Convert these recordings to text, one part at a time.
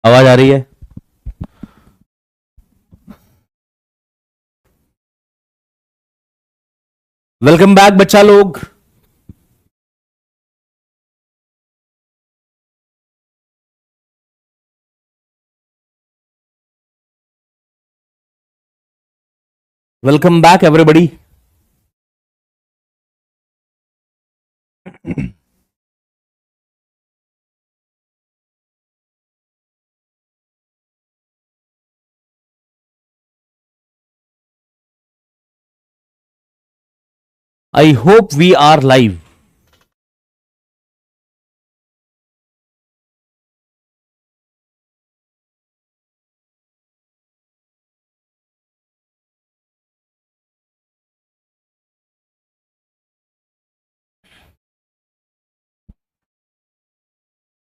आवाज आ रही है? वेलकम बैक बच्चा लोग। Welcome back everybody. I hope we are live.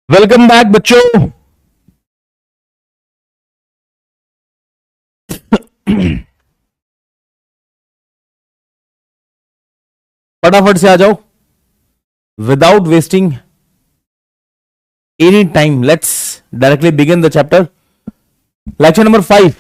Welcome back बच्चों। फटाफट से आ जाओ without wasting any time. Let's directly begin the chapter. Lecture number 5।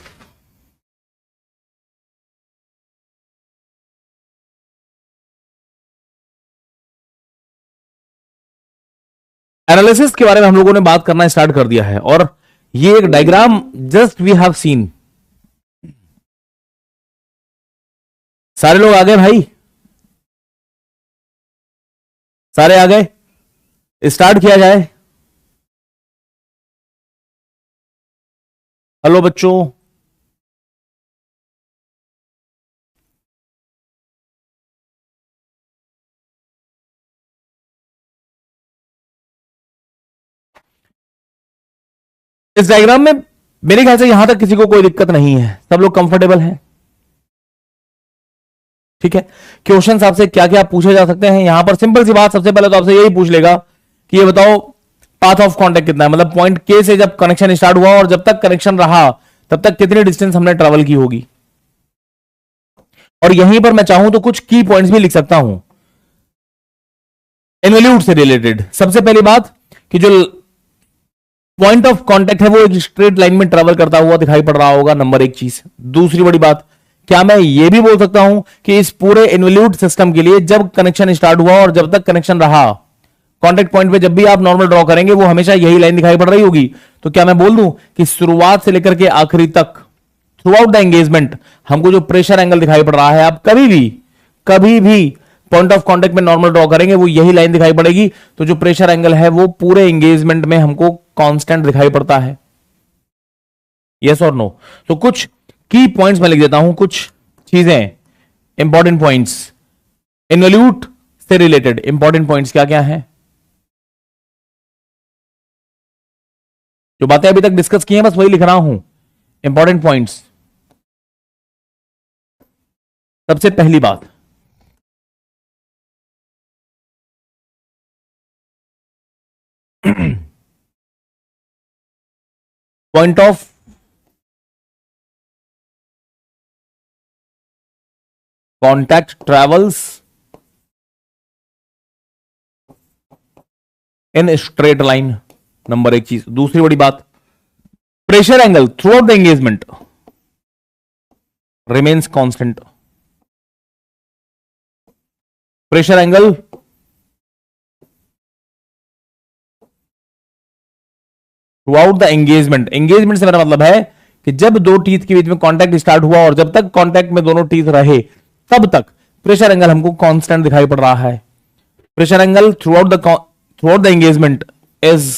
Analysis के बारे में हम लोगों ने बात करना स्टार्ट कर दिया है और ये एक diagram just we have seen. सारे लोग आ गए भाई? सारे आ गए? स्टार्ट किया जाए। हेलो बच्चों। इस डायग्राम में मेरे ख्याल से यहां तक किसी को कोई दिक्कत नहीं है, सब लोग कंफर्टेबल हैं। ठीक है। क्वेश्चन आपसे क्या क्या पूछे जा सकते हैं यहां पर? सिंपल सी बात, सबसे पहले तो आपसे यही पूछ लेगा कि ये बताओ पाथ ऑफ कांटेक्ट कितना है, मतलब पॉइंट के से जब कनेक्शन स्टार्ट हुआ और जब तक कनेक्शन रहा तब तक कितनी डिस्टेंस हमने ट्रेवल की होगी। और यहीं पर मैं चाहूं तो कुछ की पॉइंट्स भी लिख सकता हूं इन्वॉल्यूट से रिलेटेड। सबसे पहली बात कि जो पॉइंट ऑफ कांटेक्ट है वो एक स्ट्रेट लाइन में ट्रेवल करता हुआ दिखाई पड़ रहा होगा, नंबर एक चीज। दूसरी बड़ी बात, क्या मैं ये भी बोल सकता हूं कि इस पूरे इन्वॉल्यूट सिस्टम के लिए जब कनेक्शन स्टार्ट हुआ और जब तक कनेक्शन रहा, कांटेक्ट पॉइंट पे जब भी आप नॉर्मल ड्रॉ करेंगे वो हमेशा यही लाइन दिखाई पड़ रही होगी। तो क्या मैं बोल दूं कि शुरुआत से लेकर के आखिरी तक थ्रू आउट द एंगेजमेंट हमको जो प्रेशर एंगल दिखाई पड़ रहा है, आप कभी भी पॉइंट ऑफ कांटेक्ट में नॉर्मल ड्रॉ करेंगे वो यही लाइन दिखाई पड़ेगी। तो जो प्रेशर एंगल है वो पूरे एंगेजमेंट में हमको कांस्टेंट दिखाई पड़ता है। Yes or no? तो कुछ की पॉइंट्स मैं लिख देता हूं, कुछ चीजें, इंपॉर्टेंट पॉइंट्स इन्वॉल्यूट से रिलेटेड। इंपॉर्टेंट पॉइंट्स क्या क्या हैं जो बातें अभी तक डिस्कस की हैं, बस वही लिख रहा हूं। Important points. सबसे पहली बात, point of contact travels in straight line, number एक चीज। दूसरी बड़ी बात, pressure angle through out the engagement remains constant. Pressure angle through out the engagement, engagement से मेरा मतलब है कि जब दो टीथ के बीच में कांटेक्ट स्टार्ट हुआ और जब तक कांटेक्ट में दोनों टीथ रहे तब तक प्रेशर एंगल हमको कांस्टेंट दिखाई पड़ रहा है। Pressure angle through out the engagement is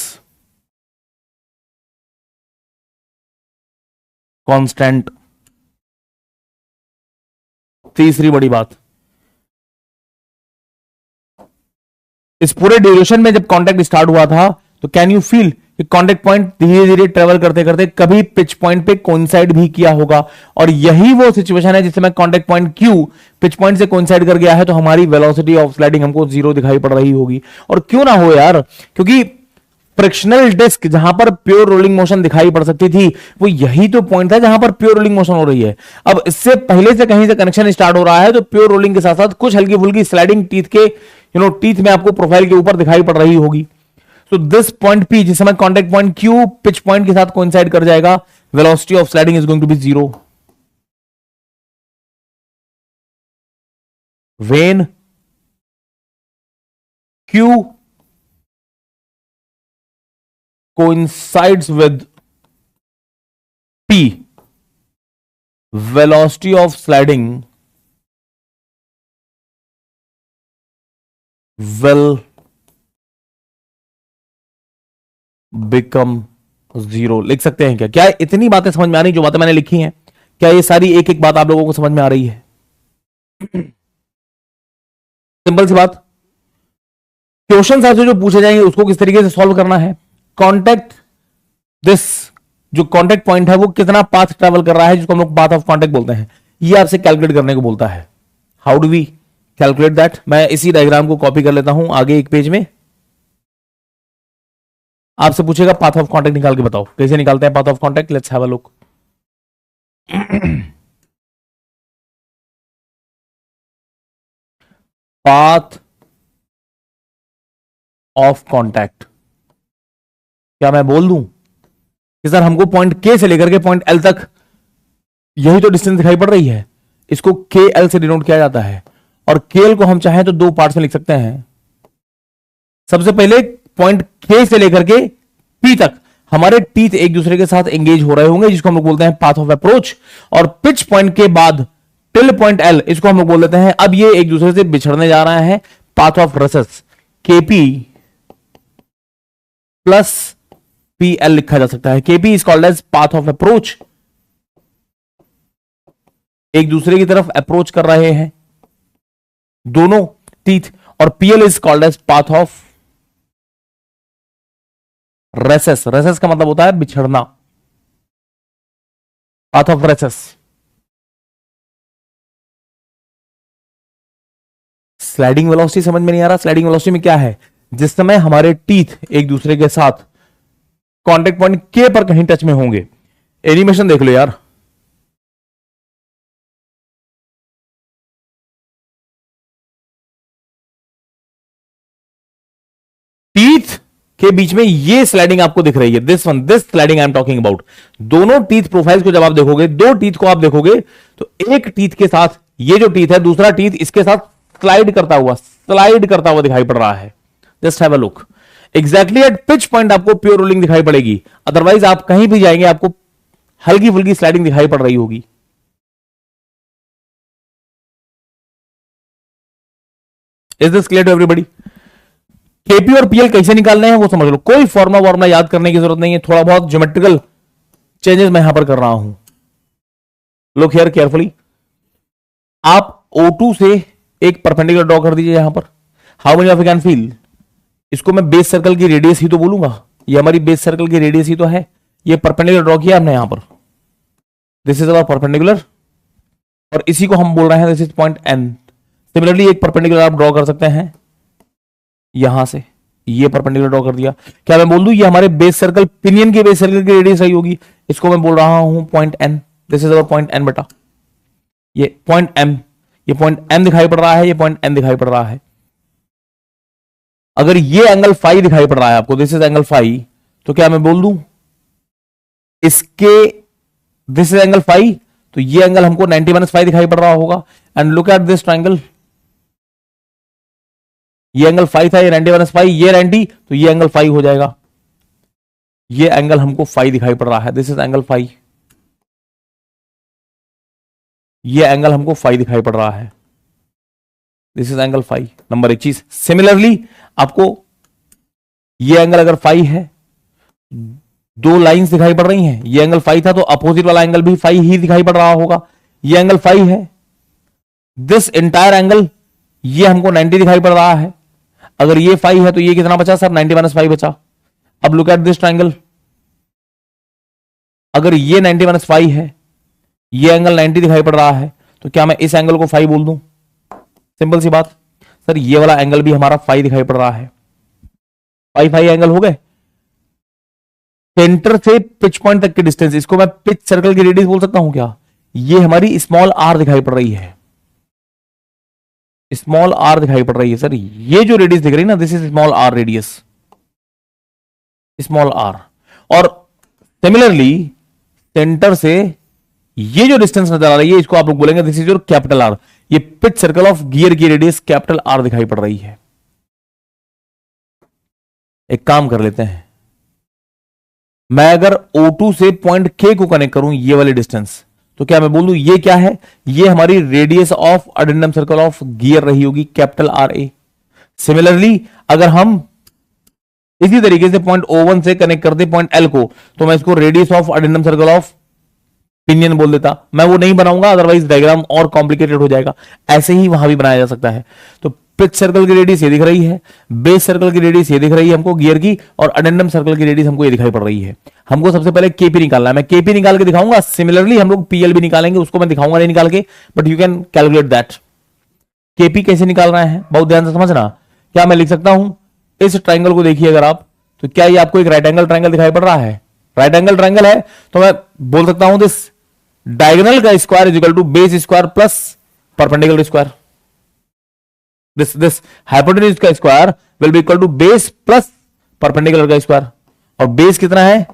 constant. तीसरी बड़ी बात, इस पूरे ड्यूरेशन में जब कांटेक्ट स्टार्ट हुआ था तो कैन यू फील कि कांटेक्ट पॉइंट धीरे धीरे ट्रेवल करते करते कभी पिच पॉइंट पे कोइंसाइड भी किया होगा। और यही वो सिचुएशन है जिससे मैं contact point Q pitch point से कोइंसाइड कर गया है तो हमारी वेलोसिटी ऑफ स्लाइडिंग हमको 0 दिखाई पड़ रही होगी। और क्यों ना हो यार, क्योंकि फ्रिक्शनल डिस्क जहां पर प्योर रोलिंग मोशन दिखाई पड़ सकती थी वो यही तो पॉइंट था जहां पर प्योर रोलिंग मोशन हो रही है। अब इससे पहले से कहीं से कनेक्शन स्टार्ट हो रहा है तो प्योर रोलिंग के साथ साथ कुछ हल्की फुल्की स्लाइडिंग टीथ के टीथ में आपको प्रोफाइल के ऊपर दिखाई पड़ रही होगी। तो दिस पॉइंट P जिस समय contact point Q pitch point के साथ कोइंसाइड कर जाएगा, velocity of sliding is going to be 0. When Q coincides with P, velocity of sliding will become 0. लिख सकते हैं क्या? क्या इतनी बातें समझ में आ रही जो बातें मैंने लिखी हैं? क्या ये सारी एक एक बात आप लोगों को समझ में आ रही है? सिंपल सी बात. क्वेश्चन आपसे जो पूछे जाएंगे उसको किस तरीके से सॉल्व करना है. कॉन्टेक्ट दिस जो कॉन्टेक्ट पॉइंट है वो कितना पाथ ट्रेवल कर रहा है, जिसको हम लोग पाथ ऑफ कॉन्टेक्ट बोलते हैं, ये आपसे कैलकुलेट करने को बोलता है. How do we calculate that? मैं इसी डायग्राम को कॉपी कर लेता हूं आगे एक पेज में. आपसे पूछेगा पाथ ऑफ कॉन्टेक्ट निकाल के बताओ. कैसे निकालते हैं path of contact? Let's have a look. Path of contact. क्या मैं बोल दूं कि सर हमको पॉइंट के से लेकर के पॉइंट एल तक यही तो डिस्टेंस दिखाई पड़ रही है, इसको के एल से डिनोट किया जाता है, और केएल को हम चाहें तो दो पार्ट्स में लिख सकते हैं. सबसे पहले पॉइंट के से लेकर के पी तक हमारे टीथ एक दूसरे के साथ एंगेज हो रहे होंगे, जिसको हम लोग बोलते हैं पाथ ऑफ अप्रोच. और पिच पॉइंट के बाद टिल पॉइंट एल, इसको हम लोग बोल देते हैं अब ये एक दूसरे से बिछड़ने जा रहा है, path of recess. KP plus P L लिखा जा सकता है. KP is called as path of approach. एक दूसरे की तरफ अप्रोच कर रहे हैं दोनों टीथ. और PL is called as path of recess. Recess का मतलब होता है बिछड़ना. Path of recess. Sliding velocity समझ में नहीं आ रहा? स्लाइडिंग वेलोसिटी में क्या है? जिस समय हमारे टीथ एक दूसरे के साथ कॉन्टेक्ट पॉइंट के पर कहीं टच में होंगे. एनिमेशन देख लो यार. टीथ के बीच में ये स्लाइडिंग आपको दिख रही है, this sliding I am talking about. दोनों टीथ प्रोफाइल्स को जब आप देखोगे, दो टीथ को आप देखोगे, तो एक टीथ के साथ ये जो टीथ है, दूसरा टीथ इसके साथ स्लाइड करता हुआ दिखाई पड़ रहा है. Just have a look. Exactly at pitch point आपको प्योर रोलिंग दिखाई पड़ेगी, अदरवाइज आप कहीं भी जाएंगे आपको हल्की फुल्की स्लाइडिंग दिखाई पड़ रही होगी. Is this clear to everybody? KP और पीएल कैसे निकालने हैं वो समझ लो. कोई फॉर्मुला याद करने की जरूरत नहीं है. थोड़ा बहुत ज्योमेट्रिकल चेंजेस मैं यहां पर कर रहा हूं. Look here carefully. आप O2 से एक परपेंडिकुलर ड्रॉ कर दीजिए यहां पर. How many of you can feel? इसको मैं बेस सर्कल की रेडियस ही तो बोलूंगा. ये हमारी बेस सर्कल की रेडियस ही तो है. ये परपेंडिकुलर ड्रॉ किया हमने यहां पर. दिस इज अवर परपेंडिकुलर, और इसी को हम बोल रहे हैं this is point N. Similarly एक परपेंडिकुलर आप ड्रॉ कर सकते हैं यहां से. ये परपेंडिकुलर ड्रॉ कर दिया. क्या मैं बोल दूं ये हमारे बेस सर्कल, पिनियन के बेस सर्कल की रेडियस रही होगी. इसको मैं बोल रहा हूं point N. This is our point N बेटा. ये पॉइंट एम, ये पॉइंट एम दिखाई पड़ रहा है, ये पॉइंट एन दिखाई पड़ रहा है. अगर ये एंगल फाई दिखाई पड़ रहा है आपको, दिस इज एंगल फाई, तो क्या मैं बोल दूं इसके दिस इज एंगल फाई, तो ये एंगल हमको 90-5 दिखाई पड़ रहा होगा. And look at this triangle. ये एंगल 5 था, ये 90-5, ये 90, तो ये एंगल 5 हो जाएगा. ये एंगल हमको 5 दिखाई पड़ रहा है. This is angle 5. ये एंगल हमको 5 दिखाई पड़ रहा है. This is angle 5. नंबर एक चीज. सिमिलरली आपको ये एंगल अगर 5 है, दो लाइंस दिखाई पड़ रही हैं. ये एंगल 5 था तो अपोजिट वाला एंगल भी 5 ही दिखाई पड़ रहा होगा. ये एंगल 5 है. दिस एंटायर एंगल ये हमको 90 दिखाई पड़ रहा है. अगर ये 5 है तो ये कितना बचा सर? 90-5 बचा. अब लुक एट दिस ट्रायंगल. अगर ये 90-5 है, ये एंगल 90 दिखाई पड़ रहा है, तो क्या मैं इस एंगल को 5 बोल दूं? सिंपल सी बात. सर ये वाला एंगल भी हमारा 5 दिखाई पड़ रहा है. 5 एंगल हो गए. सेंटर से पिच पॉइंट तक की डिस्टेंस, इसको मैं पिच सर्कल की रेडियस बोल सकता हूं क्या? ये हमारी स्मॉल आर दिखाई पड़ रही है. स्मॉल आर दिखाई पड़ रही है सर. ये जो रेडियस दिख रही है ना, this is small R radius. Small R. और सिमिलरली सेंटर से ये जो डिस्टेंस नजर आ रही है इसको आप लोग बोलेंगे this is your capital R. ये पिच सर्कल ऑफ गियर की रेडियस कैपिटल आर दिखाई पड़ रही है। एक काम कर लेते हैं, मैं अगर O2 से पॉइंट K को कनेक्ट करूं ये वाली डिस्टेंस, तो क्या मैं बोल दूं ये क्या है, ये हमारी radius of addendum circle of gear रही होगी कैपिटल आर ए। सिमिलरली अगर हम इसी तरीके से पॉइंट O1 से कनेक्ट करते पॉइंट L को, तो मैं इसको radius of addendum circle of pinion बोल देता। मैं वो नहीं बनाऊंगा, अदरवाइज डायग्राम और कॉम्प्लिकेटेड हो जाएगा। ऐसे ही वहां भी बनाया जा सकता है। तो पिच सर्कल की रेडियस ये दिख रही है, बेस सर्कल की रेडियस ये दिख रही है हमको गियर की, और अडेंडम सर्कल की रेडियस हमको ये दिखाई पड़ रही है। हमको सबसे पहले केपी निकालना है, मैं केपी निकाल के दिखाऊंगा। सिमिलरली हम लोग पीएल भी निकालेंगे, उसको मैं दिखाऊंगा नहीं निकाल के, but you can calculate that. KP कैसे निकालना है बहुत ध्यान से समझना। क्या मैं लिख सकता हूं, इस ट्राइंगल को देखिए अगर आप, तो क्या ये आपको एक राइट एंगल ट्राइंगल दिखाई पड़ रहा है? राइट एंगल ट्राइंगल है, तो मैं बोल सकता हूं दिस डायगोनल का square is equal to base square plus perpendicular square. This hypotenuse का square will be equal to base plus perpendicular का स्क्वायर। और बेस कितना है,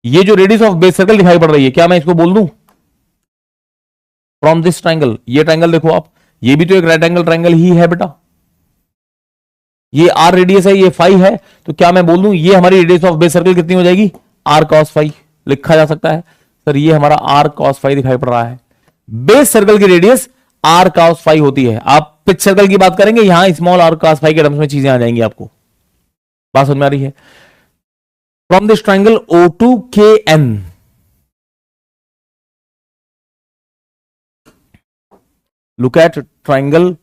ये जो रेडियस ऑफ बेस सर्कल दिखाई पड़ रही है, क्या मैं इसको बोल दूं फ्रॉम दिस ट्राइंगल, ये ट्राइंगल देखो आप, ये भी तो एक राइट एंगल ट्राइंगल ही है बेटा। ये आर रेडियस है, ये फाई है, तो क्या मैं बोल दूं ये हमारी रेडियस ऑफ बेस सर्कल कितनी हो जाएगी, आर कॉस फाई। लिखा जा सकता है सर ये हमारा आर कॉस फाई दिखाई पड़ रहा है। बेस सर्कल की रेडियस आर कॉस फाई होती है। आप पिच सर्कल की बात करेंगे, यहां स्मॉल आर कॉस फाई के टर्म्स में चीजें आ जाएंगी। आपको बात समझ में आ रही है? From this triangle O2KN, look at triangle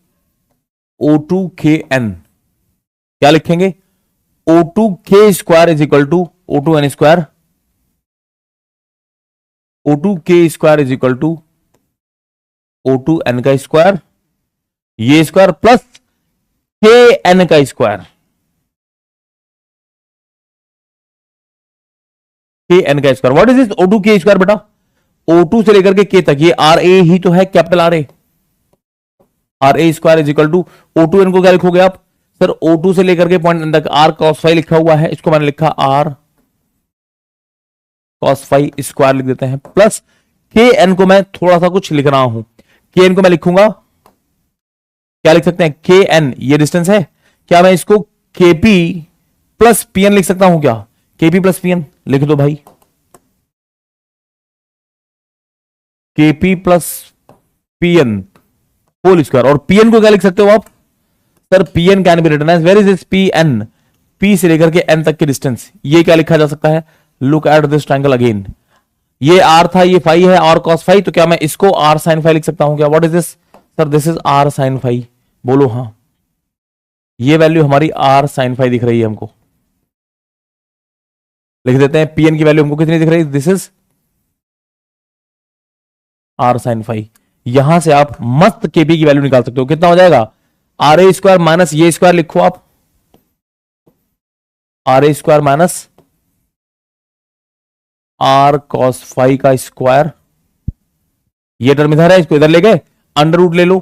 O2KN, क्या लिखेंगे, O2K square is equal to O2N square, O2K square is equal to O2N का स्क्वायर, ये स्क्वायर प्लस KN का स्क्वायर, KN का square. What is this O2K square बेटा? O2 से लेकर के K तक, ये RA ही तो है, capital RA। RA square is equal to O2N को क्या लिखोगे आप सर, O2 से लेकर के पॉइंट N तक R cos फाई लिखा हुआ है, इसको मैंने लिखा R cos फाई स्क्वायर लिख देते हैं, प्लस KN को मैं थोड़ा सा कुछ लिख रहा हूं, KN को मैं लिखूंगा, क्या लिख सकते हैं, KN ये डिस्टेंस है, क्या मैं इसको KP प्लस PN लिख सकता हूं क्या? KP प्लस PN लिख दो भाई, KP plus PN whole square. और PN को क्या लिख सकते हो आप sir, PN can be written as, where is this PN, P से लेकर के N तक की डिस्टेंस, ये क्या लिखा जा सकता है, look at this triangle again, ये R था, ये फाई है, R cos फाई, तो क्या मैं इसको R sin फाई लिख सकता हूं क्या? What is this sir, this is R sin phi, बोलो हां। ये वैल्यू हमारी R sin फाई दिख रही है हमको, लिख देते हैं PN की वैल्यू हमको कितनी दिख रही है, this is R sin phi. यहां से आप मस्त KP की वैल्यू निकाल सकते हो, कितना हो जाएगा, RA स्क्वायर माइनस ये स्क्वायर लिखो आप, RA square minus R cos phi का स्क्वायर, ये टर्म इधर है, इसको इधर ले गए, अंडर रूट ले लो,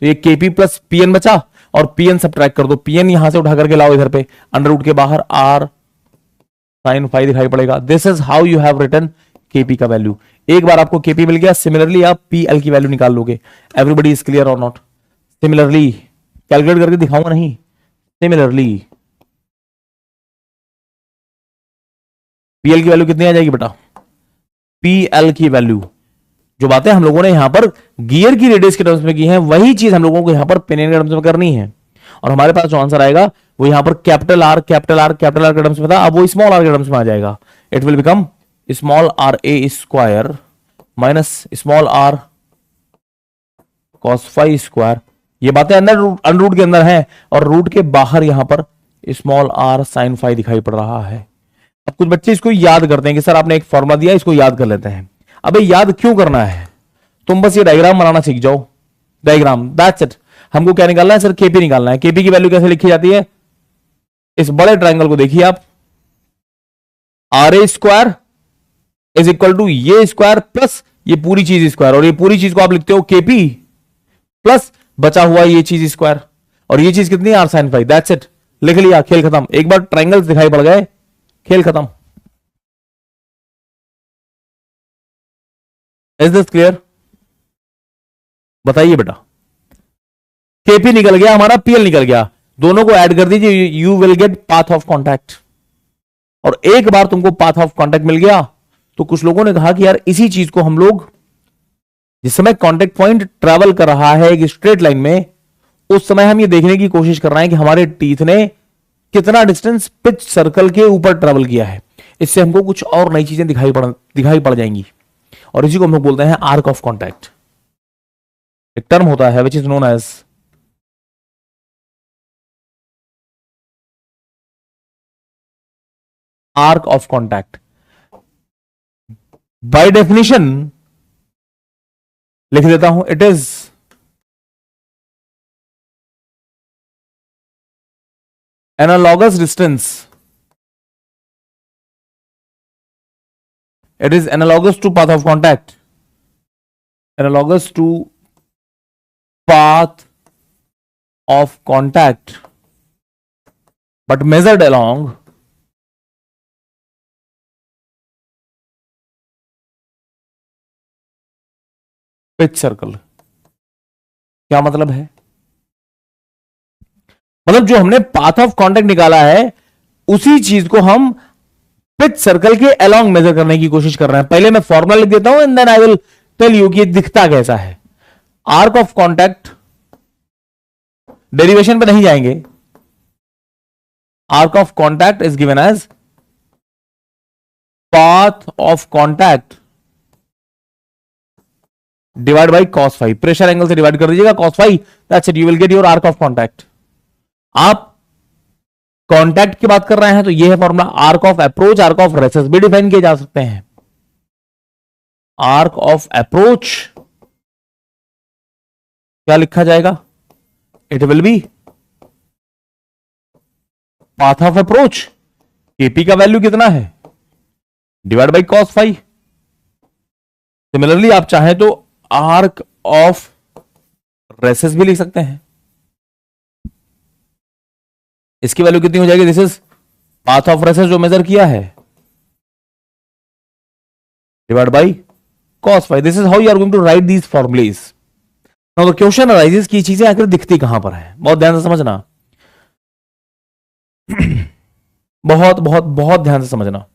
तो ये KP प्लस PN बचा, और PN सब्ट्रैक्ट कर दो, PN यहां से उठा करके लाओ इधर पे, अंडर रूट के बाहर R sin फाई दिखाई पड़ेगा। This is how you have written KP का वैल्यू। एक बार आपको KP मिल गया, सिमिलरली आप PL की वैल्यू निकाल लोगे। एवरीबडी इज क्लियर और नॉट? सिमिलरली कैलकुलेट करके दिखाऊंगा नहीं, सिमिलरली PL की वैल्यू कितनी आ जाएगी बेटा, PL की वैल्यू, जो बातें हम लोगों ने यहां पर गियर की रेडियस के टर्म्स में की हैं, वही चीज हम लोगों को यहां पर पिनियन के टर्म्स में करनी है। और हमारे पास जो आंसर आएगा वो यहां पर capital R capital R capital R के टर्म्स में था, अब वो स्मॉल आर के टर्म्स में आ जाएगा। It will become small R A square minus small R cos phi square. ये बातें अंदर अंडर रूट के अंदर हैं, और रूट के बाहर यहां पर स्मॉल आर साइन फाई दिखाई पड़ रहा है। अब कुछ बच्चे इसको याद करते हैं कि सर आपने एक फॉर्मूला दिया, इसको याद कर लेते हैं। अबे याद क्यों करना है, तुम बस ये डायग्राम बनाना सीख जाओ, डायग्राम, दैट्स इट। हमको क्या निकालना है सर, KP निकालना है। KP की वैल्यू कैसे लिखी जाती है, इस बड़े ट्राइंगल को देखिए आप, RA square is equal to ये स्क्वायर प्लस ये पूरी चीज स्क्वायर, और ये पूरी चीज को आप लिखते हो KP प्लस बचा हुआ ये चीज स्क्वायर, और ये चीज कितनी, R sin phi, that's it, लिख लिया, खेल खत्म। एक बार ट्राइंगल्स दिखाई पड़ गए, खेल खत्म। Is this clear? बताइए बेटा। केपी निकल गया हमारा, पीएल निकल गया, दोनों को ऐड कर दीजिए, you will get path of contact. और एक बार तुमको पाथ ऑफ कॉन्टैक्ट मिल गया तो कुछ लोगों ने कहा कि यार इसी चीज को हम लोग, जिस समय कॉन्टैक्ट पॉइंट ट्रैवल कर रहा है एक स्ट्रेट लाइन में, उस समय हम ये देखने की कोशिश कर रहे हैं कि हमारे टीथ ने कितना डिस्टेंस पिच सर्कल के ऊपर ट्रैवल किया है। इससे हमको कुछ और नई चीजें दिखाई पड़ जाएंगी, और इसी को हम लोग बोलते हैं आर्क ऑफ कॉन्टैक्ट। एक टर्म होता है which is known as arc of contact. By definition लिख देता हूं, it is analogous distance, it is analogous to path of contact, analogous to path of contact, but measured along pitch circle। क्या मतलब है? मतलब जो हमने पाथ ऑफ कॉन्टैक्ट निकाला है उसी चीज को हम पिच सर्कल के अलोंग मेजर करने की कोशिश कर रहे हैं। पहले मैं फॉर्मूला लिख देता हूं and then I will tell you कि ये दिखता कैसा है। आर्क ऑफ कॉन्टैक्ट, डेरिवेशन पे नहीं जाएंगे, arc of contact is given as path of contact divide by cos five. Pressure angle से डिवाइड कर दीजिएगा cos five, that's it, you will get your arc of contact. आप contact की बात कर रहे हैं तो यह है formula. Arc of approach, arc of recess भी डिफाइन किए जा सकते हैं। आर्क ऑफ अप्रोच क्या लिखा जाएगा? It will be path of approach, KP का वैल्यू कितना है, divide by cos five. Similarly आप चाहें तो आर्क ऑफ रेसेस भी लिख सकते हैं। इसकी वैल्यू कितनी हो जाएगी? This is path of recess जो मेजर किया है, divide by cos five. This is how you are going to write these formulae. Now the question arises कि चीजें आखिर दिखती कहां पर है। बहुत ध्यान से समझना, बहुत बहुत बहुत ध्यान से समझना।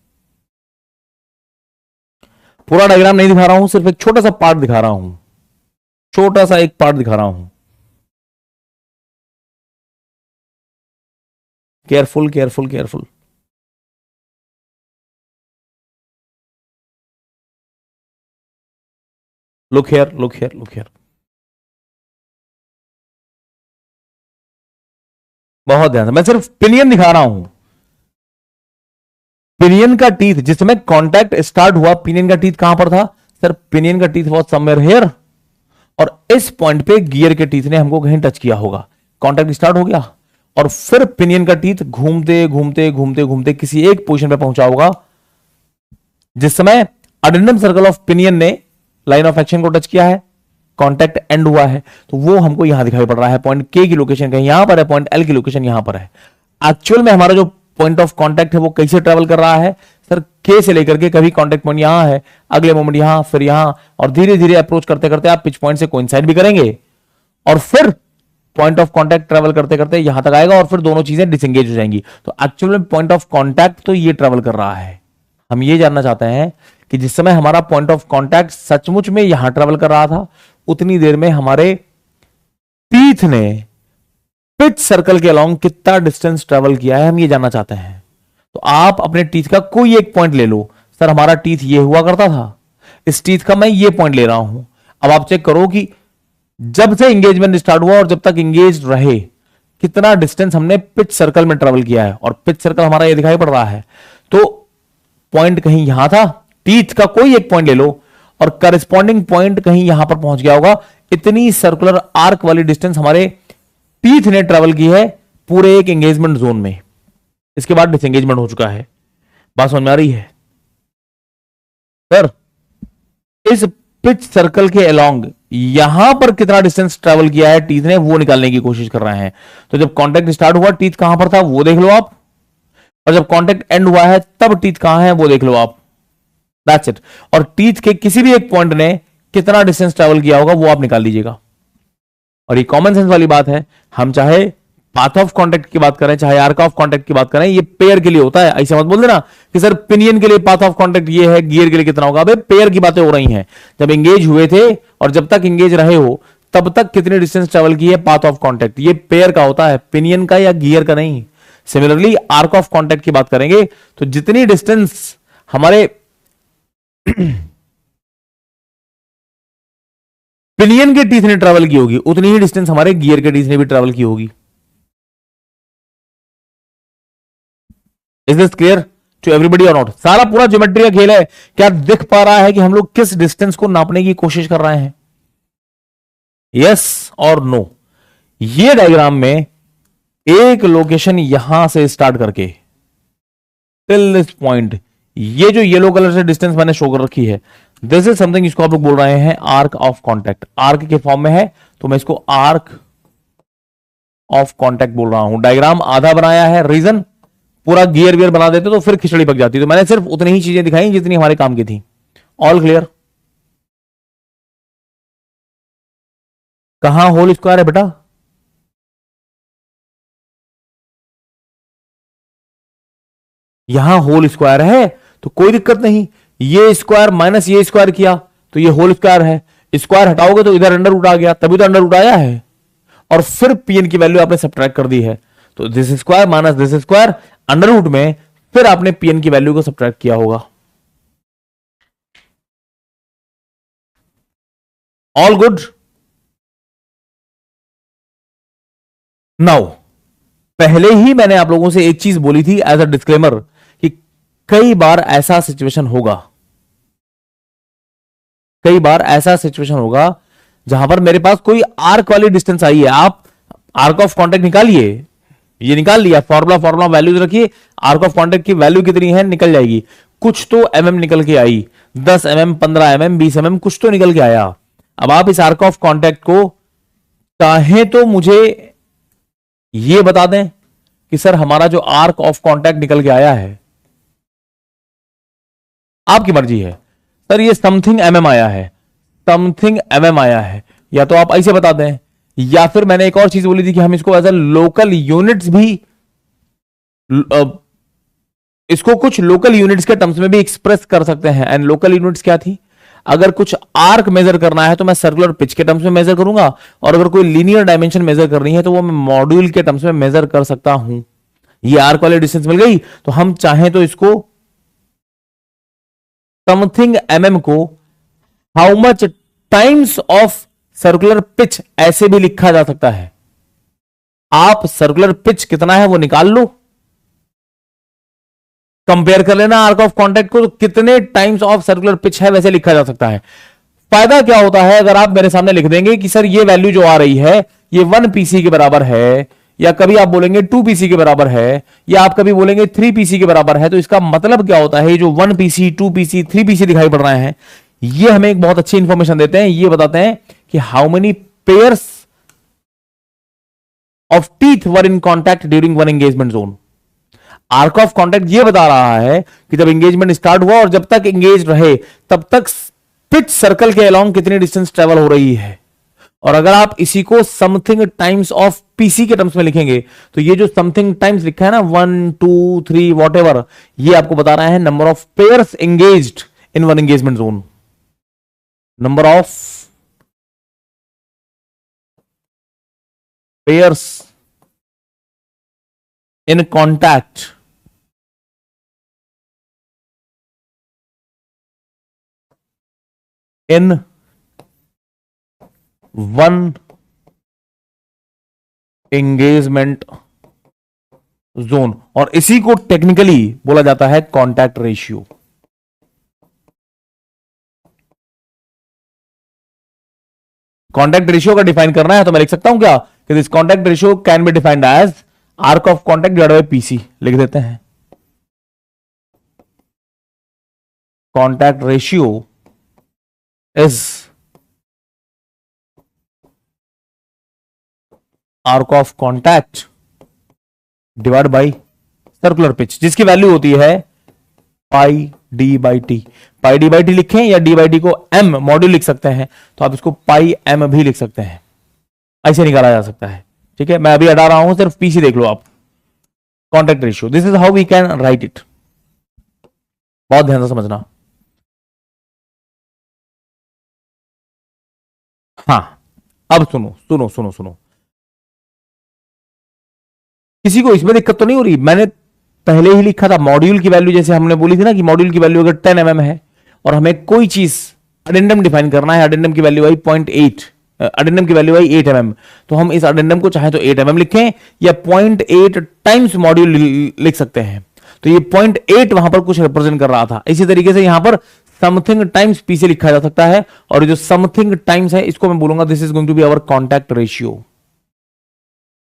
पूरा डायग्राम नहीं दिखा रहा हूं, सिर्फ एक छोटा सा पार्ट दिखा रहा हूं, छोटा सा एक पार्ट दिखा रहा हूं। Careful careful careful. Look here look here look here. बहुत ध्यान से, मैं सिर्फ पिनियन दिखा रहा हूं। पिनियन का टीथ जिस समय कॉन्टैक्ट स्टार्ट हुआ, पिनियन का टीथ कहां पर था सर? पिनियन का टीथ वॉज समवेयर हियर, और इस पॉइंट पे गियर के टीथ ने हमको कहीं टच किया होगा। कॉन्टैक्ट स्टार्ट हो गया और फिर पिनियन का टीथ घूमते घूमते घूमते घूमते किसी एक पोजीशन पे पहुंचा होगा। जिस समय अडेंडम सर्कल ऑफ पिनियन ने लाइन ऑफ एक्शन को टच किया है, कॉन्टैक्ट एंड हुआ है, तो वो हमको यहां दिखाई पड़ रहा है। पॉइंट के की लोकेशन कहीं यहां पर है, पॉइंट एल की लोकेशन यहां पर है। एक्चुअल में हमारा जो पॉइंट ऑफ कॉन्टैक्ट है वो कैसे ट्रेवल कर रहा है सर? के से लेकर के कभी कॉन्टैक्ट पॉइंट यहां है, अगले मोमेंट यहां, फिर यहां, और धीरे धीरे अप्रोच करते करते आप पिच पॉइंट से कोइंसाइड भी करेंगे, और फिर पॉइंट ऑफ कॉन्टैक्ट ट्रेवल करते करते यहां तक आएगा, और फिर दोनों चीजें डिसएंगेज हो जाएंगी। तो एक्चुअल में पॉइंट ऑफ कॉन्टैक्ट तो ये ट्रेवल कर रहा है। हम ये जानना चाहते हैं कि जिस समय हमारा पॉइंट ऑफ कॉन्टैक्ट सचमुच में यहां ट्रेवल कर रहा था, उतनी देर में हमारे टीथ ने पिच सर्कल के अलोंग कितना डिस्टेंस ट्रेवल किया है, हम ये जानना चाहते हैं। तो आप अपने टीथ का कोई एक पॉइंट ले लो। सर हमारा टीथ ये हुआ करता था, इस टीथ का मैं ये पॉइंट ले रहा हूं। अब आप चेक करो कि जब से एंगेजमेंट स्टार्ट हुआ और जब तक एंगेज रहे कितना डिस्टेंस हमने पिच सर्कल में ट्रेवल किया है, और पिच सर्कल हमारा ये दिखाई पड़ रहा है। तो पॉइंट कहीं यहां था, टीथ का कोई एक पॉइंट ले लो, और करस्पॉन्डिंग पॉइंट कहीं यहां पर पहुंच गया होगा। इतनी सर्कुलर आर्क वाली डिस्टेंस हमारे टीथ ने ट्रेवल की है पूरे एक एंगेजमेंट जोन में। इसके बाद डिसएंगेजमेंट हो चुका है। बात समझ में आ रही है सर? इस पिच सर्कल के अलोंग यहां पर कितना डिस्टेंस ट्रेवल किया है टीथ ने, वो निकालने की कोशिश कर रहे हैं। तो जब कॉन्टैक्ट स्टार्ट हुआ टीथ कहां पर था वो देख लो आप, और जब कॉन्टेक्ट एंड हुआ है तब टीथ कहां है वो देख लो आप, दैट्स इट। और टीथ के किसी भी एक पॉइंट ने कितना डिस्टेंस ट्रेवल किया होगा वो आप निकाल लीजिएगा। और ये कॉमन सेंस वाली बात है, हम चाहे पाथ ऑफ कांटेक्ट की बात करें चाहे आर्क ऑफ कांटेक्ट की बात करें, ये पेयर के लिए होता है। ऐसे मत बोल देना कि सर पिनियन के लिए पाथ ऑफ कांटेक्ट ये है, गियर के लिए कितना होगा। अबे पेयर की बातें हो रही हैं, जब एंगेज हुए थे और जब तक एंगेज रहे हो तब तक कितनी डिस्टेंस ट्रेवल की है पाथ ऑफ कांटेक्ट, ये पेयर का होता है, पिनियन का या गियर का नहीं। सिमिलरली आर्क ऑफ कांटेक्ट की बात करेंगे तो जितनी डिस्टेंस हमारे पिनियन के टीथ ने ट्रेवल की होगी उतनी ही डिस्टेंस हमारे गियर के टीथ ने भी ट्रेवल की होगी। Is this clear to everybody और नॉट? सारा पूरा ज्योमेट्री का खेल है। क्या दिख पा रहा है कि हम लोग किस डिस्टेंस को नापने की कोशिश कर रहे हैं? Yes or no. ये डायग्राम में एक लोकेशन यहां से स्टार्ट करके टिल दिस पॉइंट, ये जो येलो कलर से डिस्टेंस मैंने शो कर रखी है, दिस इज समथिंग इसको आप लोग बोल रहे हैं आर्क ऑफ कॉन्टैक्ट। आर्क के फॉर्म में है तो मैं इसको आर्क ऑफ कॉन्टैक्ट बोल रहा हूं। डायग्राम आधा बनाया है, रीजन पूरा गियर वियर बना देते तो फिर खिचड़ी पक जाती। तो मैंने सिर्फ उतनी ही चीजें दिखाई जितनी हमारे काम की थी। All clear? कहां होल स्क्वायर है बेटा? यहां होल स्क्वायर है तो कोई दिक्कत नहीं, ये स्क्वायर माइनस ये स्क्वायर किया तो ये होल स्क्वायर है। स्क्वायर हटाओगे तो इधर अंडर रूट आ गया, तभी तो अंडर रूट आया है। और फिर पीएन की वैल्यू आपने सब्ट्रैक्ट कर दी है, तो this square minus this square under root में, फिर आपने पीएन की वैल्यू को सब्ट्रैक्ट किया होगा। All good? नाउ पहले ही मैंने आप लोगों से एक चीज बोली थी एज अ डिस्क्लेमर कि कई बार ऐसा सिचुएशन होगा, कई बार ऐसा सिचुएशन होगा जहां पर मेरे पास कोई आर्क वाली डिस्टेंस आई है। आप आर्क ऑफ कॉन्टैक्ट निकालिए, ये निकाल लिया, फॉर्मुला फॉर्मुला वैल्यूज रखिए, आर्क ऑफ कॉन्टैक्ट की वैल्यू कितनी है निकल जाएगी। कुछ तो एमएम निकल के आई, 10 mm 15 mm 20 mm कुछ तो निकल के आया। अब आप इस आर्क ऑफ कॉन्टैक्ट को चाहे तो मुझे ये बता दें कि सर हमारा जो आर्क ऑफ कॉन्टैक्ट निकल के आया है, आपकी मर्जी है सर ये समथिंग एमएम आया है, समथिंग एमएम आया है, या तो आप ऐसे बता दें, या फिर मैंने एक और चीज बोली थी कि हम इसको एज ए लोकल यूनिट्स भी, इसको कुछ लोकल यूनिट्स के टर्म्स में भी एक्सप्रेस कर सकते हैं। एंड लोकल यूनिट्स क्या थी? अगर कुछ आर्क मेजर करना है तो मैं सर्कुलर पिच के टर्म्स में मेजर करूंगा, और अगर कोई लीनियर डायमेंशन मेजर करनी है तो वो मैं मॉड्यूल के टर्म्स में मेजर कर सकता हूं। ये आर्क वाली डिस्टेंस मिल गई तो हम चाहें तो इसको समथिंग एमएम को how much times of circular pitch ऐसे भी लिखा जा सकता है। आप सर्कुलर पिच कितना है वो निकाल लो, कंपेयर कर लेना आर्क ऑफ कॉन्टैक्ट को, तो कितने टाइम्स ऑफ सर्कुलर पिच है वैसे लिखा जा सकता है। फायदा क्या होता है अगर आप मेरे सामने लिख देंगे कि सर ये वैल्यू जो आ रही है ये 1 पीसी के बराबर है, या कभी आप बोलेंगे 2 पीसी के बराबर है, या आप कभी बोलेंगे 3 पीसी के बराबर है, तो इसका मतलब क्या होता है? ये जो 1 पीसी 2 पीसी 3 पीसी दिखाई पड़ रहे हैं, ये हमें एक बहुत अच्छी इंफॉर्मेशन देते हैं। ये बताते हैं कि how many pairs of teeth were in contact during one engagement zone. Arc of contact ये बता रहा है कि जब एंगेजमेंट स्टार्ट हुआ और जब तक एंगेज रहे तब तक पिच सर्कल के अलोंग कितनी डिस्टेंस ट्रेवल हो रही है। और अगर आप इसी को समथिंग टाइम्स ऑफ पीसी के टर्म्स में लिखेंगे तो ये जो समथिंग टाइम्स लिखा है ना 1 2 3 वॉट एवर, ये आपको बता रहा है number of pairs engaged in one engagement zone, number of pairs in contact in one engagement zone, और इसी को टेक्निकली बोला जाता है कॉन्टैक्ट रेशियो। कॉन्टैक्ट रेशियो का डिफाइन करना है तो मैं लिख सकता हूं क्या कि this contact ratio can be defined as arc of contact divided by PC. लिख देते हैं contact ratio is arc of contact divide by circular pitch, जिसकी वैल्यू होती है pi D by T. Pi D by T लिखें या D by T को M module लिख सकते हैं, तो आप इसको पाई एम भी लिख सकते हैं, ऐसे निकाला जा सकता है। ठीक है, मैं अभी हटा रहा हूं, सिर्फ पीसी देख लो आप। Contact ratio, this is how we can write it. बहुत ध्यान से समझना। हाँ, अब सुनो सुनो सुनो सुनो, किसी को इसमें दिक्कत तो नहीं हो रही? मैंने पहले ही लिखा था मॉड्यूल की वैल्यू, जैसे हमने बोली थी ना कि मॉड्यूल की वैल्यू अगर 10 mm है और हमें कोई चीज अडेंडम डिफाइन करना है, अडेंडम की वैल्यू आई 0.8, अडेंडम की वैल्यू आई 8 mm, तो हम इस अडेंडम को चाहे तो 8 mm लिखें या 0.8 टाइम्स मॉड्यूल लिख सकते हैं। तो ये 0.8 वहां पर कुछ रिप्रेजेंट कर रहा था। इसी तरीके से यहां पर समथिंग टाइम्स पी से लिखा जा सकता है, और जो समथिंग टाइम्स है इसको मैं बोलूंगा this is going to be our contact ratio.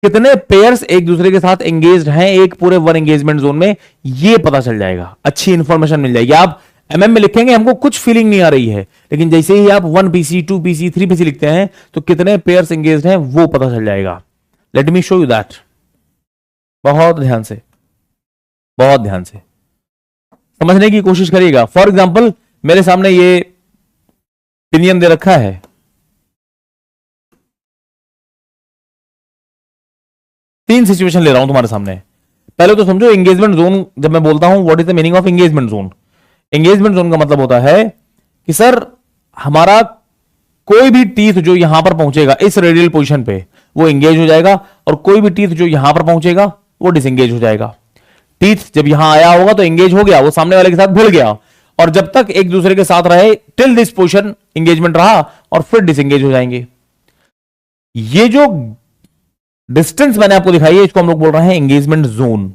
कितने पेयर्स एक दूसरे के साथ एंगेज्ड हैं एक पूरे वन एंगेजमेंट जोन में, ये पता चल जाएगा, अच्छी इंफॉर्मेशन मिल जाएगी। आप एमएम में लिखेंगे हमको कुछ फीलिंग नहीं आ रही है, लेकिन जैसे ही आप 1 पीसी 2 पीसी 3 पीसी लिखते हैं तो कितने पेयर्स एंगेज्ड हैं वो पता चल जाएगा। Let me show you that. बहुत ध्यान से, बहुत ध्यान से समझने की कोशिश करिएगा। फॉर एग्जाम्पल मेरे सामने ये पिनियन दे रखा है, तीन सिचुएशन ले रहा हूं तुम्हारे सामने। पहले तो समझो एंगेजमेंट जोन, जब मैं बोलता हूं what is the meaning of engagement zone. Engagement zone का मतलब होता है कि सर हमारा कोई भी टीथ जो यहां पर पहुंचेगा इस रेडियल पोजीशन पे वो एंगेज हो जाएगा, और कोई भी टीथ जो यहां पर पहुंचेगा वो डिसएंगेज हो जाएगा। टीथ जब यहां आया होगा तो एंगेज हो गया, वो सामने वाले के साथ भिड़ गया, और जब तक एक दूसरे के साथ रहे टिल दिस पोजीशन एंगेजमेंट रहा, और फिर डिसएंगेज हो जाएंगे। ये जो डिस्टेंस मैंने आपको दिखाई है इसको हम लोग बोल रहे हैं एंगेजमेंट जोन।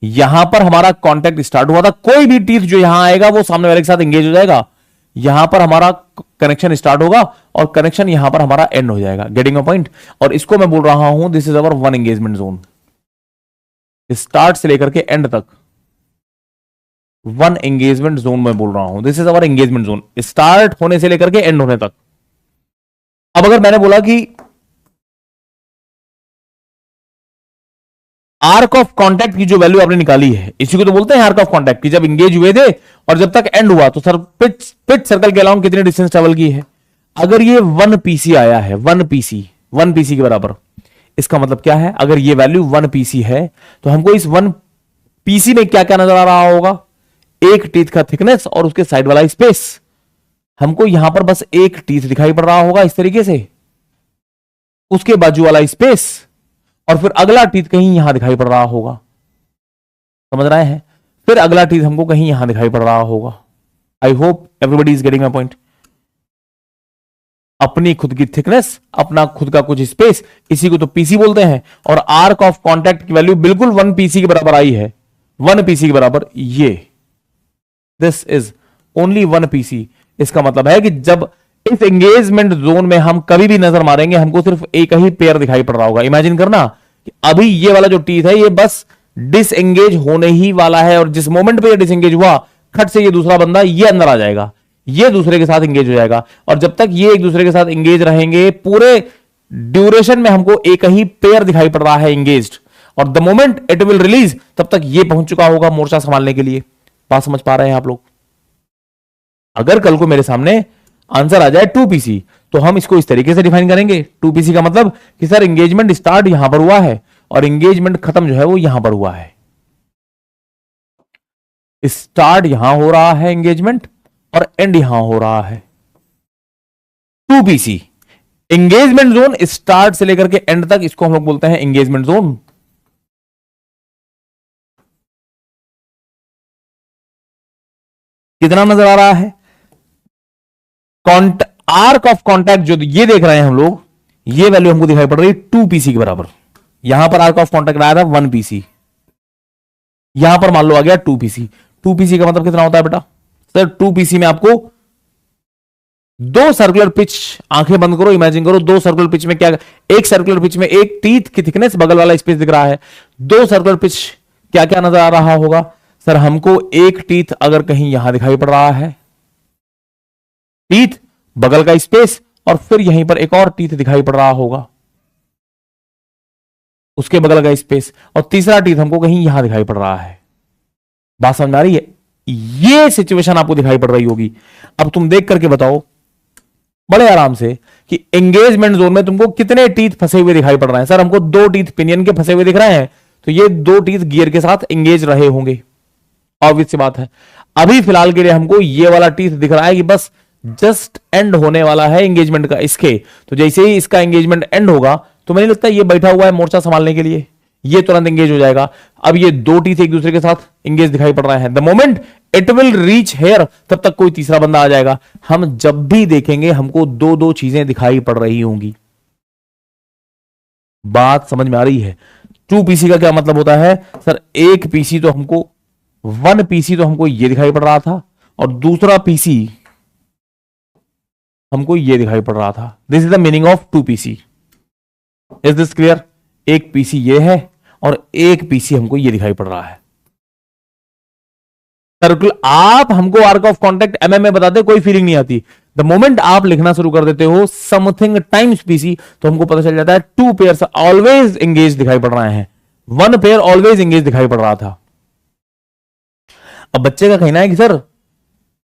यहां पर हमारा कांटेक्ट स्टार्ट हुआ था, कोई भी टीथ जो यहां आएगा वो सामने वाले के साथ एंगेज हो जाएगा, यहां पर हमारा कनेक्शन स्टार्ट होगा और कनेक्शन यहां पर हमारा एंड हो जाएगा। Getting a point? और इसको मैं बोल रहा हूं this is our one engagement zone. Start से लेकर के एंड तक वन एंगेजमेंट जोन में बोल रहा हूं, this is our engagement zone, start होने से लेकर के एंड होने तक। अब अगर मैंने बोला कि आर्क ऑफ कांटेक्ट की जो वैल्यू आपने निकाली है, इसी को तो बोलते हैं आर्क ऑफ कांटेक्ट की, जब एंगेज हुए थे और जब तक एंड हुआ तो सर पिच सर्कल के अलाउंग कितनी डिस्टेंस ट्रेवल की है। अगर ये 1 पीसी आया है, 1 पीसी के बराबर, इसका मतलब क्या है? अगर ये वैल्यू 1 पीसी है तो हमको इस 1 पीसी में क्या क्या नजर आ रहा होगा? एक टीथ का थिकनेस और उसके साइड वाला स्पेस। हमको यहां पर बस एक टीथ दिखाई पड़ रहा होगा इस तरीके से, उसके बाजू वाला स्पेस, और फिर अगला टीथ कहीं यहां दिखाई पड़ रहा होगा। समझ रहे हैं? फिर अगला टीथ हमको कहीं यहां दिखाई पड़ रहा होगा। I hope everybody is getting my point. अपनी खुद की थिकनेस, अपना खुद का कुछ स्पेस, इसी को तो पीसी बोलते हैं। और आर्क ऑफ कांटेक्ट की वैल्यू बिल्कुल 1 पीसी के बराबर आई है, 1 पीसी के बराबर। ये दिस इज ओनली 1 पीसी। इसका मतलब है कि जब इस एंगेजमेंट जोन में हम कभी भी नजर मारेंगे हमको सिर्फ एक ही पेयर दिखाई पड़ रहा होगा। इमेजिन करना कि अभी ये वाला जो टीथ है ये बस डिसएंगेज होने ही वाला है, और जिस मोमेंट पे ये डिसएंगेज हुआ खट से ये दूसरा बंदा ये अंदर आ जाएगा, ये दूसरे के साथ एंगेज हो जाएगा, और जब तक ये एक दूसरे के साथ एंगेज रहेंगे पूरे ड्यूरेशन में हमको एक ही पेयर दिखाई पड़ रहा है एंगेज्ड, और the moment it will release तब तक ये पहुंच चुका होगा मोर्चा संभालने के लिए। बात समझ पा रहे हैं आप लोग? अगर कल को मेरे सामने आंसर आ जाए 2 पीसी तो हम इसको इस तरीके से डिफाइन करेंगे। 2 पीसी का मतलब कि सर एंगेजमेंट स्टार्ट यहां पर हुआ है और एंगेजमेंट खत्म जो है वो यहां पर हुआ है। स्टार्ट यहां हो रहा है एंगेजमेंट, और एंड यहां हो रहा है। 2 पीसी एंगेजमेंट जोन, स्टार्ट से लेकर के एंड तक, इसको हम लोग बोलते हैं एंगेजमेंट जोन। कितना नजर आ रहा है? आर्क ऑफ कांटेक्ट जो ये देख रहे हैं हम लोग, ये वैल्यू हमको दिखाई पड़ रही है 2 पीसी के बराबर। यहां पर आर्क ऑफ कांटेक्ट आया था 1 पीसी, यहां पर मान लो आ गया 2 पीसी। 2 पीसी का मतलब कितना होता है बेटा? सर 2 पीसी में आपको 2 सर्कुलर पिच, आंखें बंद करो, इमेजिन करो 2 सर्कुलर पिच में क्या, एक सर्कुलर पिच में एक टीथ की थिकनेस, बगल वाला स्पेस दिख रहा है। 2 सर्कुलर पिच क्या क्या नजर आ रहा होगा? सर हमको एक टीथ अगर कहीं यहां दिखाई पड़ रहा है, टीथ, बगल का स्पेस, और फिर यहीं पर एक और टीथ दिखाई पड़ रहा होगा। उसके बगल का स्पेस, और तीसरा टीथ हमको कहीं यहां दिखाई पड़ रहा है। बात समझ में आ रही है? ये सिचुएशन आपको दिखाई पड़ रही होगी। अब तुम देख करके बताओ बड़े आराम से कि एंगेजमेंट जोन में तुमको कितने टीथ फंसे हुए दिखाई पड़ रहे हैं। सर हमको 2 टीथ पिनियन के फंसे हुए दिख रहे हैं, तो ये 2 टीथ गियर के साथ एंगेज रहे होंगे, ऑब्वियस सी बात है। अभी फिलहाल के लिए हमको ये वाला टीथ दिख रहा है कि बस जस्ट एंड होने वाला है एंगेजमेंट का इसके, तो जैसे ही इसका एंगेजमेंट एंड होगा तो मुझे लगता है ये बैठा हुआ है मोर्चा संभालने के लिए, ये तुरंत एंगेज हो जाएगा। अब ये 2 टीथ एक दूसरे के साथ एंगेज दिखाई पड़ रहे हैं। The moment it will reach here, तब तक कोई तीसरा बंदा आ जाएगा। हम जब भी देखेंगे हमको 2-2 चीजें दिखाई पड़ रही होंगी। बात समझ में आ रही है? 2 पीसी का क्या मतलब होता है? सर एक पीसी तो हमको 1 पीसी तो हमको ये दिखाई पड़ रहा था, और दूसरा पीसी हमको ये दिखाई पड़ रहा था। This is the meaning of 2 PC. Is this clear? एक पीसी ये है और एक पीसी हमको ये दिखाई पड़ रहा है। सर्कुल आप हमको आर्क ऑफ कॉन्टैक्ट एमएम में बताते, कोई फीलिंग नहीं आती। द मोमेंट आप लिखना शुरू कर देते हो समथिंग टाइम्स पीसी, तो हमको पता चल जाता है 2 पेयर्स ऑलवेज एंगेज दिखाई पड़ रहे हैं, 1 पेयर ऑलवेज एंगेज दिखाई पड़ रहा था। अब बच्चे का कहना है कि सर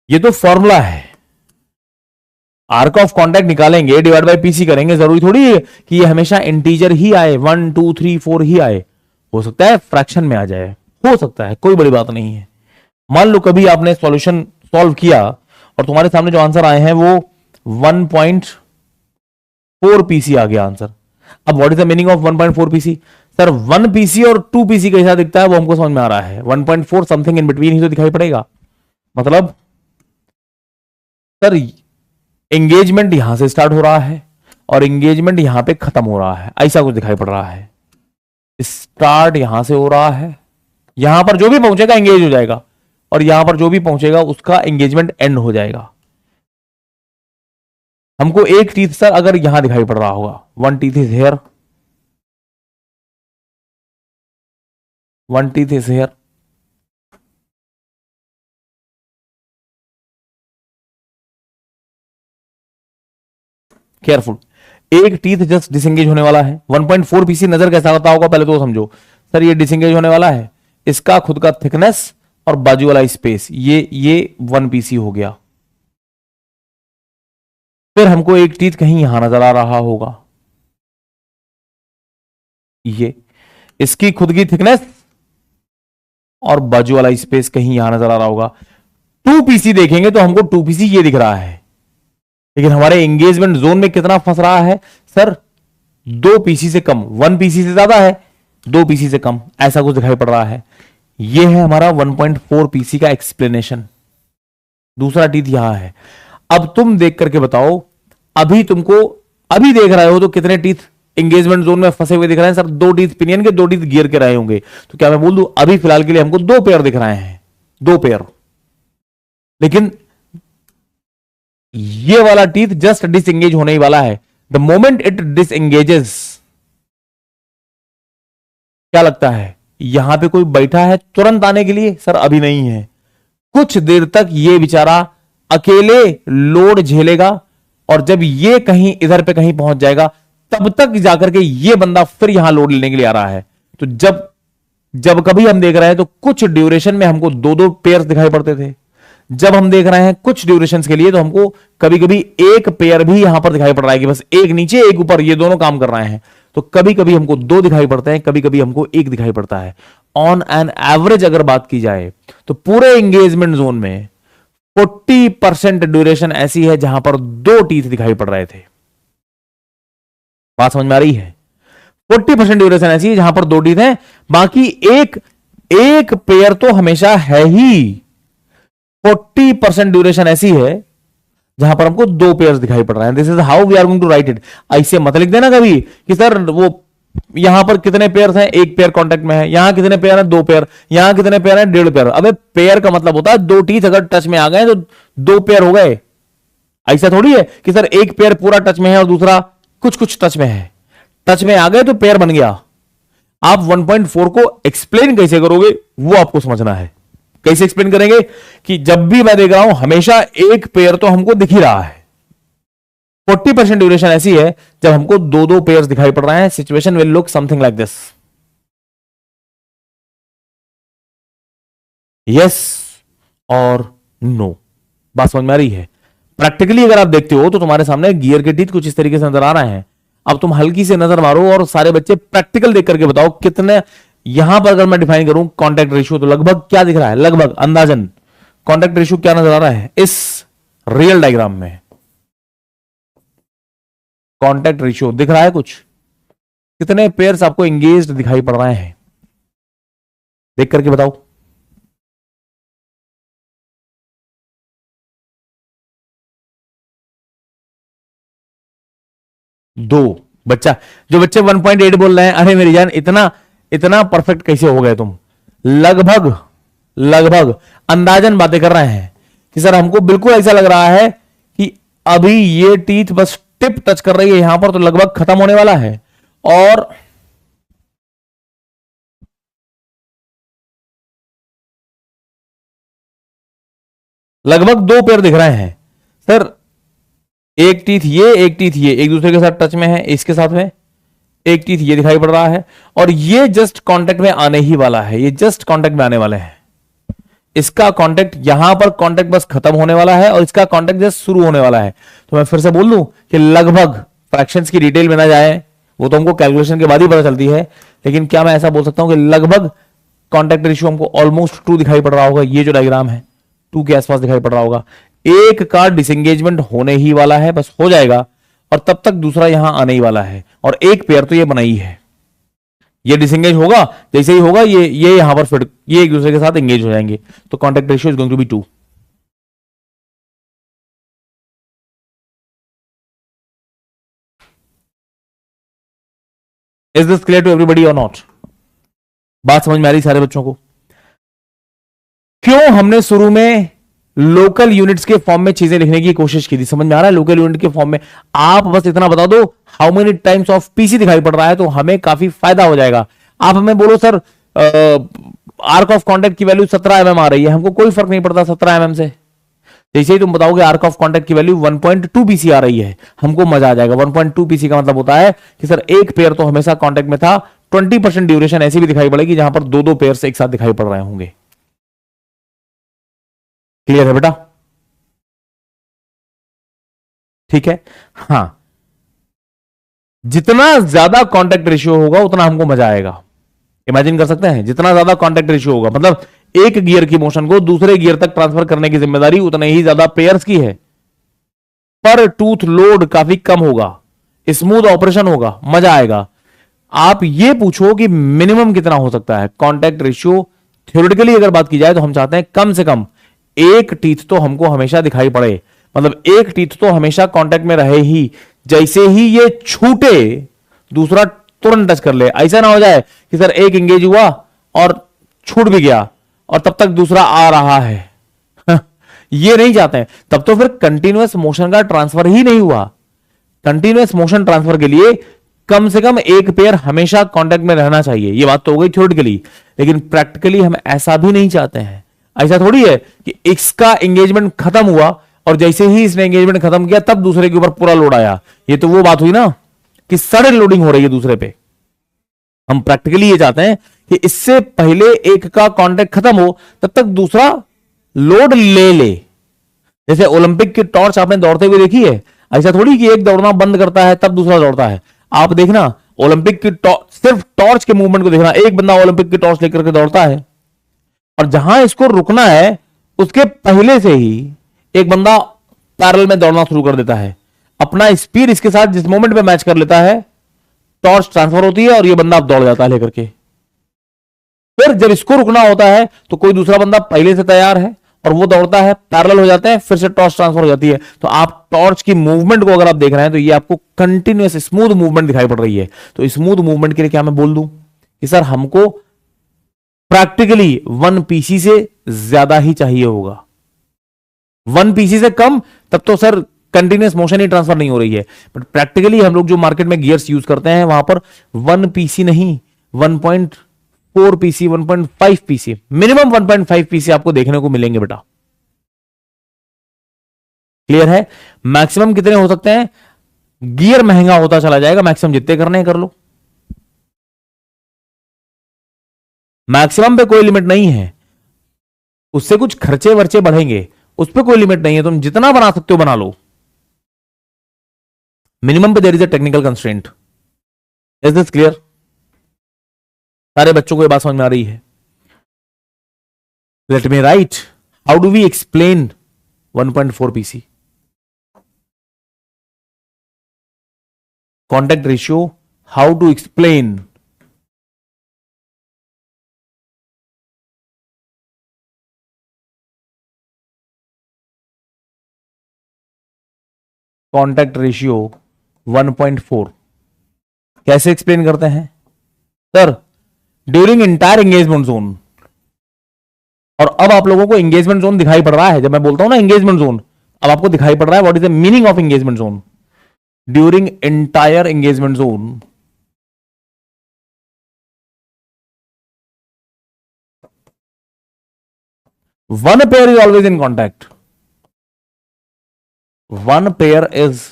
ये तो फॉर्मूला है, आर्क ऑफ कॉन्टैक्ट निकालेंगे डिवाइड बाय पीसी करेंगे, जरूरी थोड़ी है कि ये हमेशा इंटीजर ही आए, 1 2 3 4 ही आए। हो सकता है फ्रैक्शन में आ जाए, हो सकता है, कोई बड़ी बात नहीं है। मान लो कभी आपने सॉल्यूशन सॉल्व किया और तुम्हारे सामने जो आंसर आए हैं वो 1.4 पीसी आ गया आंसर। अब what is the meaning of 1.4 PC? Sir 1 PC और 2 पीसी कैसा दिखता है वो हमको समझ में आ रहा है, 1.4 समथिंग इन बिटवीन ही तो दिखाई पड़ेगा। मतलब सर एंगेजमेंट यहां से स्टार्ट हो रहा है और एंगेजमेंट यहां पे खत्म हो रहा है, ऐसा कुछ दिखाई पड़ रहा है। स्टार्ट यहां से हो रहा है, यहां पर जो भी पहुंचेगा एंगेज हो जाएगा, और यहां पर जो भी पहुंचेगा उसका एंगेजमेंट एंड हो जाएगा। हमको एक टीथ सर अगर यहां दिखाई पड़ रहा होगा, 1 teeth is here, 1 teeth is here, careful, एक टीथ जस्ट डिसएंगेज होने वाला है। 1.4 पीसी नजर कैसा आता होगा पहले तो समझो। सर ये डिसएंगेज होने वाला है, इसका खुद का थिकनेस और बाजू वाला स्पेस ये 1 पीसी हो गया। फिर हमको एक टीथ कहीं यहां नजर आ रहा होगा, ये इसकी खुद की थिकनेस और बाजू वाला स्पेस कहीं यहां नजर आ रहा होगा। 2 पीसी देखेंगे तो हमको 2 पीसी ये दिख रहा है, लेकिन हमारे एंगेजमेंट जोन में कितना फंस रहा है? सर 2 पीसी से कम, 1 पीसी से ज्यादा है, 2 पीसी से कम, ऐसा कुछ दिखाई पड़ रहा है। यह है हमारा 1.4 पीसी का एक्सप्लेनेशन। दूसरा टीथ यहां है। अब तुम देख करके बताओ, अभी देख रहे हो तो कितने टीथ एंगेजमेंट जोन में फंसे हुए दिख रहे हैं? सर 2 टीथ पिनियन के, 2 टीथ गियर के रहे होंगे। तो क्या मैं बोल दूं अभी फिलहाल के लिए हमको 2 पेयर दिख रहे हैं, 2 पेयर, लेकिन ये वाला टीथ जस्ट डिसएंगेज होने ही वाला है। द मोमेंट इट डिसएंगेजेस, क्या लगता है यहां पे कोई बैठा है तुरंत आने के लिए? सर अभी नहीं है, कुछ देर तक ये बेचारा अकेले लोड झेलेगा, और जब ये कहीं इधर पे कहीं पहुंच जाएगा तब तक जाकर के ये बंदा फिर यहां लोड लेने के लिए आ रहा है। तो जब कभी हम देख रहे हैं तो कुछ ड्यूरेशन में हमको 2-2 पेयर दिखाई पड़ते थे। जब हम देख रहे हैं कुछ ड्यूरेशन के लिए तो हमको कभी कभी एक पेयर भी यहां पर दिखाई पड़ रहा है कि बस एक नीचे एक ऊपर, ये दोनों काम कर रहे हैं। तो कभी कभी हमको 2 दिखाई पड़ते हैं, कभी कभी हमको 1 दिखाई पड़ता है। ऑन एन एवरेज अगर बात की जाए तो पूरे एंगेजमेंट जोन में 40% ड्यूरेशन ऐसी है जहां पर 2 टीथ दिखाई पड़ रहे थे। बात समझ में आ रही है? 40% ड्यूरेशन ऐसी है जहां पर 2 टीथ हैं, बाकी एक पेयर तो हमेशा है ही। 40% ड्यूरेशन ऐसी है जहां पर हमको 2 पेयर्स दिखाई पड़ रहे हैं। This is how we are going to write it. ऐसे मत लिख देना कभी कि सर वो यहां पर कितने पेयर्स हैं, 1 पेयर कांटेक्ट में है, यहां कितने पेयर हैं, 2 पेयर, यहां कितने पेयर हैं, 1.5 पेयर। अबे पेयर का मतलब होता है 2 टीथ अगर टच में आ गए तो 2 पेयर हो गए। ऐसा थोड़ी है कि सर 1 पेयर पूरा टच में है और दूसरा कुछ टच में है। टच में आ गए तो पेयर बन गया। आप 1.4 को एक्सप्लेन कैसे करोगे वो आपको समझना है। कैसे एक्सप्लेन करेंगे कि जब भी मैं देख रहा हूं हमेशा 1 पेयर तो हमको दिख ही रहा है। 40% ड्यूरेशन ऐसी है जब हमको 2-2 पेयर्स दिखाई पड़ रहे हैं। Situation will look something like this. Yes or no. बात समझ में आ रही है? प्रैक्टिकली अगर आप देखते हो तो तुम्हारे सामने गियर के टीथ कुछ इस तरीके से नजर आ रहे हैं। अब तुम हल्की से नजर मारो और सारे बच्चे प्रैक्टिकल देख करके बताओ कितने, यहां पर अगर मैं डिफाइन करूं कॉन्टैक्ट रेशियो तो लगभग क्या दिख रहा है, लगभग अंदाजन कॉन्टैक्ट रेशियो क्या नजर आ रहा है इस रियल डायग्राम में? कॉन्टैक्ट रेशियो दिख रहा है कुछ? कितने पेयर्स आपको एंगेज्ड दिखाई पड़ रहे हैं? देख करके बताओ। दो। बच्चा, जो बच्चे 1.8 बोल रहे हैं, अरे मेरी जान इतना इतना परफेक्ट कैसे हो गए तुम? लगभग लगभग अंदाजन बातें कर रहे हैं कि सर हमको बिल्कुल ऐसा लग रहा है कि अभी ये टीथ बस टिप टच कर रही है यहां पर, तो लगभग खत्म होने वाला है। और लगभग दो पेयर दिख रहे हैं सर, एक टीथ ये, एक टीथ ये एक दूसरे के साथ टच में है, इसके साथ में एक टीथ ये दिखाई पड़ रहा है, और ये जस्ट कांटेक्ट में आने ही वाला है, ये जस्ट कांटेक्ट में आने वाले हैं। इसका कांटेक्ट यहां पर कांटेक्ट बस खत्म होने वाला है और इसका कांटेक्ट जस्ट शुरू होने वाला है। तो मैं फिर से बोल दूं कि लगभग, फ्रैक्शंस की डिटेल में ना जाए, वो तो हमको कैलकुलेशन के बाद ही पता चलती है, लेकिन क्या मैं ऐसा बोल सकता हूं कि लगभग कांटेक्ट रेशियो हमको ऑलमोस्ट 2 दिखाई पड़ रहा होगा। ये जो डायग्राम है 2 के आसपास दिखाई पड़ रहा होगा। एक का डिसएंगेजमेंट होने ही वाला है, बस हो जाएगा, और तब तक दूसरा यहां आने ही वाला है, और एक पेयर तो ये बना ही है। ये डिसएंगेज होगा, जैसे ही होगा ये यहां पर फिर ये एक दूसरे के साथ एंगेज हो जाएंगे, तो contact ratio is going to be 2। Is this clear to everybody और नॉट? बात समझ में आ रही सारे बच्चों को? क्यों हमने शुरू में लोकल यूनिट्स के फॉर्म में चीजें लिखने की कोशिश की थी? समझ में आ रहा है? लोकल यूनिट के फॉर्म में आप बस इतना बता दो how many times of PC दिखाई पड़ रहा है, तो हमें काफी फायदा हो जाएगा। आप हमें बोलो सर आर्क ऑफ कॉन्टैक्ट की वैल्यू 17 mm आ रही है, हमको कोई फर्क नहीं पड़ता 17 mm से। जैसे ही तुम बताओगे आर्क ऑफ कॉन्टैक्ट की वैल्यू 1.2 पीसी आ रही है, हमको मजा आ जाएगा। 1.2 पीसी का मतलब होता है कि सर एक पेयर तो हमेशा कॉन्टैक्ट में था, 20% ड्यूरेशन ऐसी भी दिखाई पड़ेगी जहां पर दो दो पेयर एक साथ दिखाई पड़ रहे होंगे। क्लियर है बेटा? ठीक है। हाँ, जितना ज्यादा कांटेक्ट रेशियो होगा उतना हमको मजा आएगा। इमेजिन कर सकते हैं, जितना ज्यादा कांटेक्ट रेशियो होगा, मतलब एक गियर की मोशन को दूसरे गियर तक ट्रांसफर करने की जिम्मेदारी उतने ही ज्यादा पेयर्स की है। पर टूथ लोड काफी कम होगा, स्मूथ ऑपरेशन होगा, मजा आएगा। आप ये पूछो कि मिनिमम कितना हो सकता है कांटेक्ट रेशियो? थ्योरेटिकली अगर बात की जाए तो हम चाहते हैं कम से कम एक टीथ तो हमको हमेशा दिखाई पड़े, मतलब एक टीथ तो हमेशा कांटेक्ट में रहे ही। जैसे ही ये छूटे दूसरा तुरंत टच कर ले। ऐसा ना हो जाए कि सर एक एंगेज हुआ और छूट भी गया और तब तक दूसरा आ रहा है। ये नहीं चाहते हैं। तब तो फिर कंटिन्यूअस मोशन का ट्रांसफर ही नहीं हुआ। कंटिन्यूअस मोशन ट्रांसफर के लिए कम से कम एक पेयर हमेशा कांटेक्ट में रहना चाहिए। ये बात तो हो गई थ्योरेटिकली, लेकिन प्रैक्टिकली हम ऐसा भी नहीं चाहते हैं। ऐसा थोड़ी है कि इसका एंगेजमेंट खत्म हुआ और जैसे ही इसने एंगेजमेंट खत्म किया तब दूसरे के ऊपर पूरा लोड आया। ये तो वो बात हुई ना कि सडन लोडिंग हो रही है दूसरे पे। हम प्रैक्टिकली ये चाहते हैं कि इससे पहले एक का कांटेक्ट खत्म हो तब तक दूसरा लोड ले ले। जैसे ओलंपिक की टॉर्च आपने दौड़ते हुए देखी है, ऐसा थोड़ी कि एक दौड़ना बंद करता है तब दूसरा दौड़ता है। आप देखना ओलंपिक की टॉर्च, सिर्फ टॉर्च के मूवमेंट को देखना, एक बंदा ओलंपिक की टॉर्च लेकर के दौड़ता है और जहां इसको रुकना है उसके पहले से ही एक बंदा पैरेलल में दौड़ना शुरू कर देता है। अपना स्पीड इसके साथ जिस मोमेंट पे मैच कर लेता है, टॉर्च ट्रांसफर होती है और ये बंदा अब दौड़ जाता है लेकर के। फिर जब इसको रुकना होता है तो कोई दूसरा बंदा पहले से तैयार है और वो दौड़ता है, पैरेलल हो जाते हैं, फिर से टॉर्च ट्रांसफर हो जाती है। तो आप टॉर्च की मूवमेंट को अगर आप देख रहे हैं तो ये आपको कंटिन्यूअस स्मूथ मूवमेंट दिखाई पड़ रही है। तो स्मूथ मूवमेंट के लिए क्या मैं बोल दूं कि सर हमको प्रैक्टिकली 1 पीसी से ज्यादा ही चाहिए होगा। 1 पीसी से कम तब तो सर कंटिन्यूअस मोशन ही ट्रांसफर नहीं हो रही है। बट प्रैक्टिकली हम लोग जो मार्केट में गियर्स यूज करते हैं वहां पर 1 पीसी नहीं, 1.4 पीसी, 1.5 पीसी, मिनिमम 1.5 पीसी आपको देखने को मिलेंगे बेटा। क्लियर है? मैक्सिमम कितने हो सकते हैं? गियर महंगा होता चला जाएगा, मैक्सिमम जितने करने हैं कर लो। मैक्सिमम पे कोई लिमिट नहीं है। उससे कुछ खर्चे वर्चे बढ़ेंगे, उस पर कोई लिमिट नहीं है, तुम जितना बना सकते हो बना लो, मिनिमम पे there is a technical constraint. Is this clear? सारे बच्चों को ये बात समझ में आ रही है? Let me write, how do we explain 1.4 PC contact ratio? How to explain contact ratio 1.4? कैसे एक्सप्लेन करते हैं sir? During entire engagement zone. और अब आप लोगों को एंगेजमेंट जोन दिखाई पड़ रहा है, जब मैं बोलता हूं ना एंगेजमेंट जोन, अब आपको दिखाई पड़ रहा है what is the meaning of engagement zone. During entire engagement zone, one pair is always in contact. One pair is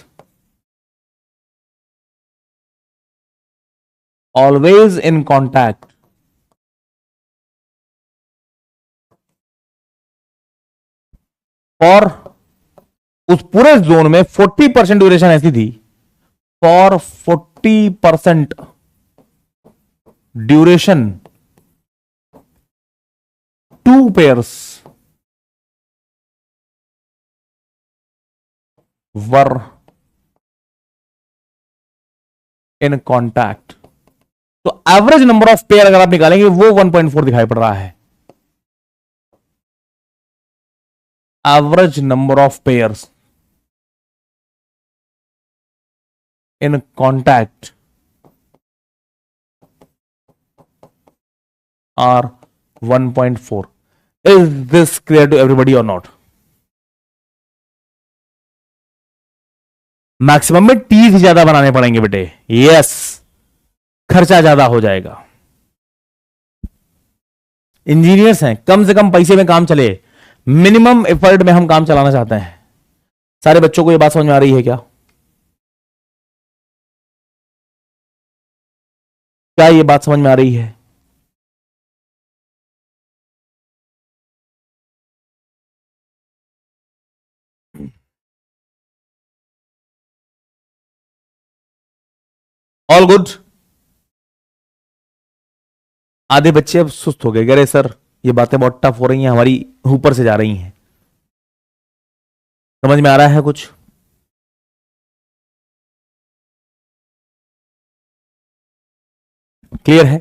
always in contact for, उस पूरे जोन में 40% ड्यूरेशन ऐसी थी, for 40% duration two pairs were in contact. तो average number of pair अगर आप निकालेंगे वो 1.4 दिखाई पड़ रहा है। Average number of pairs in contact are 1.4। Is this clear to everybody और नॉट? मैक्सिमम में टीथ ज्यादा बनाने पड़ेंगे बेटे, यस, खर्चा ज्यादा हो जाएगा। इंजीनियर्स हैं, कम से कम पैसे में काम चले, मिनिमम एफर्ट में हम काम चलाना चाहते हैं। सारे बच्चों को यह बात समझ में आ रही है क्या? क्या यह बात समझ में आ रही है? All good? आधे बच्चे अब सुस्त हो गए, कह रहे सर ये बातें बहुत टफ हो रही हैं, हमारी ऊपर से जा रही हैं। समझ में आ रहा है कुछ? क्लियर है?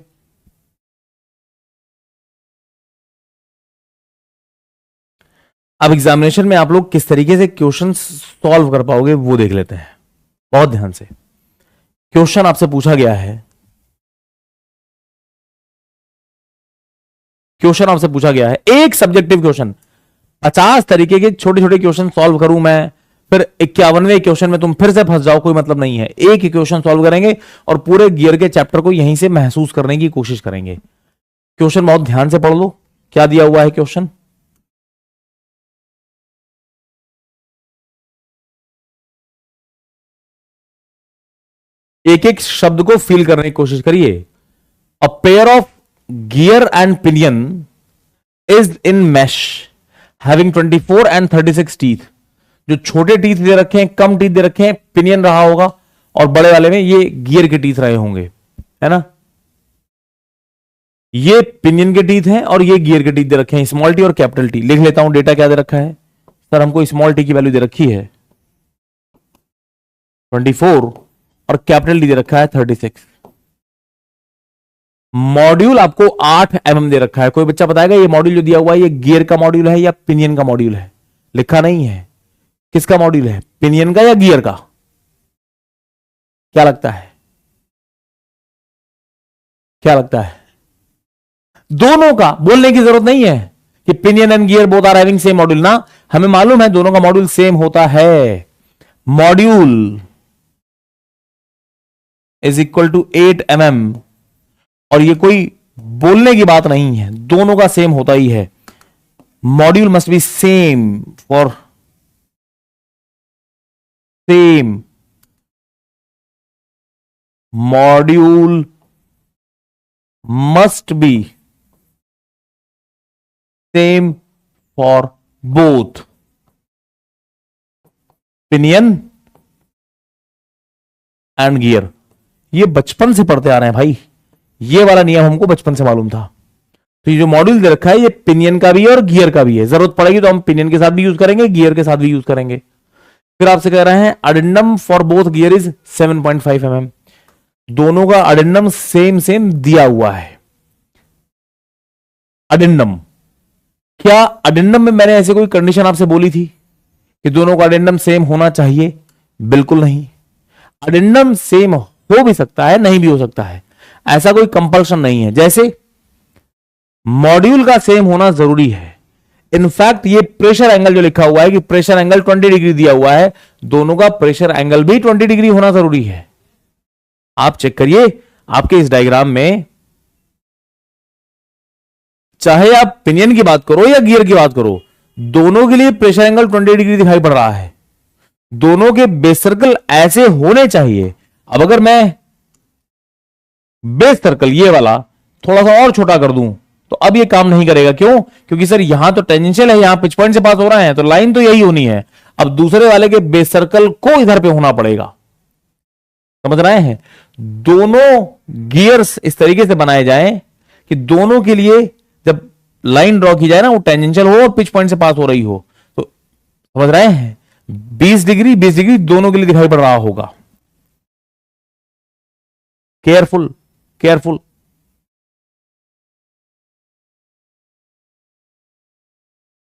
अब एग्जामिनेशन में आप लोग किस तरीके से क्वेश्चन सॉल्व कर पाओगे वो देख लेते हैं बहुत ध्यान से। क्वेश्चन आपसे पूछा गया है, क्वेश्चन आपसे पूछा गया है एक सब्जेक्टिव क्वेश्चन, 50 तरीके के छोटे छोटे क्वेश्चन सॉल्व करूं मैं, फिर 51वें क्वेश्चन में तुम फिर से फंस जाओ, कोई मतलब नहीं है। एक ही क्वेश्चन सॉल्व करेंगे और पूरे गियर के चैप्टर को यहीं से महसूस करने की कोशिश करेंगे। क्वेश्चन बहुत ध्यान से पढ़ लो, क्या दिया हुआ है क्वेश्चन। एक एक शब्द को फील करने की कोशिश करिए। A pair of gear and pinion is in mesh having 24 and 36 teeth. जो छोटे टीथ दे रखे हैं, कम टीथ दे रखे हैं, पिनियन रहा होगा, और बड़े वाले में ये गियर के टीथ रहे होंगे, है ना। ये पिनियन के टीथ हैं और ये गियर के टीथ दे रखे हैं, स्मॉल टी और कैपिटल टी। लिख लेता हूं डेटा क्या दे रखा है सर, हमको स्मॉल टी की वैल्यू दे रखी है 24 और कैपिटल टी दे रखा है 36। मॉड्यूल आपको 8 mm दे रखा है। कोई बच्चा बताएगा ये मॉड्यूल जो दिया हुआ है ये गियर का मॉड्यूल है या पिनियन का मॉड्यूल है? लिखा नहीं है। किसका मॉड्यूल है, पिनियन का या गियर का? क्या लगता है, क्या लगता है? दोनों का। बोलने की जरूरत नहीं है कि pinion and gear both are having same module ना, हमें मालूम है दोनों का मॉड्यूल सेम होता है। Module is equal to 8 mm, और ये कोई बोलने की बात नहीं है, दोनों का सेम होता ही है। Module must be same for same, module must be same for both pinion and gear. ये बचपन से पढ़ते आ रहे हैं भाई, ये वाला नियम हमको बचपन से मालूम था। तो ये जो मॉड्यूल दे रखा है ये पिनियन का भी है और गियर का भी है। जरूरत पड़ेगी तो हम पिनियन के साथ भी यूज करेंगे, गियर के साथ भी यूज करेंगे। फिर आपसे कह रहे हैं addendum for both gear is 7.5 mm। दोनों का अडेंडम सेम सेम दिया हुआ है। अडेंडम, क्या अडेंडम में मैंने ऐसे कोई कंडीशन आपसे बोली थी कि दोनों का अडेंडम सेम होना चाहिए? बिल्कुल नहीं। अडेंडम सेम हो भी सकता है, नहीं भी हो सकता है, ऐसा कोई कंपल्शन नहीं है। जैसे मॉड्यूल का सेम होना जरूरी है। इनफैक्ट ये प्रेशर एंगल जो लिखा हुआ है कि प्रेशर एंगल 20 डिग्री दिया हुआ है, दोनों का प्रेशर एंगल भी 20 डिग्री होना जरूरी है। आप चेक करिए आपके इस डायग्राम में, चाहे आप पिनियन की बात करो या गियर की बात करो, दोनों के लिए प्रेशर एंगल 20 डिग्री दिखाई पड़ रहा है। दोनों के बेस सर्कल ऐसे होने चाहिए। अब अगर मैं बेस सर्कल ये वाला थोड़ा सा और छोटा कर दूं तो अब ये काम नहीं करेगा। क्यों? क्योंकि सर यहां तो टेंजेंशियल है, यहां पिच पॉइंट से पास हो रहा है, तो लाइन तो यही होनी है। अब दूसरे वाले के बेस सर्कल को इधर पे होना पड़ेगा। समझ रहे हैं? दोनों गियर्स इस तरीके से बनाए जाएं कि दोनों के लिए जब लाइन ड्रॉ की जाए ना, वो टेंजेंशियल हो और पिच पॉइंट से पास हो रही हो। तो समझ रहे हैं? 20 डिग्री 20 डिग्री दोनों के लिए दिखाई पड़ रहा होगा। Careful careful.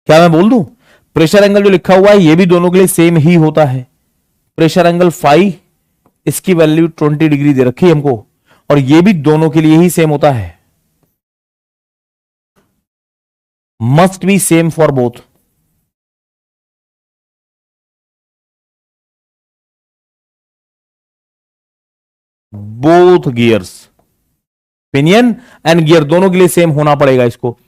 क्या मैं बोल दूं? प्रेशर एंगल जो लिखा हुआ है ये भी दोनों के लिए सेम ही होता है। प्रेशर एंगल फाई, इसकी वैल्यू 20 डिग्री दे रखी है हमको, और ये भी दोनों के लिए ही सेम होता है। Must be same for both. Both gears, pinion and gear दोनों के लिए सेम होना पड़ेगा इसको।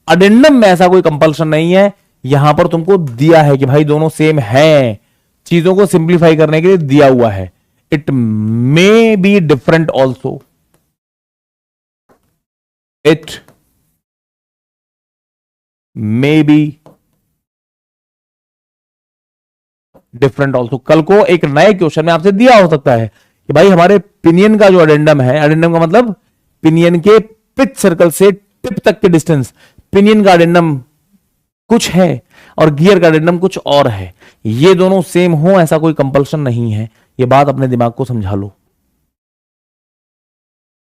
अडेंडम में ऐसा कोई कंपल्शन नहीं है। यहां पर तुमको दिया है कि भाई दोनों सेम है, चीजों को सिंप्लीफाई करने के लिए दिया हुआ है। It may be different also, it may be different also. कल को एक नए क्वेश्चन में आपसे दिया हो सकता है कि भाई हमारे पिनियन का जो अडेंडम है, अडेंडम का मतलब पिनियन के पिच सर्कल से टिप तक के डिस्टेंस, पिनियन का अडेंडम कुछ है और गियर का अडेंडम कुछ और है। ये दोनों सेम हो ऐसा कोई कंपल्शन नहीं है। ये बात अपने दिमाग को समझा लो,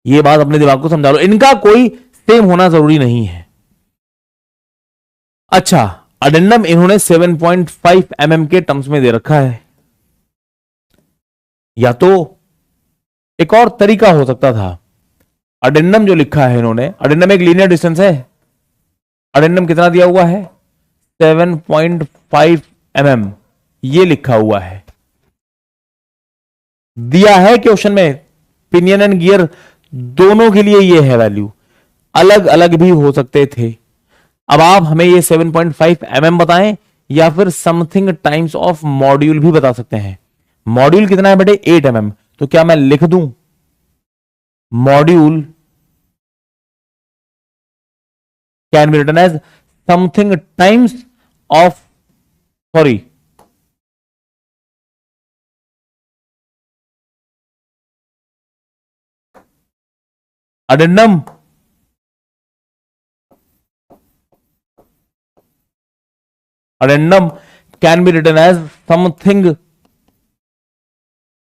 ये बात अपने दिमाग को समझा लो, इनका कोई सेम होना जरूरी नहीं है। अच्छा, अडेंडम इन्होंने 7.5 mm के टर्म्स में दे रखा है। या तो एक और तरीका हो सकता था, अडेंडम जो लिखा है इन्होंने, अडेंडम एक लीनियर डिस्टेंस है। अडेंडम कितना दिया हुआ है? 7.5 mm ये लिखा हुआ है, दिया है क्वेश्चन में। पिनियन एंड गियर दोनों के लिए ये है वैल्यू, अलग अलग भी हो सकते थे। अब आप हमें ये 7.5 mm बताएं या फिर समथिंग टाइम्स ऑफ मॉड्यूल भी बता सकते हैं। मॉड्यूल कितना है बेटे? 8 mm। तो क्या मैं लिख दूं module can be written as something times of, sorry, addendum addendum can be written as something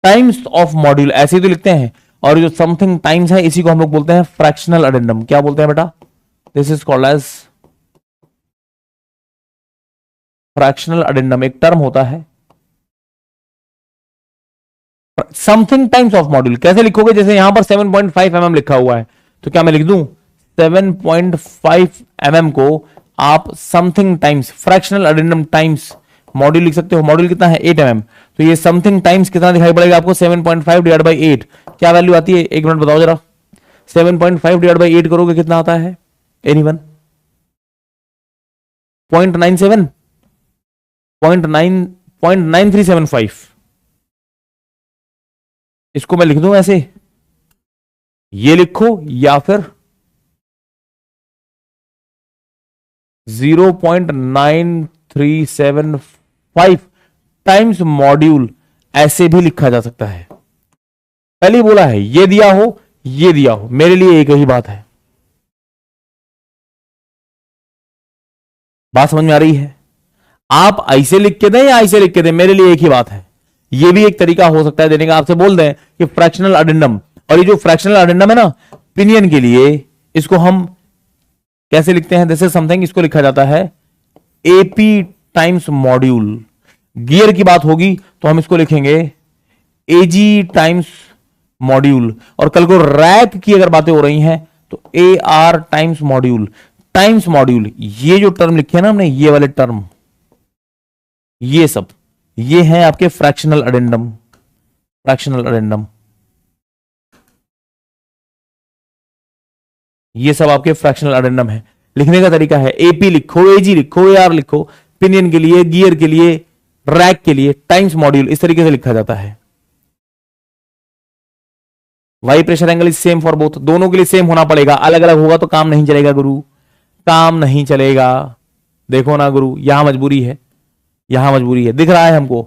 times of module, ऐसे ही तो लिखते हैं। और जो समथिंग टाइम्स है इसी को हम लोग बोलते हैं फ्रैक्शनल अडेंडम। क्या बोलते हैं बेटा? This is called as fractional addendum, एक टर्म होता है। समथिंग टाइम्स ऑफ मॉड्यूल कैसे लिखोगे? जैसे यहां पर 7.5 mm लिखा हुआ है, तो क्या मैं लिख दूं 7.5 mm को आप something times fractional addendum times module लिख सकते हो। मॉड्यूल कितना है? 8 mm। तो ये समथिंग टाइम्स कितना दिखाई पड़ेगा आपको? 7.5 डिवाइड बाई 8। क्या वैल्यू आती है? एक मिनट बताओ जरा। 7.5 डिवाइड बाई 8 करोगे कितना आता है? एनीवन? 0.97, 0.9375। इसको मैं लिख दूं ऐसे, ये लिखो, या फिर 0.9375 टाइम्स मॉड्यूल ऐसे भी लिखा जा सकता है। पहले बोला है ये दिया हो ये दिया हो, मेरे लिए एक ही बात है। बात समझ में आ रही है? आप ऐसे लिख के दें या ऐसे लिख के दें, मेरे लिए एक ही बात है। ये भी एक तरीका हो सकता है देने का। आपसे बोल दें कि फ्रैक्शनल अडेंडम, और ये जो फ्रैक्शनल अडेंडम है ना पिनियन के लिए, इसको हम कैसे लिखते हैं? दिस इज समथिंग, इसको लिखा जाता है एपी टाइम्स मॉड्यूल। गियर की बात होगी तो हम इसको लिखेंगे एजी टाइम्स मॉड्यूल, और कल को रैक की अगर बातें हो रही हैं तो A R times module. Times module, ये जो टर्म लिखे हैं ना हमने, ये वाले टर्म, ये सब ये हैं आपके फ्रैक्शनल अडेंडम। फ्रैक्शनल अडेंडम ये सब आपके फ्रैक्शनल अडेंडम है। लिखने का तरीका है एपी लिखो, एजी लिखो, एआर लिखो, पिनियन के लिए, गियर के लिए, रैक के लिए, टाइम्स मॉड्यूल, इस तरीके से लिखा जाता है। Why pressure angle is same for both, दोनों के लिए सेम होना पड़ेगा। अलग अलग होगा तो काम नहीं चलेगा गुरु, काम नहीं चलेगा। देखो ना गुरु, यहां मजबूरी है, यहां मजबूरी है, दिख रहा है हमको।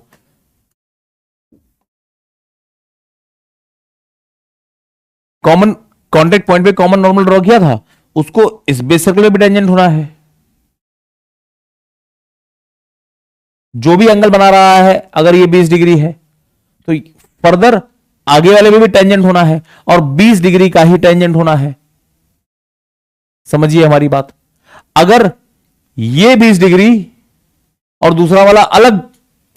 कॉमन कॉन्टेक्ट पॉइंट पे कॉमन नॉर्मल ड्रॉ किया था, उसको इस बेस सर्कल में भी टेंजेंट होना है। जो भी एंगल बना रहा है, अगर ये 20 डिग्री है तो फर्दर आगे वाले में भी टेंजेंट होना है, और 20 डिग्री का ही टेंजेंट होना है। समझिए हमारी बात। अगर ये 20 डिग्री और दूसरा वाला अलग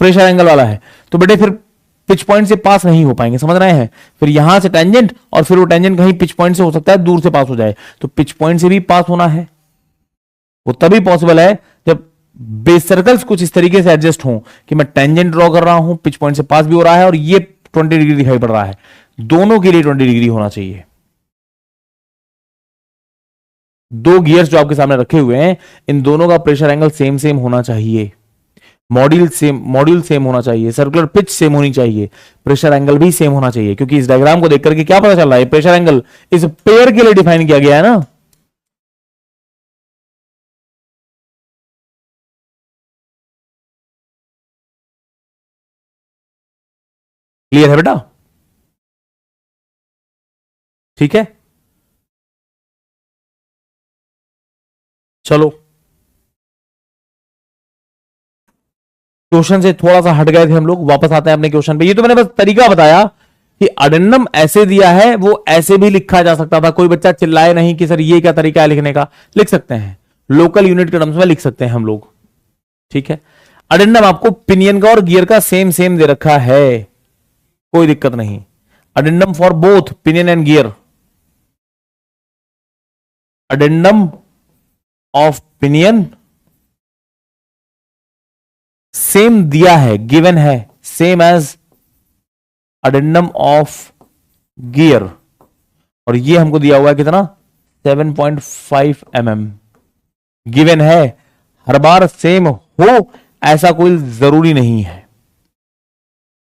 प्रेशर एंगल वाला है तो बेटे फिर पिच पॉइंट से पास नहीं हो पाएंगे, समझ रहे हैं? फिर यहां से टेंजेंट, और फिर वो टेंजेंट कहीं पिच पॉइंट से हो सकता है दूर से पास हो जाए, तो पिच पॉइंट से भी पास होना है। वो तभी पॉसिबल है जब बेस सर्कल्स कुछ इस तरीके से एडजस्ट हों कि मैं टेंजेंट ड्रॉ कर रहा हूं, पिच पॉइंट से पास भी हो रहा है, और ये 20 डिग्री दिखाई पड़ रहा है। दोनों के लिए 20 डिग्री होना चाहिए। दो गियर्स जो आपके सामने रखे हुए हैं, इन दोनों का प्रेशर एंगल सेम सेम होना चाहिए, मॉड्यूल सेम होना चाहिए, सर्कुलर पिच सेम होनी चाहिए, प्रेशर एंगल भी सेम होना चाहिए। क्योंकि इस डायग्राम को देख करके क्या पता चल रहा है? प्रेशर एंगल इस पेयर के लिए डिफाइन किया गया है ना। क्लियर है बेटा? ठीक है, चलो क्वेश्चन से थोड़ा सा हट गए थे हम लोग, वापस आते हैं अपने क्वेश्चन पे। ये तो मैंने बस तरीका बताया कि अडेंडम ऐसे दिया है, वो ऐसे भी लिखा जा सकता था। कोई बच्चा चिल्लाए नहीं कि सर ये क्या तरीका है लिखने का। लिख सकते हैं, लोकल यूनिट के टर्म्स में लिख सकते हैं हम लोग। ठीक है, अडेंडम आपको पिनियन का और गियर का सेम सेम दे रखा है, कोई दिक्कत नहीं। Addendum for both pinion and gear, addendum of pinion same दिया है, गिवन है, same as addendum of gear. और ये हमको दिया हुआ है कितना? 7.5 mm गिवन है। हर बार सेम हो ऐसा कोई जरूरी नहीं है।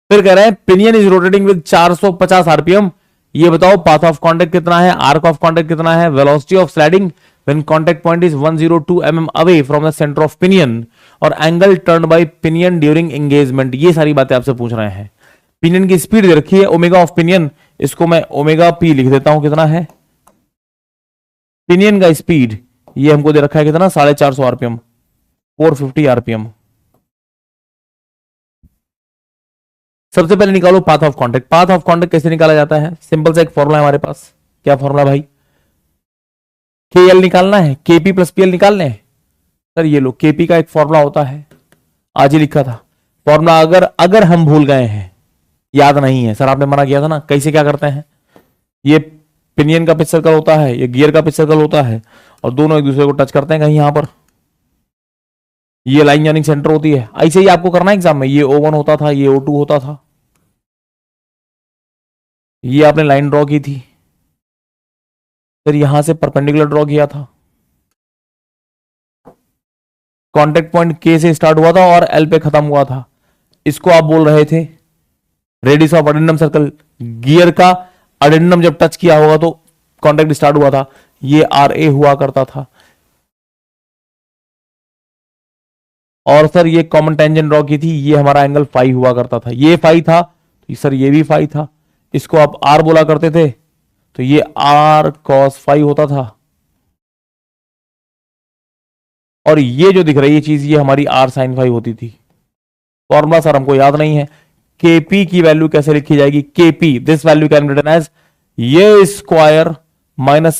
फिर कह रहे हैं pinion is rotating with 450 RPM. ये बताओ पाथ ऑफ कांटेक्ट कितना है, आर्क ऑफ कांटेक्ट कितना है, velocity of sliding when contact point is 102 mm away from the centre of pinion, और angle turn by pinion during engagement. ये सारी बातें आपसे पूछ रहे हैं। पिनियन की स्पीड दे रखी है ओमेगा ऑफ पिनियन, इसको मैं ओमेगा पी लिख देता हूं। कितना है पिनियन का स्पीड? ये हमको दे रखा है कितना? 450 आरपीएम, 450 आरपीएम। सबसे पहले निकालो path of contact. Path of contact कैसे निकाला जाता है? सिंपल सा एक फॉर्मूला है हमारे पास। क्या फॉर्मूला भाई? के एल निकालना है, केपी प्लस पीएल निकालने हैं। सर ये लो, केपी का एक फॉर्मूला होता है, आज ही लिखा था फॉर्मूला। अगर हम भूल गए हैं, याद नहीं है, सर आपने मना किया था ना, कैसे क्या करते हैं? ये पिनियन का पिच सर्कल होता है, ये गियर का पिच सर्कल होता है, और दोनों एक दूसरे को टच करते हैं कहीं यहां पर। ये लाइन जॉइनिंग सेंटर होती है। ऐसे ही आपको करना है एग्जाम में। ये O1 होता था, ये O2 होता था, ये आपने लाइन ड्रॉ की थी, फिर यहां से परपेंडिकुलर ड्रॉ किया था। कांटेक्ट पॉइंट K से स्टार्ट हुआ था और L पे खत्म हुआ था। इसको आप बोल रहे थे radius of addendum circle. Gear का अडेंडम जब टच किया होगा तो कांटेक्ट स्टार्ट हुआ था, ये RA हुआ करता था। और सर ये कॉमन टेंजेंट ड्रॉ की थी, ये हमारा एंगल फाई हुआ करता था, ये फाई था तो सर ये भी फाई था, इसको आप आर बोला करते थे तो ये आर कॉस फाई होता था, और ये जो दिख रही है चीज ये हमारी आर साइन फाई होती थी। फॉर्मूला सर हमको याद नहीं है। केपी की वैल्यू कैसे लिखी जाएगी? KP this value can be written as ये स्क्वायर माइनस,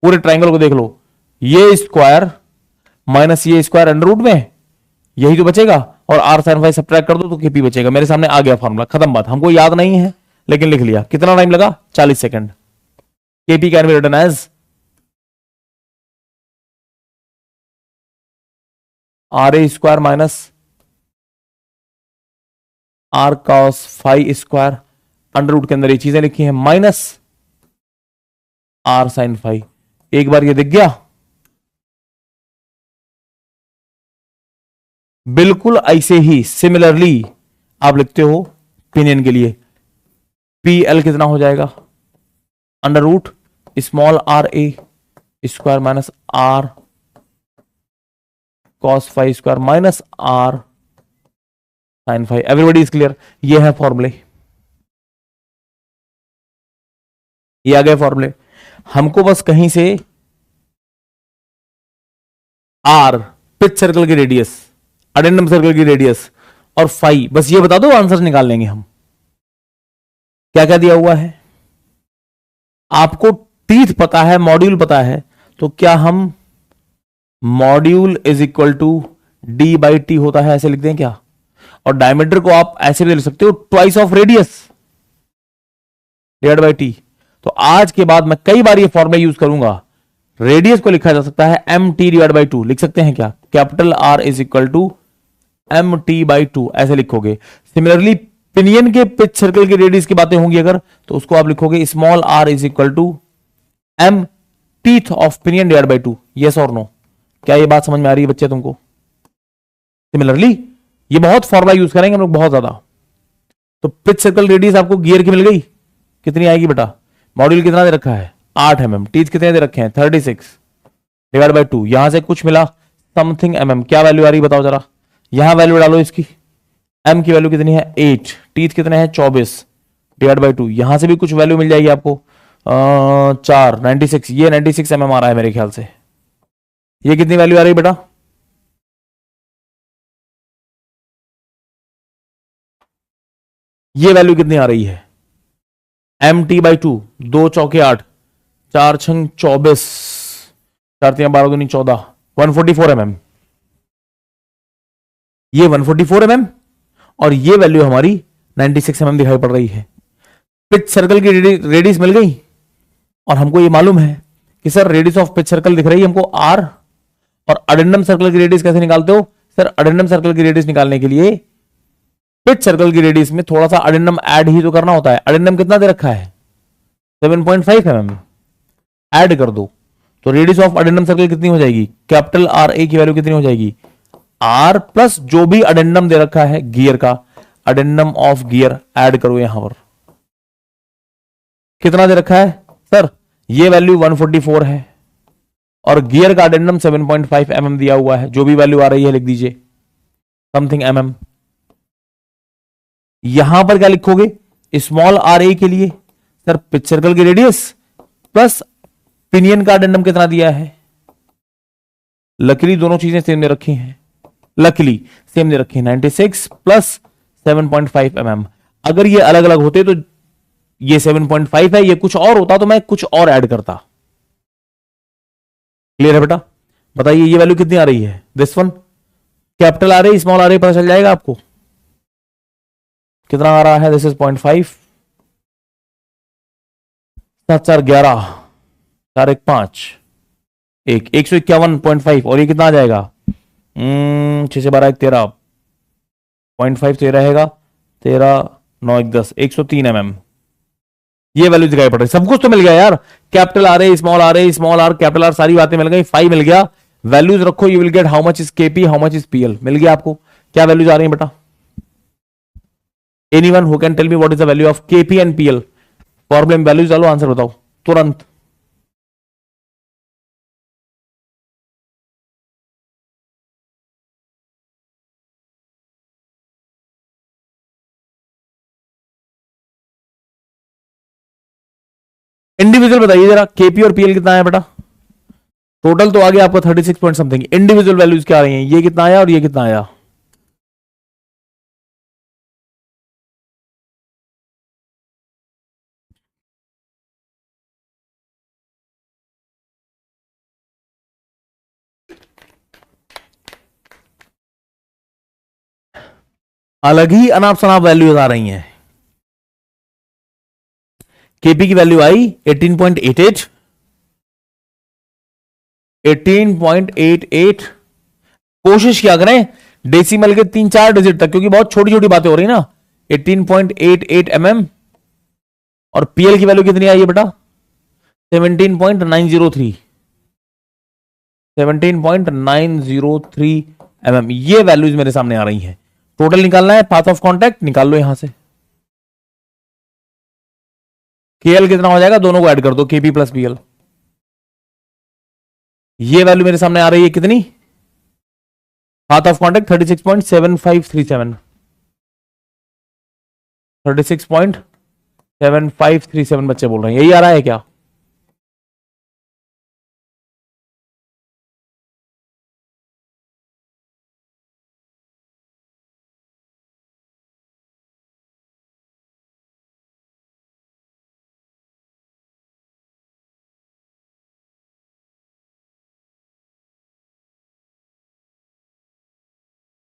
पूरे ट्राइंगल को देख लो, ये स्क्वायर माइनस ये स्क्वायर अंडर रूट में, यही तो बचेगा, और आर साइन फाई सब्ट्रैक्ट कर दो तो केपी बचेगा। मेरे सामने आ गया फॉर्मूला, खत्म बात। हमको याद नहीं है लेकिन लिख लिया। कितना टाइम लगा? 40 second. KP can be written as R A square minus R cos phi square, under root के अंदर ये चीजें लिखी हैं, माइनस आर साइन फाई। एक बार ये दिख गया, बिल्कुल ऐसे ही सिमिलरली आप लिखते हो पिनियन के लिए। पी एल कितना हो जाएगा? Under root small R A square minus R cos phi square minus R sine phi. Everybody is clear? ये है फॉर्मूले, ये आ गए फॉर्मूले। हमको बस कहीं से आर पिच सर्कल की रेडियस, अडेंडम सर्कल की रेडियस और फाई, बस ये बता दो, आंसर निकाल लेंगे हम। क्या क्या दिया हुआ है आपको? टीथ पता है, मॉड्यूल पता है, तो क्या हम module is equal to D by T होता है ऐसे लिख दें क्या? और डायमीटर को आप ऐसे भी लिख सकते हो, twice of radius divide by T. तो आज के बाद मैं कई बार ये फॉर्मूला यूज करूंगा। रेडियस को लिखा जा सकता है M T divide by two, लिख सकते हैं क्या? Capital R is equal to M T by two ऐसे लिखोगे। सिमिलरली पिनियन के पिच सर्कल की रेडियस की बातें होंगी अगर, तो उसको आप लिखोगे small R is equal to M teeth of pinion divide by two. Yes or no? क्या ये बात समझ में आ रही है बच्चे तुमको? सिमिलरली ये बहुत फॉर्मूला यूज करेंगे हम लोग, बहुत ज्यादा। तो पिच सर्कल रेडियस आपको गियर की मिल गई, कितनी आएगी बेटा? मॉड्यूल कितना दे रखा है? 8 mm। टीथ कितने दे रखे हैं? 36 डिवाइड बाई 2। यहां से कुछ मिला समथिंग mm, क्या वैल्यू आ रही बताओ जरा? यहां वैल्यू डालो इसकी, m की वैल्यू कितनी है? 8। टीथ कितने हैं? 24 डिवाइड बाई 2। यहां से भी कुछ वैल्यू मिल जाएगी आपको, 4 96। ये 96 mm आ रहा है मेरे ख्याल से। ये कितनी वैल्यू आ रही है बेटा? ये वैल्यू कितनी आ रही है? एम टी बाई 2, 2 चौके 8, 4 छंग 24, 4 3 12 दूनी 14, 144 mm। ये 144 mm और ये वैल्यू हमारी 96 mm दिखाई पड़ रही है। पिच सर्कल की रेडियस मिल गई, और हमको ये मालूम है कि sir radius of pitch circle दिख रही है हमको आर, और अडेंडम सर्कल की रेडियस कैसे निकालते हो? सर अडेंडम सर्कल की रेडियस निकालने के लिए पिच सर्कल की रेडियस में थोड़ा सा अडेंडम ऐड ही तो करना होता है। अडेंडम कितना दे रखा है? 7.5 mm। ऐड कर दो तो रेडियस ऑफ अडेंडम सर्कल कितनी हो जाएगी? कैपिटल आर ए की वैल्यू कितनी हो जाएगी? आर प्लस जो भी अडेंडम दे रखा है गियर का, अडेंडम ऑफ गियर ऐड करो यहां पर। कितना दे रखा है सर? ये वैल्यू 144 है, और गियर का अडेंडम 7.5 mm दिया हुआ है। जो भी वैल्यू आ रही है लिख दीजिए समथिंग mm। यहां पर क्या लिखोगे? स्मॉल आर ए के लिए सर पिच सर्कल की रेडियस प्लस पिनियन का अडेंडम कितना दिया है। लकीली दोनों चीजें सेम दे रखी हैं, लकीली सेम दे रखी है, 96 प्लस 7.5 mm। अगर ये अलग अलग होते तो ये 7.5 है, ये कुछ और होता तो मैं कुछ और ऐड करता। क्लियर है बेटा? बताइए ये वैल्यू कितनी आ रही है? दिस वन कैपिटल आ रही, स्मॉल आ रही, पता चल जाएगा आपको कितना आ रहा है। दिस इज 0.5, 7 4 11, 4 1 5, 151.5, और ये कितना आ जाएगा? 6 से 12 1 13, 0.5 तो ये रहेगा 13 9 1 10, 103 mm। ये वैल्यू दिखाई पड़ रही। सब कुछ तो मिल गया यार, कैपिटल आ रहे, स्मॉल आ रहे, स्मॉल आर कैपिटल आर, सारी बातें मिल गई। 5 मिल गया। वैल्यूज रखो, you will get how much is KP, how much is PL. मिल गया आपको? क्या वैल्यूज आ रही है बेटा? Anyone who can tell me what is the value of KP and PL? Problem values डालो, आंसर बताओ तुरंत। इंडिविजुअल बताइए जरा, केपी और पीएल कितना है बेटा? टोटल तो आ गया आपका 36 पॉइंट समथिंग, इंडिविजुअल वैल्यूज क्या आ रही हैं? ये कितना आया और ये कितना आया? अलग ही अनाप शनाप वैल्यूज आ रही हैं। केपी की वैल्यू आई 18.88, 18.88। कोशिश क्या करें डेसिमल के 3-4 डिजिट तक, क्योंकि बहुत छोटी छोटी बातें हो रही ना। 18.88 mm। और पीएल की वैल्यू कितनी आई है बेटा? 17.903, 17.903 mm। ये वैल्यूज मेरे सामने आ रही हैं। टोटल निकालना है, पाथ ऑफ कांटेक्ट निकाल लो यहां से। केएल कितना हो जाएगा? दोनों को ऐड कर दो, केपी प्लस पीएल। ये वैल्यू मेरे सामने आ रही है कितनी? पाथ ऑफ कांटेक्ट 36.7537, 36.7537 बच्चे बोल रहे हैं, यही आ रहा है क्या?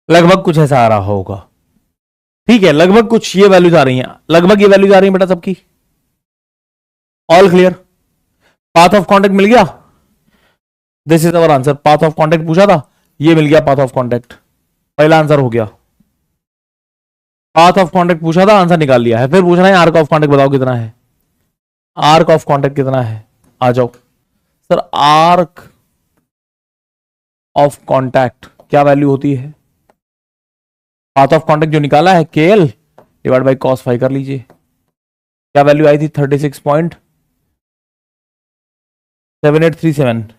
लगभग कुछ ऐसा आ रहा होगा। ठीक है, लगभग कुछ ये वैल्यूज आ रही हैं, लगभग ये वैल्यूज आ रही हैं बेटा सबकी। All clear? Path of contact मिल गया। This is our answer. Path of contact पूछा था, ये मिल गया पाथ ऑफ कांटेक्ट। पहला आंसर हो गया। पाथ ऑफ कांटेक्ट पूछा था, आंसर निकाल लिया है। फिर पूछना है आर्क ऑफ कांटेक्ट बताओ कितना है? आर्क ऑफ कांटेक्ट कितना है? आ जाओ सर। आर्क ऑफ कांटेक्ट क्या वैल्यू होती है? पाथ ऑफ कांटेक्ट जो निकाला है KL divide by cos phi कर लीजिए। क्या वैल्यू आई थी? 36.7837,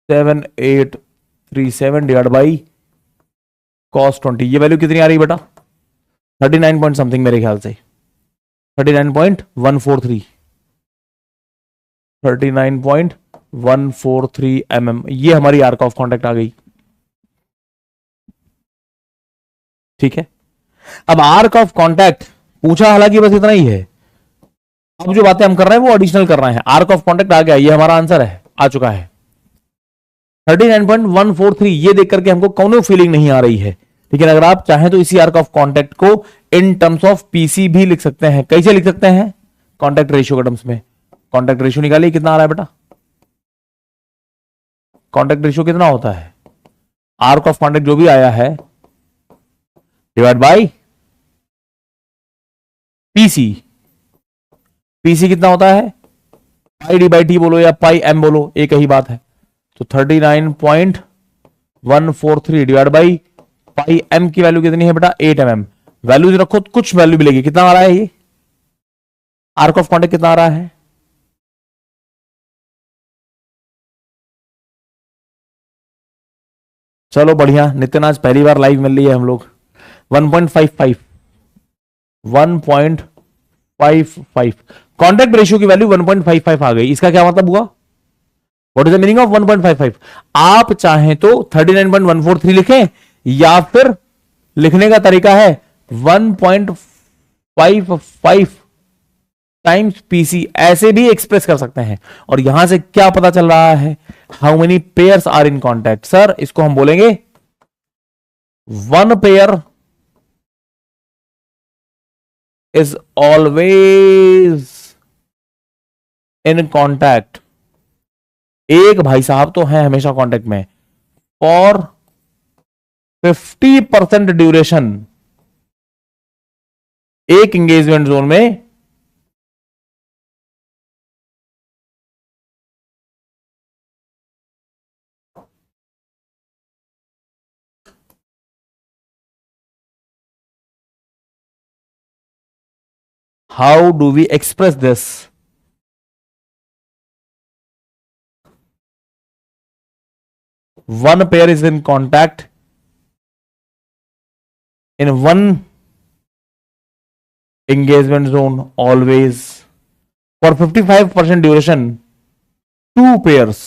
7837 डिवाइड बाई कॉस 20। ये वैल्यू कितनी आ रही बेटा? 39 पॉइंट समथिंग मेरे ख्याल से, 39.143, 39.143 mm। ये हमारी आर्क ऑफ कांटेक्ट आ गई। ठीक है, अब आर्क ऑफ कांटेक्ट पूछा, हालांकि बस इतना ही है। अब जो बातें हम कर रहे हैं वो एडिशनल कर रहे हैं। आर्क ऑफ कांटेक्ट आ गया, ये हमारा आंसर है, आ चुका है 39.143। ये देख करके हमको कौनो फीलिंग नहीं आ रही है। लेकिन अगर आप चाहें तो इसी आर्क ऑफ कांटेक्ट को इन टर्म्स ऑफ पीसी भी लिख सकते हैं। कैसे लिख सकते हैं? कांटेक्ट रेशियो के टर्म्स में। कांटेक्ट रेशियो निकालिए, कितना आ रहा है बेटा? कांटेक्ट रेशियो कितना होता है? आर्क ऑफ कांटेक्ट जो भी आया है डिवाइड बाय पीसी। पीसी कितना होता है? पाई डी बाई टी बोलो या पाई एम बोलो, एक ही बात है। तो 39.143 डिवाइड बाई पाई एम की वैल्यू कितनी है बेटा? 8 mm। वैल्यूज रखो तो कुछ वैल्यू मिलेगी। कितना आ रहा है ये आर्क ऑफ कांटेक्ट? कितना आ रहा है? चलो बढ़िया, नितिन आज पहली बार लाइव मिल रही है हम लोग। 1.55, 1.55 कॉन्टैक्ट रेशियो की वैल्यू 1.55 आ गई। इसका क्या मतलब हुआ? What is the meaning of 1.55? आप चाहें तो 39.143 लिखें, या फिर लिखने का तरीका है 1.55 टाइम्स पीसी, ऐसे भी एक्सप्रेस कर सकते हैं। और यहां से क्या पता चल रहा है? How many pairs are in contact. Sir इसको हम बोलेंगे 1 pair is always in contact। एक भाई साहब तो है हमेशा कांटेक्ट में फॉर 50% ड्यूरेशन। एक एंगेजमेंट जोन में how do we express this? One pair is in contact in one engagement zone always for 55% duration, 2 pairs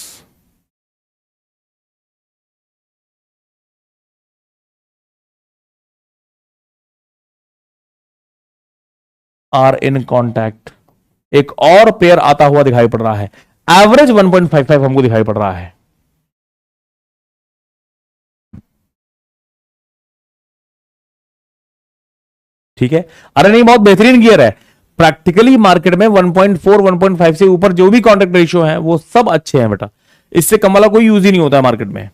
are in contact, एक और पेयर आता हुआ दिखाई पड़ रहा है। एवरेज 1.55 हमको दिखाई पड़ रहा है। ठीक है, अरे नहीं, बहुत बेहतरीन गियर है। प्रैक्टिकली मार्केट में 1.4 1.5 से ऊपर जो भी कॉन्टैक्ट रेशियो है वो सब अच्छे हैं बेटा, इससे कम वाला कोई यूज ही नहीं होता है मार्केट में।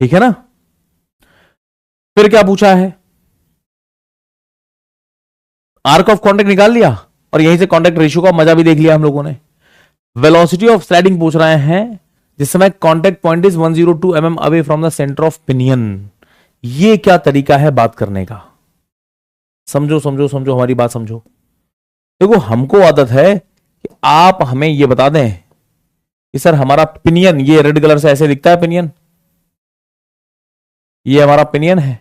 ठीक है ना। फिर क्या पूछा है, आर्क ऑफ कॉन्टैक्ट निकाल लिया और यहीं से कॉन्टैक्ट रेशियो का मजा भी देख लिया हम लोगों ने। वेलोसिटी ऑफ स्लाइडिंग पूछ रहे हैं, जिस समय contact point is 102 mm away from the centre of pinion. ये क्या तरीका है बात करने का, समझो समझो समझो, हमारी बात समझो। देखो हमको आदत है कि आप हमें ये बता दें कि सर हमारा पिनियन, ये रेड कलर से ऐसे दिखता है पिनियन, ये हमारा पिनियन है,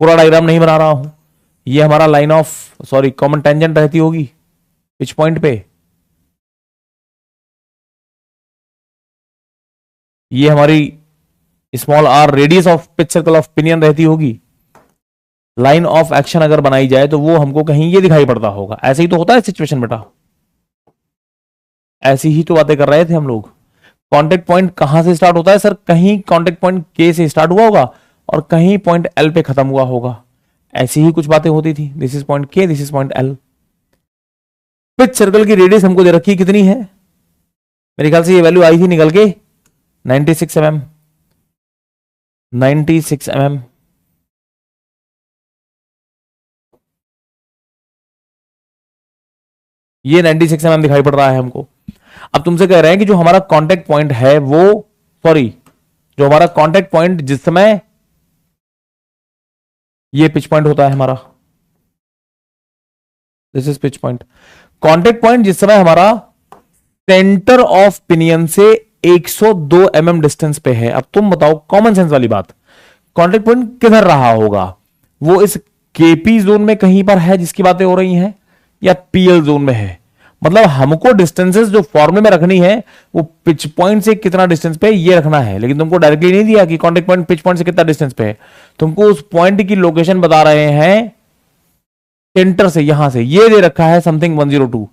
पूरा डायग्राम नहीं बना रहा हूं, ये हमारा line of sorry common tangent रहती होगी पिच पॉइंट पे, ये हमारी small R radius of pitch circle of pinion रहती होगी। लाइन ऑफ एक्शन अगर बनाई जाए तो वो हमको कहीं ये दिखाई पड़ता होगा। ऐसे ही तो होता है सिचुएशन बेटा, ऐसी ही तो बातें कर रहे थे हम लोग। कॉन्टेक्ट पॉइंट कहां से स्टार्ट होता है सर, कहीं कॉन्टेक्ट पॉइंट के से स्टार्ट हुआ होगा और कहीं पॉइंट एल पे खत्म हुआ होगा। ऐसी ही कुछ बातें होती थी, दिस इज पॉइंट के, this is point L. Pitch circle की रेडियस हमको दे रखी है, कितनी है, मेरे ख्याल से ये वैल्यू आई थी निकल के 96 mm, 96 mm। ये 96 mm दिखाई पड़ रहा है हमको। अब तुमसे कह रहे हैं कि जो हमारा कांटेक्ट पॉइंट है वो, सॉरी, जो हमारा कांटेक्ट पॉइंट जिस समय, ये पिच पॉइंट होता है हमारा, this is pitch point. Contact point जिस समय हमारा सेंटर ऑफ पिनियन से 102 mm डिस्टेंस पे है। अब तुम बताओ, कॉमन सेंस वाली बात, कांटेक्ट पॉइंट किधर रहा होगा, वो इस केपी जोन में कहीं पर है जिसकी बातें हो रही हैं, या पीएल जोन में है। मतलब हमको डिस्टेंसेस जो फॉर्मूले में रखनी है वो पिच पॉइंट से कितना डिस्टेंस पे ये रखना है, लेकिन तुमको डायरेक्टली नहीं दिया कि कांटेक्ट पॉइंट पिच पॉइंट से कितना डिस्टेंस पे है, तुमको उस पॉइंट की लोकेशन बता रहे हैं सेंटर से, यहां से ये दे रखा है समथिंग 102।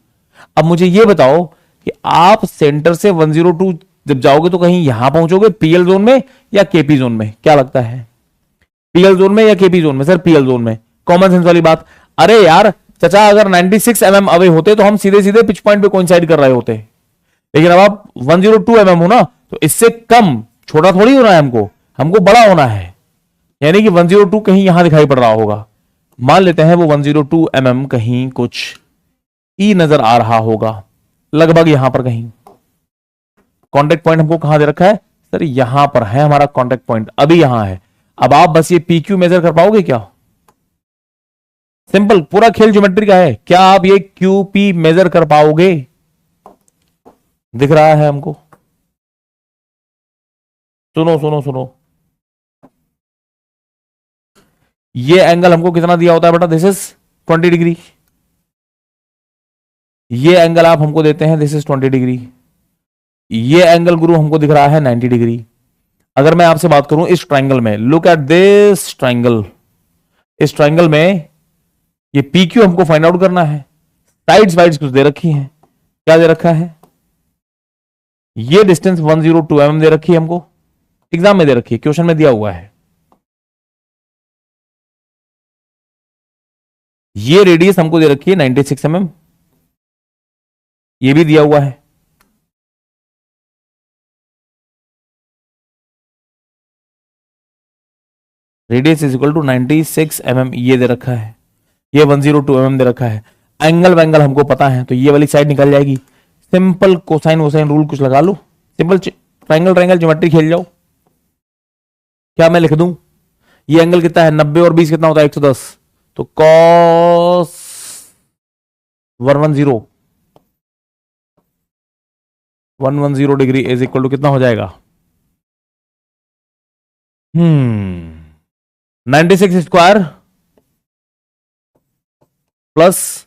अब मुझे ये बताओ कि आप सेंटर से 102 जब जाओगे तो कहीं यहां पहुंचोगे पीएल जोन में या केपी जोन में, क्या लगता है, पीएल जोन में या केपी जोन में? सर पीएल जोन में। कॉमन सेंस वाली बात। अरे यार चाचा, अगर 96 mm अवे होते तो हम सीधे सीधे पिच पॉइंट पे कोइंसाइड कर रहे होते, लेकिन अब आप 102 mm हो ना, तो इससे कम छोटा थोड़ी होना है हमको, हमको बड़ा होना है। यानी कि 102 कहीं यहां दिखाई पड़ रहा होगा, मान लेते हैं वो 102 mm कहीं कुछ ई नजर आ रहा होगा, लगभग यहां पर कहीं। कांटेक्ट पॉइंट हमको कहां दे रखा है सर, यहां पर है हमारा कांटेक्ट पॉइंट, अभी यहां है। अब आप बस ये पी क्यू मेजर कर पाओगे क्या? सिंपल, पूरा खेल ज्योमेट्री का है, क्या आप ये क्यू पी मेजर कर पाओगे? दिख रहा है हमको, सुनो सुनो सुनो, ये एंगल हमको कितना दिया होता है बेटा, दिस इज 20 डिग्री। ये एंगल आप हमको देते हैं, दिस इज 20 डिग्री। ये एंगल गुरु हमको दिख रहा है 90 डिग्री। अगर मैं आपसे बात करूं इस ट्राइंगल में, लुक एट दिस ट्राइंगल, इस ट्राइंगल में ये पी क्यू हमको फाइंड आउट करना है। साइड्स वाइड्स कुछ दे रखी हैं, क्या दे रखा है, ये डिस्टेंस 102 mm दे रखी है हमको, एग्जाम में दे रखी है, क्वेश्चन में दिया हुआ है। ये रेडियस हमको दे रखी है 96 mm, ये भी दिया हुआ है। Radius is equal to 96 mm, ये दे रखा है, ये 102 mm दे रखा है। एंगल वैंगल हमको पता है, तो ये वाली साइड निकल जाएगी। सिंपल कोसाइन वोसाइन रूल कुछ लगा लो, सिंपल ट्राइंगल ट्राइंगल ज्योमेट्री खेल जाओ। क्या मैं लिख दूं, ये एंगल कितना है, 90 और 20 कितना होता है, 110, तो cos 110 degree is equal to कितना हो जाएगा, 96 square plus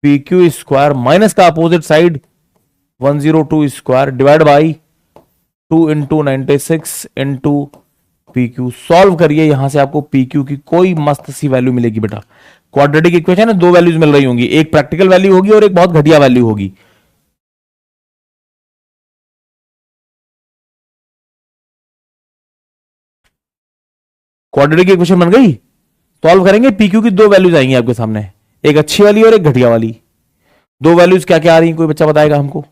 P Q square minus का opposite side 102 square divide by 2 into 96 into P Q. Solve करिए, यहां से आपको पी क्यू की कोई मस्त सी वैल्यू मिलेगी बेटा। क्वाड्रेटिक इक्वेशन है, दो वैल्यूज मिल रही होंगी, एक प्रैक्टिकल वैल्यू होगी और एक बहुत घटिया वैल्यू होगी। क्वाड्रेटिक इक्वेशन बन गई, सॉल्व करेंगे, पी क्यू की दो वैल्यूज आएंगी आपके सामने, एक अच्छी वाली और एक घटिया वाली। दो वैल्यूज क्या क्या आ रही हैं, कोई बच्चा बताएगा हमको?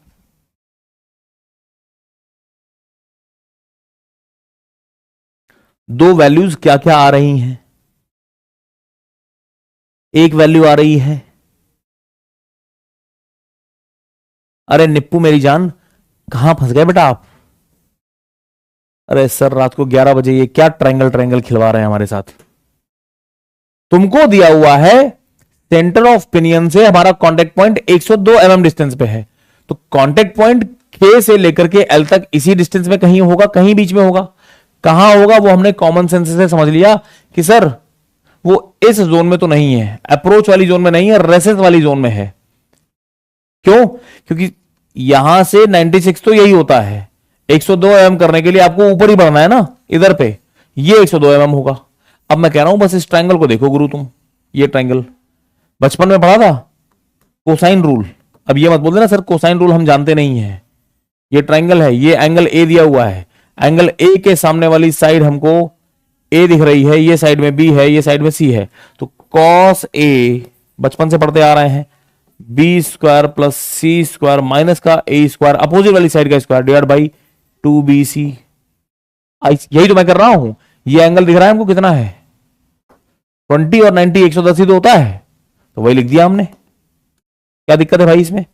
दो वैल्यूज क्या क्या आ रही हैं? एक वैल्यू आ रही है, अरे निप्पू मेरी जान, कहां फंस गए बेटा आप? अरे सर रात को 11 बजे ये क्या ट्रायंगल ट्रायंगल खिलवा रहे हैं हमारे साथ? तुमको दिया हुआ है सेंटर ऑफ पिनियन से हमारा कांटेक्ट पॉइंट 102 mm डिस्टेंस पे है, तो कांटेक्ट पॉइंट K से लेकर के L तक इसी डिस्टेंस में कहीं होगा, कहीं बीच में होगा। कहां होगा वो हमने कॉमन सेंस से समझ लिया कि सर वो इस जोन में तो नहीं है, अप्रोच वाली जोन में नहीं है, रेसेस वाली जोन में है। क्यों? क्योंकि यहां से 96 तो यही होता है, 102 mm करने के लिए आपको ऊपर ही बढ़ना है ना, इधर पे ये 102 mm होगा। अब मैं कह रहा हूं बस इस ट्रायंगल को देखो गुरु तुम, ये ट्रायंगल बचपन में पढ़ा था कोसाइन रूल। अब ये मत बोल देना सर कोसाइन रूल हम जानते नहीं है। ये ट्रायंगल है, ये एंगल ए दिया हुआ है, एंगल ए के सामने वाली साइड हमको ए दिख रही है, ये साइड में बी है, ये साइड में सी है, तो कॉस ए बचपन से पढ़ते आ रहे हैं, बी स्क्वायर प्लस सी स्क्वायर माइनस का ए स्क्वायर अपोजिट वाली साइड का स्क्वायर डिवाइड बाई 2bc। यही तो मैं कर रहा हूं। ये एंगल दिख रहा है हमको कितना है, 20 और 90 110 ही तो होता है, तो वही लिख दिया हमने। क्या दिक्कत है भाई इसमें?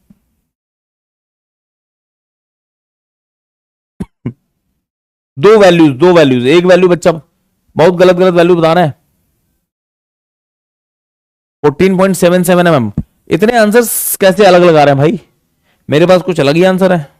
दो वैल्यूज, एक वैल्यू बच्चा बहुत गलत गलत वैल्यू बताना है। 14.77 mm। इतने आंसर्स कैसे अलग लगा रहे हैं भाई? मेरे पास कुछ अलग ही आंसर है।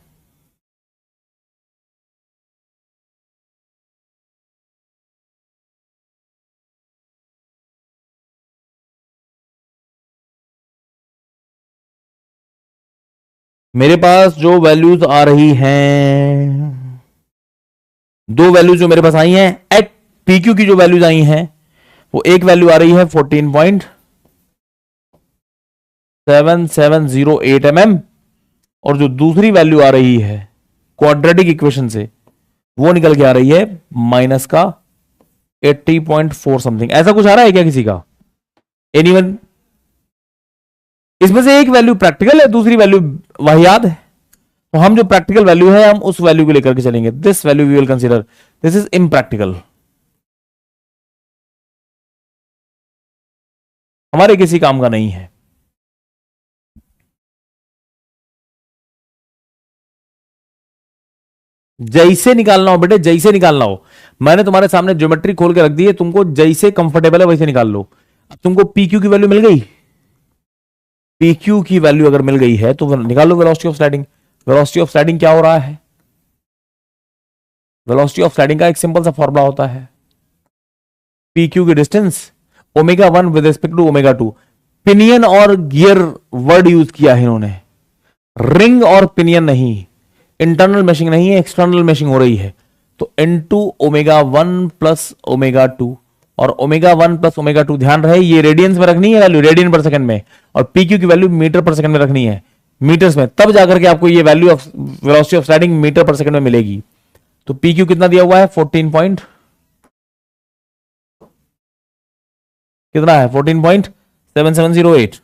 मेरे पास जो वैल्यूज आ रही हैं, दो वैल्यूज जो मेरे पास आई हैं एट पी क्यू की जो वैल्यूज आई हैं, वो एक वैल्यू आ रही है 14.7708 mm, और जो दूसरी वैल्यू आ रही है क्वाड्रेटिक इक्वेशन से वो निकल के आ रही है माइनस का 80.4 समथिंग। ऐसा कुछ आ रहा है क्या किसी का? एनीवन? इसमें से एक वैल्यू प्रैक्टिकल है, दूसरी वैल्यू वाहियात है, तो हम जो प्रैक्टिकल वैल्यू है हम उस वैल्यू को लेकर के चलेंगे। This value we will consider, this is impractical, हमारे किसी काम का नहीं है। जैसे निकालना हो बेटे, जैसे निकालना हो, मैंने तुम्हारे सामने ज्योमेट्री खोल के रख दी है, तुमको जैसे कंफर्टेबल है वैसे निकाल लो। अब तुमको पी क्यू की वैल्यू मिल गई, पी क्यू की वैल्यू अगर मिल गई है तो निकाल लो velocity of sliding. Velocity of sliding क्या हो रहा है? वेलोसिटी ऑफ स्लाइडिंग का एक सिंपल सा फॉर्मूला होता है, पी क्यू की distance omega 1 with respect to omega 2। Pinion और गियर वर्ड यूज किया है इन्होंने, रिंग और पिनियन नहीं, इंटरनल मैशिंग नहीं है, एक्सटर्नल मैशिंग हो रही है। तो इनटू ओमेगा 1 प्लस ओमेगा 2, और ओमेगा 1 प्लस ओमेगा 2 ध्यान रहे ये रेडियंस में रखनी है वैल्यू, रेडियन पर सेकंड में, और पी क्यू की वैल्यू मीटर पर सेकंड में रखनी है, मीटर्स में, तब जाकर के आपको ये value of velocity of sliding metre पर सेकंड में मिलेगी। तो पी क्यू कितना दिया हुआ है? 14 पॉइंट कितना है? 14.7708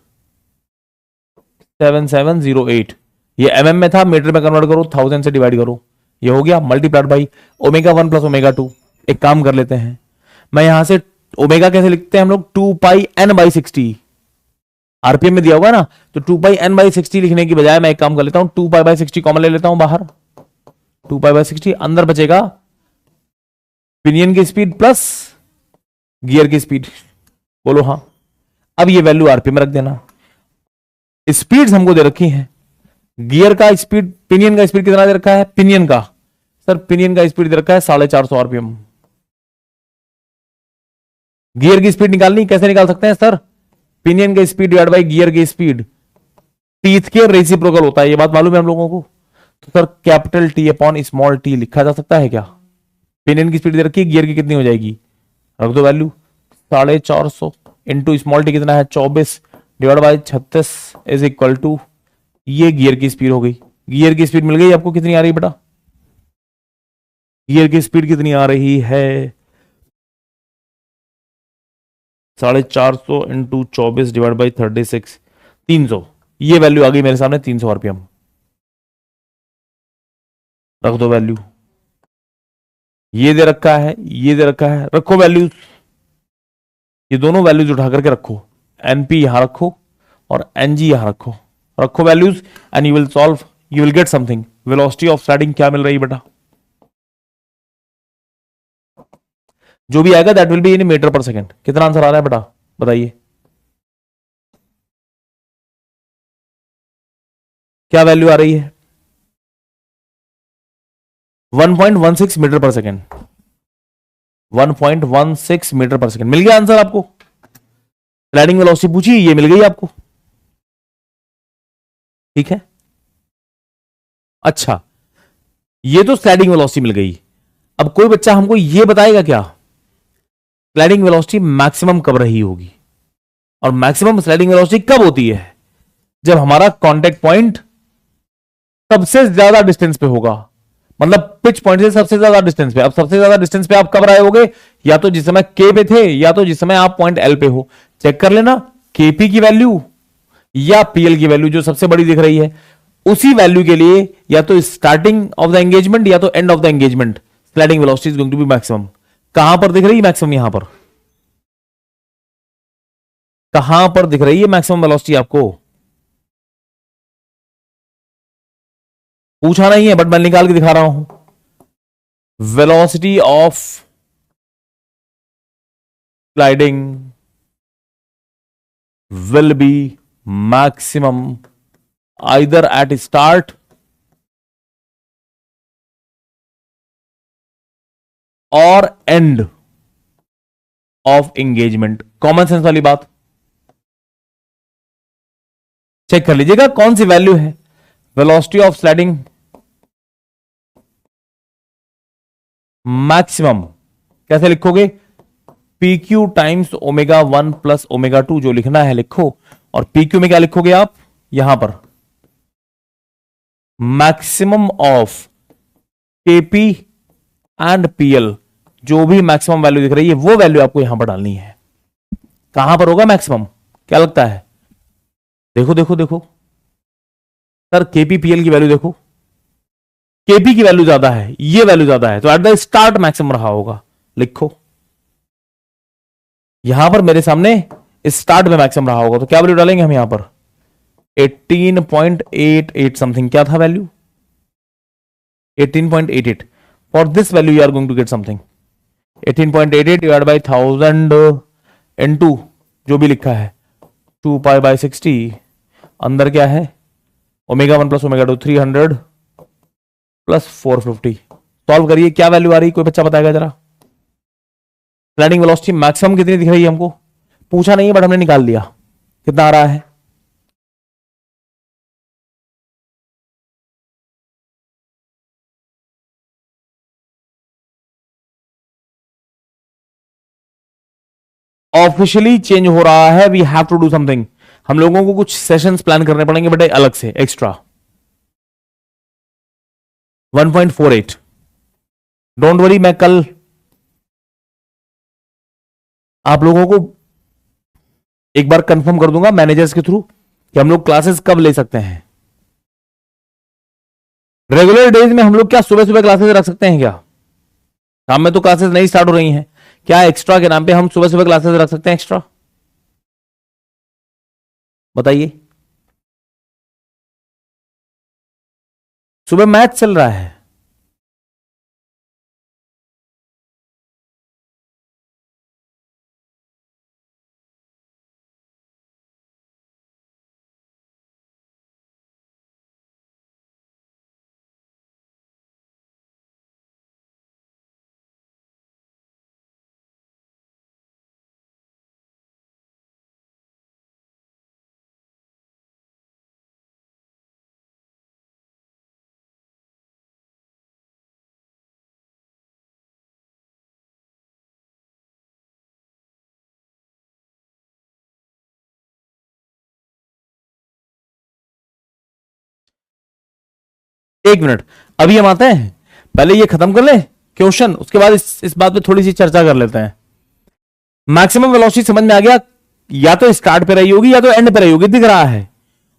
7708। ये एमएम में था, मीटर में कन्वर्ट करो, 1000 से डिवाइड करो, ये हो गया multiplied by omega 1 plus omega 2। एक काम कर लेते हैं, मैं यहां से ओमेगा कैसे लिखते हैं हम लोग? 2πn/60 आरपीएम में दिया होगा ना, तो 2πn/60 लिखने की बजाय मैं एक काम कर लेता हूं, 2π/60 कॉमन ले लेता हूं बाहर, 2π/60 अंदर बचेगा पिनियन की स्पीड प्लस गियर की स्पीड। बोलो हाँ। अब ये वैल्यू आरपीएम में रख देना। स्पीड हमको दे रखी है, गियर का स्पीड, पिनियन का स्पीड कितना दे रखा है? पिनियन का सर, पिनियन का स्पीड दे रखा है 450 आरपीएम। गियर की स्पीड निकालनी, कैसे निकाल सकते हैं सर? पिनियन का स्पीड डिवाइड बाई गियर की स्पीड टीथ के रेसिप्रोकल होता है, ये बात मालूम है हम लोगों को। तो sir capital T upon small T लिखा जा सकता है क्या? पिनियन की स्पीड दे रखी है, गियर की कितनी हो जाएगी, रख दो वैल्यू 450 इंटू स्मॉल टी कितना है 24 divide by 36 is equal to, ये गियर की स्पीड हो गई। गियर की स्पीड मिल गई आपको, कितनी आ रही बेटा? गियर की स्पीड कितनी आ रही है? 450 इंटू 24 डिवाइड बाई 36, 300। ये वैल्यू आ गई मेरे सामने 300 आरपीएम। रख दो वैल्यू, ये दे रखा है, ये दे रखा है, रखो वैल्यूज, ये दोनों वैल्यूज उठा करके रखो, एनपी यहां रखो और एनजी यहां रखो, रखो values and you will solve, you will get something. Velocity of sliding क्या मिल रही है बेटा? जो भी आएगा that will be in metre पर सेकंड। कितना आंसर आ रहा है बेटा, बताइए क्या वैल्यू आ रही है? 1.16 मीटर पर सेकंड, 1.16 मीटर पर सेकंड। मिल गया आंसर आपको? स्लाइडिंग वेलोसिटी पूछी, ये मिल गई आपको, ठीक है। अच्छा, ये तो स्लाइडिंग वेलोसिटी मिल गई। अब कोई बच्चा हमको ये बताएगा क्या स्लाइडिंग वेलोसिटी मैक्सिमम कब रही होगी? और मैक्सिमम स्लाइडिंग वेलोसिटी कब होती है? जब हमारा कांटेक्ट पॉइंट सबसे ज्यादा डिस्टेंस पे होगा, मतलब पिच पॉइंट से सबसे ज्यादा डिस्टेंस पे। अब सबसे ज्यादा डिस्टेंस पे आप कब रहे होगे? या तो जिस समय के पे थे, या तो जिस समय आप पॉइंट एल पे हो। चेक कर लेना, केपी की वैल्यू या पीएल की वैल्यू जो सबसे बड़ी दिख रही है, उसी वैल्यू के लिए या तो स्टार्टिंग ऑफ द एंगेजमेंट या तो end of the engagement sliding velocity is going to be maximum. कहां पर दिख रही है मैक्सिमम? यहां पर। कहां पर दिख रही है मैक्सिमम वेलोसिटी आपको? पूछा नहीं है बट मैं निकाल के दिखा रहा हूं। Velocity of sliding will be maximum either at start और end of engagement. Common sense वाली बात चेक कर लीजिएगा कौन सी वैल्यू है वेलोसिटी ऑफ स्लाइडिंग मैक्सिमम। कैसे लिखोगे? P Q times omega 1 plus omega 2 जो लिखना है लिखो, और पी क्यू में क्या लिखोगे आप यहां पर? Maximum of KP and PL. जो भी मैक्सिमम वैल्यू दिख रही है वो वैल्यू आपको यहां पर डालनी है। कहां पर होगा मैक्सिमम, क्या लगता है? देखो देखो देखो सर, केपीपीएल की वैल्यू देखो, केपी की वैल्यू ज्यादा है, ये वैल्यू ज्यादा है, तो एट द स्टार्ट मैक्सिमम रहा होगा। लिखो यहां पर मेरे सामने स्टार्ट में मैक्सिमम रहा होगा, तो क्या वैल्यू डालेंगे हम यहां पर? 18.88 समथिंग, क्या था value? 18.88। For this value you are going to get something 18.88 divide by 1000 into जो भी लिखा है 2 पाई बाई 60, अंदर क्या है omega 1 plus omega 2 300 plus 450। Solve करिए, क्या वैल्यू आ रही, कोई बच्चा बताएगा जरा? स्लाइडिंग वेलोसिटी मैक्सिमम कितनी दिख रही है हमको? पूछा नहीं है बट हमने निकाल लिया, कितना आ रहा है? ऑफिशियली चेंज हो रहा है, we have to do something. हम लोगों को कुछ सेशंस प्लान करने पड़ेंगे बेटे अलग से एक्स्ट्रा। 1.48, डोंट वरी, मैं कल आप लोगों को एक बार कंफर्म कर दूंगा मैनेजर्स के थ्रू कि हम लोग क्लासेस कब ले सकते हैं। रेगुलर डेज में हम लोग क्या सुबह सुबह क्लासेस रख सकते हैं क्या? शाम में तो क्लासेस नहीं स्टार्ट हो रही हैं, क्या एक्स्ट्रा के नाम पे हम सुबह सुबह क्लासेस रख सकते हैं एक्स्ट्रा? बताइए। सुबह मैच चल रहा है, एक मिनट, अभी हम आते हैं, पहले ये खत्म कर ले क्वेश्चन, उसके बाद इस बात पे थोड़ी सी चर्चा कर लेते हैं। मैक्सिमम वेलोसिटी समझ में आ गया, या तो स्टार्ट पे रही होगी या तो एंड पे रही होगी, दिख रहा है।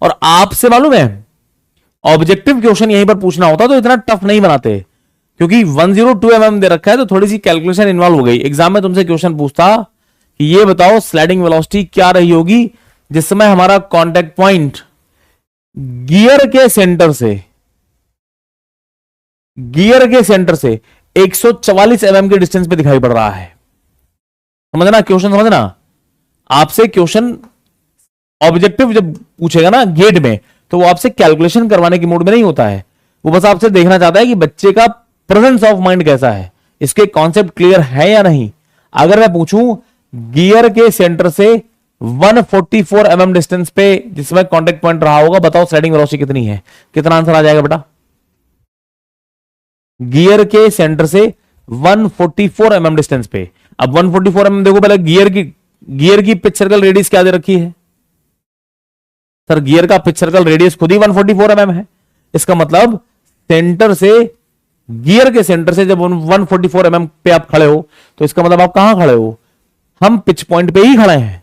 और आपसे मालूम है ऑब्जेक्टिव क्वेश्चन यहीं पर पूछना होता तो इतना टफ नहीं बनाते, क्योंकि 102 mm दे रखा है तो थोड़ी सी कैलकुलेशन इन्वॉल्व हो गई। एग्जाम में तुमसे क्वेश्चन पूछता कि ये बताओ स्लाइडिंग वेलोसिटी क्या रही होगी जिस समय हमारा कांटेक्ट पॉइंट गियर के सेंटर से 144 mm के डिस्टेंस पे दिखाई पड़ रहा है। समझना क्वेश्चन, समझना। आपसे क्वेश्चन ऑब्जेक्टिव जब पूछेगा ना गेट में, तो वो आपसे कैलकुलेशन करवाने की मूड में नहीं होता है, वो बस आपसे देखना चाहता है कि बच्चे का प्रेजेंस ऑफ माइंड कैसा है, इसके कॉन्सेप्ट क्लियर है या नहीं। अगर मैं पूछूं गियर के सेंटर से 144 mm डिस्टेंस पे जिसमें कांटेक्ट पॉइंट रहा होगा, बताओ स्लाइडिंग वेलोसिटी कितनी है, कितना आंसर आ जाएगा बेटा? गियर के सेंटर से 144 mm डिस्टेंस पे। अब 144 mm देखो, पहले गियर की पिच सर्कल रेडियस क्या दे रखी है सर? गियर का पिच सर्कल रेडियस खुद ही 144 mm है। इसका मतलब सेंटर से, गियर के सेंटर से जब 144 mm पे आप खड़े हो, तो इसका मतलब आप कहां खड़े हो? हम पिच पॉइंट पे ही खड़े हैं,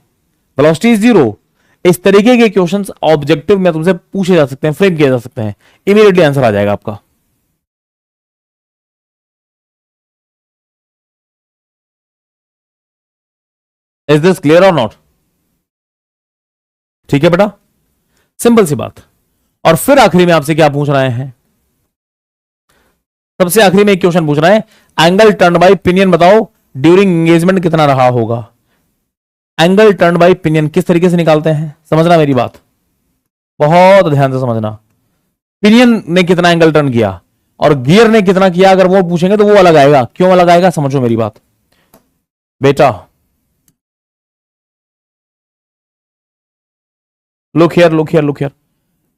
वेलोसिटी इज 0। इस तरीके के क्वेश्चंस ऑब्जेक्टिव में तुमसे पूछे जा सकते हैं, फ्रेम किए जा सकते हैं, इमीडिएटली आंसर आ जाएगा आपका। इज दिस क्लियर और नॉट? ठीक है बेटा, सिंपल सी बात। और फिर आखिरी में आपसे क्या पूछ रहे हैं? सबसे आखिरी में एक क्वेश्चन पूछ रहे हैं, एंगल टर्न बाय पिनियन बताओ ड्यूरिंग एंगेजमेंट कितना रहा होगा। एंगल टर्न बाय पिनियन किस तरीके से निकालते हैं, समझना मेरी बात, बहुत ध्यान से समझना। पिनियन ने कितना एंगल टर्न किया और गियर ने कितना किया, अगर वो पूछेंगे तो वो अलग आएगा। क्यों अलग आएगा, समझो मेरी बात बेटा। लुक हियर,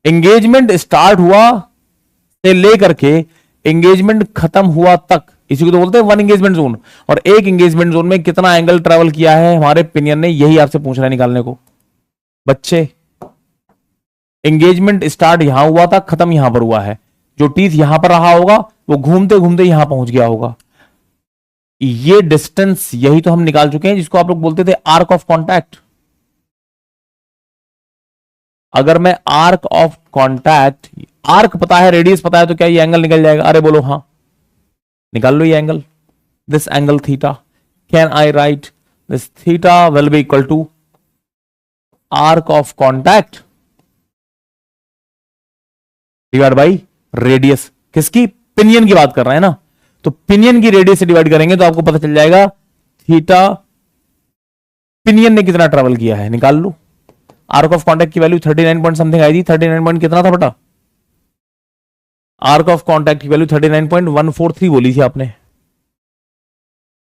एंगेजमेंट स्टार्ट हुआ से लेकर के एंगेजमेंट खत्म हुआ तक, इसी को तो बोलते हैं वन एंगेजमेंट जोन। और एक एंगेजमेंट जोन में कितना एंगल ट्रेवल किया है हमारे पिनियन ने, यही आपसे पूछ रहा है निकालने को। बच्चे, एंगेजमेंट स्टार्ट यहां हुआ था, खत्म यहां पर हुआ है, जो टीथ यहां पर रहा होगा वो घूमते घूमते यहां पहुंच गया होगा। ये डिस्टेंस यही तो हम निकाल चुके हैं, जिसको आप लोग बोलते थे आर्क ऑफ कॉन्टैक्ट। अगर मैं आर्क ऑफ कॉन्टैक्ट, आर्क पता है, रेडियस पता है, तो क्या ये एंगल निकल जाएगा? अरे बोलो हाँ, निकाल लो ये angle, this angle theta. Can I write this theta will be equal to arc of contact divide by radius. किसकी? पिनियन की बात कर रहे हैं ना, तो पिनियन की रेडियस से डिवाइड करेंगे तो आपको पता चल जाएगा थीटा पिनियन ने कितना ट्रेवल किया है, निकाल लो। आर्क ऑफ कॉन्टैक्ट की वैल्यू 39 पॉइंट समथिंग आई थी, 39 पॉइंट कितना था बेटा? आर्क ऑफ कॉन्टैक्ट की वैल्यू 39.143 बोली थी आपने,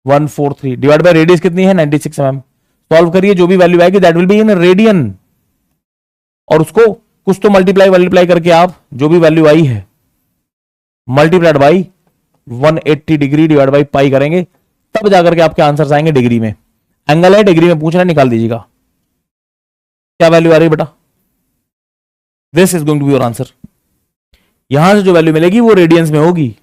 143 डिवाइड बाय रेडियस कितनी है 96 mm। सॉल्व करिए, जो भी वैल्यू आएगी that will be in radian, और उसको कुछ तो मल्टीप्लाई करके आप जो भी वैल्यू आई है multiplied by 180 degree divide by pi करेंगे, तब जाकर के आपके आंसर्स आएंगे डिग्री में। एंगल है, डिग्री में पूछ रहे हैं, निकाल दीजिएगा क्या वैल्यू आ रही है बेटा। This is going to be your answer. यहां से जो वैल्यू मिलेगी वो रेडियंस में होगी।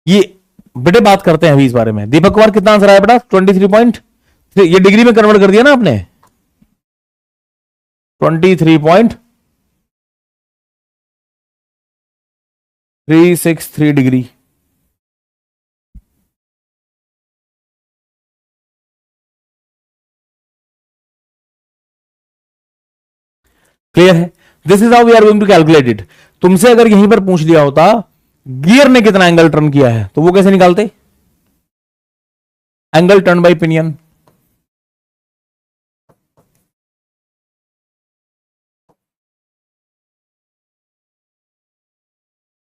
ये बेटे बात करते हैं अभी इस बारे में। दीपक कुमार कितना आंसर आया बेटा? 23 ये डिग्री में कन्वर्ट कर दिया ना आपने, 23.363 डिग्री। क्लियर है? This is how we are going to calculate it. तुमसे अगर यहीं पर पूछ लिया होता गियर ने कितना एंगल टर्न किया है, तो वो कैसे निकालते? Angle turn by pinion.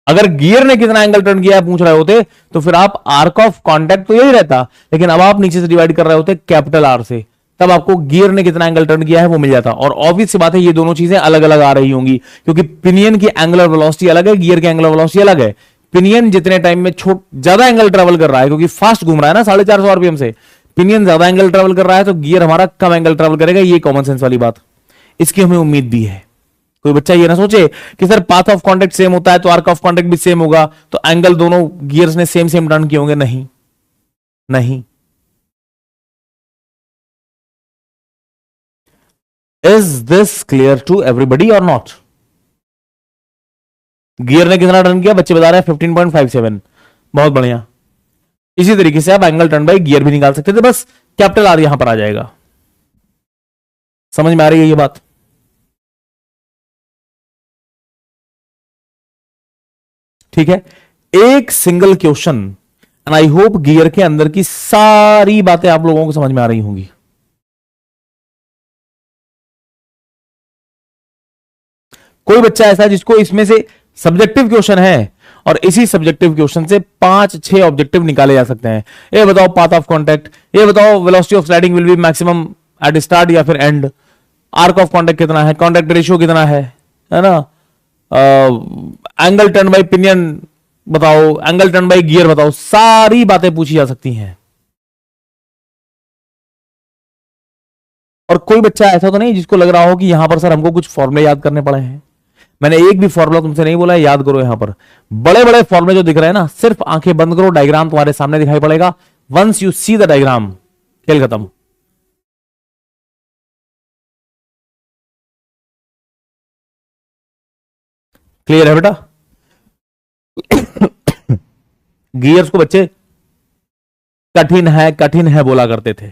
अगर गियर ने कितना एंगल टर्न किया है पूछ रहे होते, तो फिर आप आर्क ऑफ कॉन्टैक्ट तो यही रहता, लेकिन अब आप नीचे से डिवाइड कर रहे होते कैपिटल आर से, तब आपको गियर ने कितना एंगल टर्न किया है वो मिल जाता। और ऑब्वियस सी बात है ये दोनों चीजें अलग अलग आ रही होंगी, क्योंकि पिनियन की एंगुलर वेलोसिटी अलग है, गियर की एंगुलर वेलोसिटी अलग है। पिनियन जितने टाइम में ज्यादा एंगल ट्रेवल कर रहा है, क्योंकि फास्ट घूम रहा है ना 450 आरपीएम से, पिनियन ज्यादा एंगल ट्रेवल कर रहा है, तो गियर हमारा कम एंगल ट्रेवल करेगा। ये कॉमन सेंस वाली बात, इसकी हमें उम्मीद भी है। कोई बच्चा ये ना सोचे कि sir path of contact same होता है तो आर्क ऑफ कांटेक्ट भी सेम होगा, तो एंगल दोनों गियर्स ने सेम सेम टर्न किए होंगे। नहीं नहीं। Is this clear to everybody और नॉट? गियर ने कितना टर्न किया बच्चे बता रहे हैं 15.57। बहुत बढ़िया। इसी तरीके से आप एंगल टर्न बाई गियर भी निकाल सकते थे, बस कैपिटल आर यहां पर आ जाएगा। समझ में आ रही है ये बात? ठीक है, एक single question, and I hope gear के अंदर की सारी बातें आप लोगों को समझ में आ रही होंगी। कोई बच्चा ऐसा है जिसको इसमें से सब्जेक्टिव क्वेश्चन है और इसी सब्जेक्टिव क्वेश्चन से 5-6 ऑब्जेक्टिव निकाले जा सकते हैं? ये बताओ पाथ ऑफ कांटेक्ट, ये बताओ velocity of sliding will be maximum at start या फिर एंड, आर्क ऑफ कांटेक्ट कितना है, कांटेक्ट रेशियो कितना है ना, एंगल टर्न बाय पिनियन बताओ, एंगल टर्न बाय गियर बताओ, सारी बातें पूछी जा सकती हैं। और कोई बच्चा ऐसा तो नहीं जिसको लग रहा हो कि यहां पर सर हमको कुछ फॉर्मूले याद करने पड़े हैं। मैंने एक भी फॉर्मूला तुमसे नहीं बोला है याद करो। यहां पर बड़े बड़े फॉर्मूले जो दिख रहे हैं ना, सिर्फ आंखें बंद करो, डायग्राम तुम्हारे सामने दिखाई पड़ेगा। Once you see the diagram, खेल खत्म। क्लियर है बेटा? गियर्स को बच्चे कठिन है बोला करते थे।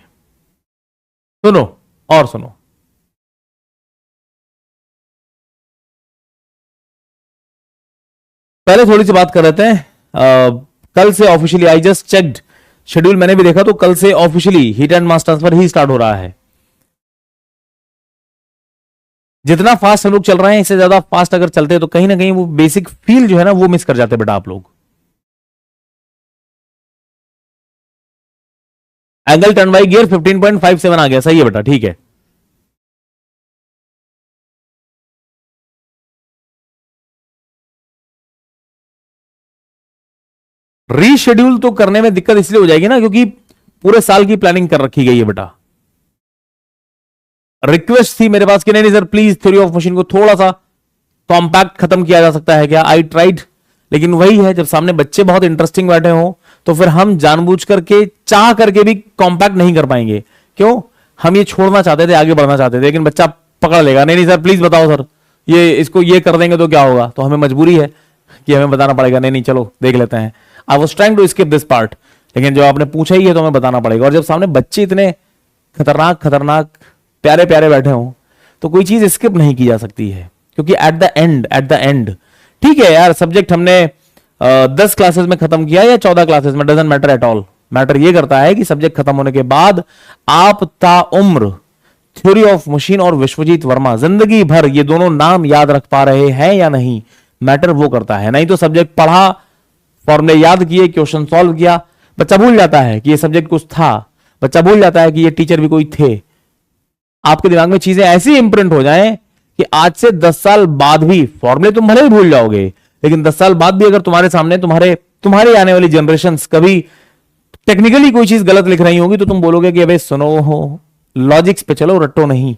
सुनो और सुनो, पहले थोड़ी सी बात कर लेते हैं। कल से officially I just checked schedule, मैंने भी देखा तो कल से officially heat and mass transfer he start हो रहा है। जितना फास्ट हम लोग चल रहे हैं इससे ज्यादा फास्ट अगर चलते हैं तो कहीं ना कहीं वो बेसिक फील जो है ना वो मिस कर जाते हैं बेटा आप लोग। एंगल टर्न बाई गियर 15.57 आ गया, सही है बेटा, ठीक है। रीशेड्यूल तो करने में दिक्कत इसलिए हो जाएगी ना क्योंकि पूरे साल की प्लानिंग कर रखी गई है बेटा। रिक्वेस्ट थी मेरे पास कि नहीं sir please theory of machine को थोड़ा सा कॉम्पैक्ट खत्म किया जा सकता है क्या? आई ट्राइड, लेकिन वही है जब सामने बच्चे बहुत इंटरेस्टिंग बैठे हो तो फिर हम जानबूझ करके चाह करके भी कॉम्पैक्ट नहीं कर पाएंगे। क्यों? हम ये छोड़ना चाहते थे, आगे बढ़ना चाहते थे, लेकिन बच्चा पकड़ लेगा, नहीं नहीं सर प्लीज बताओ सर, ये इसको ये कर देंगे तो क्या होगा? तो हमें मजबूरी है कि हमें बताना पड़ेगा, नहीं नहीं चलो देख लेते हैं। I was trying to skip this part, लेकिन जो आपने पूछा ही है तो हमें बताना पड़ेगा। और जब सामने बच्चे इतने खतरनाक खतरनाक प्यारे प्यारे बैठे हों तो कोई चीज स्किप नहीं की जा सकती है, क्योंकि एट द एंड ठीक है यार, सब्जेक्ट हमने 10 क्लासेस में खत्म किया या 14 क्लासेस में, doesn't matter at all. Matter ये करता है कि सब्जेक्ट खत्म होने के बाद आप ताउम्र थ्योरी ऑफ मशीन और विश्वजीत वर्मा जिंदगी भर ये दोनों नाम याद रख पा रहे हैं या नहीं, मैटर वो करता है। नहीं तो सब्जेक्ट पढ़ा, फॉर्मूले याद किए, क्वेश्चन सॉल्व किया, बच्चा भूल जाता है कि ये सब्जेक्ट कुछ था, बच्चा भूल जाता है कि ये टीचर भी कोई थे। आपके दिमाग में चीजें ऐसी इंप्रिंट हो जाएं कि आज से 10 साल बाद भी फॉर्मूले तुम भले ही भूल जाओगे, लेकिन 10 साल बाद भी अगर तुम्हारे सामने तुम्हारे आने वाली जनरेशंस कभी टेक्निकली कोई चीज गलत लिख रही होगी तो तुम बोलोगे कि अबे सुनो हो, लॉजिक्स पे चलो, रट्टो नहीं।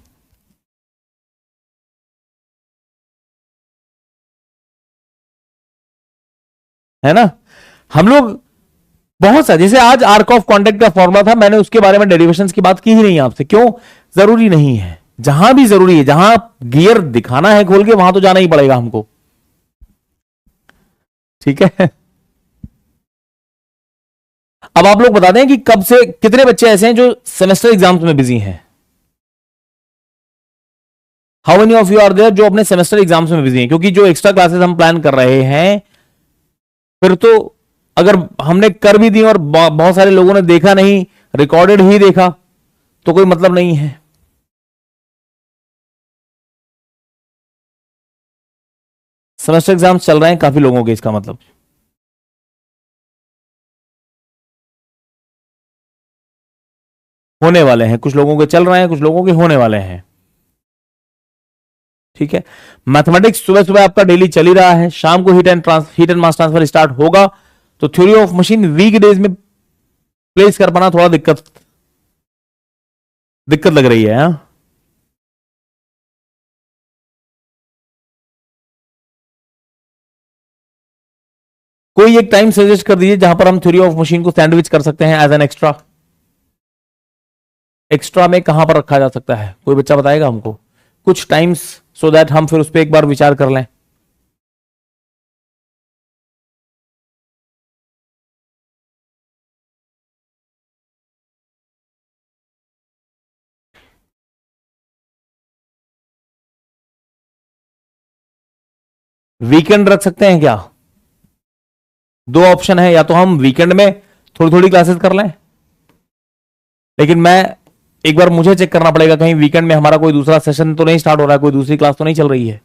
है ना? हम लोग बहुत सा, जैसे आज आर्क ऑफ कांटेक्ट का फॉर्मूला था, मैंने उसके बारे में डेरिवेशंस की बात की ही नहीं आपसे। क्यों? जरूरी नहीं है। जहां भी जरूरी है, जहां गियर दिखाना है खोल के, वहां तो जाना ही पड़ेगा हमको। ठीक है। अब आप लोग बता दें कि कब से कितने बच्चे ऐसे हैं जो सेमेस्टर एग्जाम्स में बिजी हैं? How many of you are there जो अपने सेमेस्टर एग्जाम्स में बिजी हैं? क्योंकि जो एक्स्ट्रा क्लासेस हम प्लान कर रहे हैं, फिर तो अगर हमने कर भी दी और बहुत सारे लोगों ने देखा नहीं, रिकॉर्डेड ही देखा, तो कोई मतलब नहीं है। सेमेस्टर एग्जाम्स चल रहे हैं काफी लोगों के, इसका मतलब होने वाले हैं, कुछ लोगों के चल रहे हैं, कुछ लोगों के होने वाले हैं। ठीक है, मैथमेटिक्स सुबह सुबह आपका डेली चल ही रहा है, शाम को heat and mass transfer start होगा, तो theory of machine week days में प्लेस कर पाना थोड़ा दिक्कत दिक्कत लग रही है। हाँ? कोई एक टाइम सजेस्ट कर दीजिए जहां पर हम थ्योरी ऑफ मशीन को सैंडविच कर सकते हैं एज एन एक्स्ट्रा। एक्स्ट्रा में कहां पर रखा जा सकता है, कोई बच्चा बताएगा हमको कुछ टाइम्स, सो दैट हम फिर उस पर एक बार विचार कर लें। वीकेंड रख सकते हैं क्या? दो ऑप्शन है, या तो हम वीकेंड में थोड़ी थोड़ी क्लासेस कर लें, लेकिन मैं एक बार मुझे चेक करना पड़ेगा कहीं वीकेंड में हमारा कोई दूसरा सेशन तो नहीं स्टार्ट हो रहा है, कोई दूसरी क्लास तो नहीं चल रही है।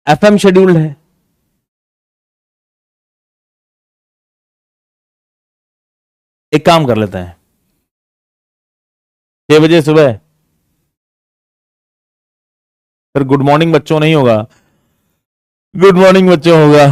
एफएम शेड्यूल्ड है। एक काम कर लेते हैं, 6 बजे सुबह, फिर गुड मॉर्निंग बच्चों नहीं होगा, गुड मॉर्निंग बच्चों होगा।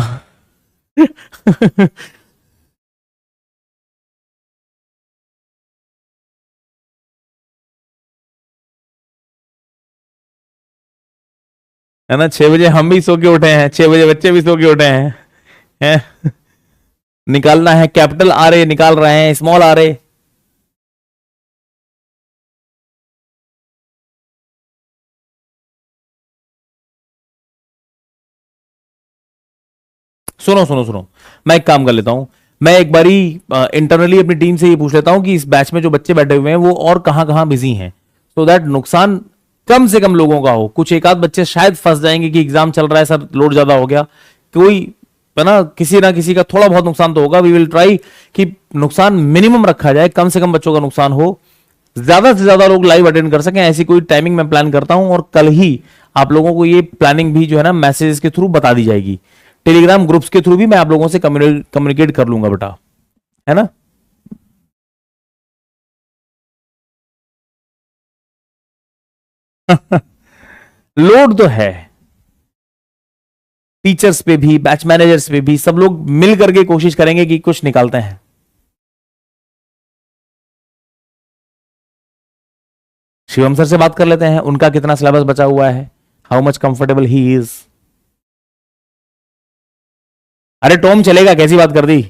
है ना, 6 बजे हम भी सो के उठे हैं, 6 बजे बच्चे भी सो के उठे हैं? निकालना है, कैपिटल आर ए निकाल रहे हैं, स्मॉल आर ए। सुनो सुनो सुनो, मैं एक काम कर लेता हूं, मैं एक बारी इंटरनली अपनी टीम से ये पूछ लेता हूं कि इस बैच में जो बच्चे बैठे हुए हैं वो और कहां कहां बिजी हैं, सो दैट नुकसान कम से कम लोगों का हो। कुछ एक आध बच्चे शायद फंस जाएंगे कि एग्जाम चल रहा है सर, लोड ज्यादा हो गया, कोई है ना किसी का थोड़ा बहुत नुकसान तो होगा। वी विल ट्राई कि नुकसान मिनिमम रखा जाए, कम से कम बच्चों का नुकसान हो, ज्यादा से ज्यादा लोग लाइव अटेंड कर सकें, ऐसी कोई टाइमिंग मैं प्लान करता हूं, और कल ही आप लोगों को ये प्लानिंग भी जो है ना मैसेज के थ्रू बता दी जाएगी, टेलीग्राम ग्रुप्स के थ्रू भी मैं आप लोगों से कम्युनिकेट कर लूंगा बेटा, है ना। लोड तो है, टीचर्स पे भी, बैच मैनेजर्स पे भी, सब लोग मिल करके कोशिश करेंगे कि कुछ निकालते हैं। शिवम सर से बात कर लेते हैं, उनका कितना सिलेबस बचा हुआ है, how much comfortable he is. अरे टॉम चलेगा, कैसी बात कर दी,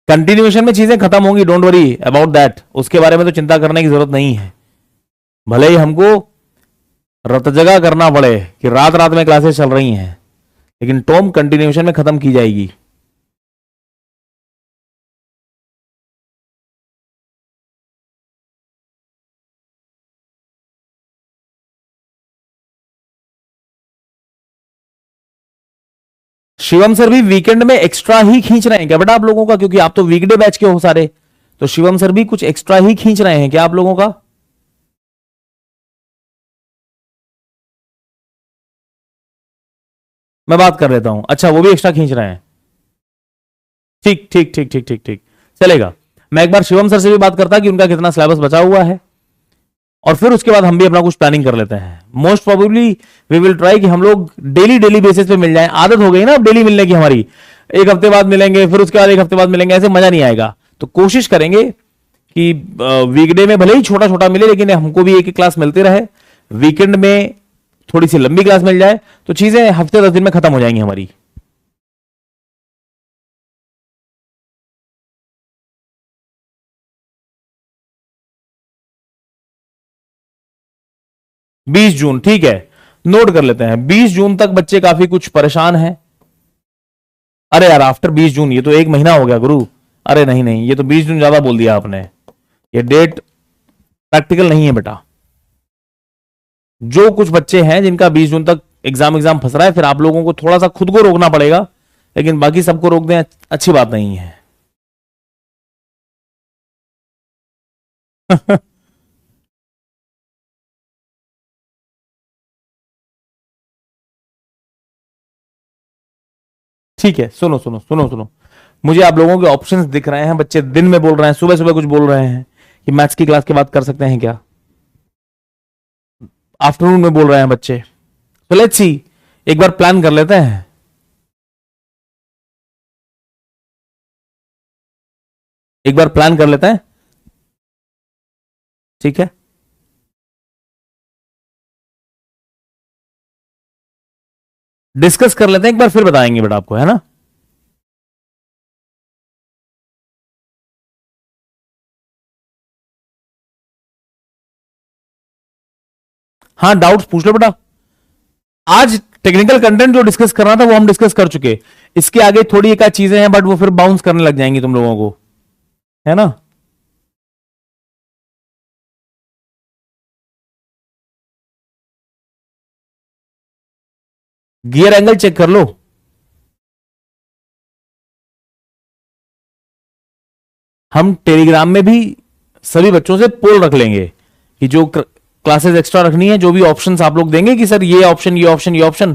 कंटिन्यूएशन में चीजें खत्म होंगी, डोंट वरी अबाउट दैट, उसके बारे में तो चिंता करने की जरूरत नहीं है। भले ही हमको रत जगह करना पड़े कि रात रात में क्लासेस चल रही हैं, लेकिन टॉम कंटिन्यूएशन में खत्म की जाएगी। शिवम सर भी वीकेंड में एक्स्ट्रा ही खींच रहे हैं क्या बेटा आप लोगों का, क्योंकि आप तो वीकडे बैच के हो सारे, तो शिवम सर भी कुछ एक्स्ट्रा ही खींच रहे हैं क्या आप लोगों का? मैं बात कर लेता हूं, अच्छा वो भी एक्स्ट्रा खींच रहे हैं, ठीक ठीक ठीक ठीक ठीक ठीक, चलेगा। मैं एक बार शिवम सर से भी बात करता कि उनका कितना सिलेबस बचा हुआ है, और फिर उसके बाद हम भी अपना कुछ प्लानिंग कर लेते हैं। Most probably we will try कि हम लोग डेली डेली बेसिस पे मिल जाएं, आदत हो गई ना अब डेली मिलने की हमारी, एक हफ्ते बाद मिलेंगे, फिर उसके बाद एक हफ्ते बाद मिलेंगे, ऐसे मजा नहीं आएगा। तो कोशिश करेंगे कि वीकडे में भले ही छोटा छोटा मिले, लेकिन हमको भी एक एक क्लास मिलते रहे, वीकेंड में थोड़ी सी लंबी क्लास मिल जाए, तो चीजें हफ्ते 10 दिन में खत्म हो जाएंगी हमारी। 20 जून ठीक है, नोट कर लेते हैं, 20 जून तक बच्चे काफी कुछ परेशान हैं। अरे यार आफ्टर 20 जून, ये तो एक महीना हो गया गुरु। अरे नहीं नहीं, ये तो 20 जून ज्यादा बोल दिया आपने, ये डेट प्रैक्टिकल नहीं है बेटा। जो कुछ बच्चे हैं जिनका 20 जून तक एग्जाम एग्जाम फंस रहा है, फिर आप लोगों को थोड़ा सा खुद को रोकना पड़ेगा, लेकिन बाकी सबको रोक दें अच्छी बात नहीं है। ठीक है, सुनो सुनो सुनो सुनो, मुझे आप लोगों के ऑप्शंस दिख रहे हैं, बच्चे दिन में बोल रहे हैं, सुबह सुबह कुछ बोल रहे हैं कि मैथ्स की क्लास के बाद कर सकते हैं क्या, आफ्टरनून में बोल रहे हैं बच्चे। तो लेट्स सी, एक बार प्लान कर लेते हैं। एक बार प्लान कर लेते हैं, ठीक है। डिस्कस कर लेते हैं एक बार, फिर बताएंगे बेटा आपको, है ना। हाँ, डाउट्स पूछ लो बेटा। आज टेक्निकल कंटेंट जो डिस्कस करना था वो हम डिस्कस कर चुके। इसके आगे थोड़ी एक आध चीजें हैं, बट वो फिर बाउंस करने लग जाएंगी तुम लोगों को, है ना। गियर एंगल चेक कर लो। हम टेलीग्राम में भी सभी बच्चों से पोल रख लेंगे कि जो क्लासेस एक्स्ट्रा रखनी है, जो भी ऑप्शंस आप लोग देंगे कि सर ये ऑप्शन, ये ऑप्शन, ये ऑप्शन,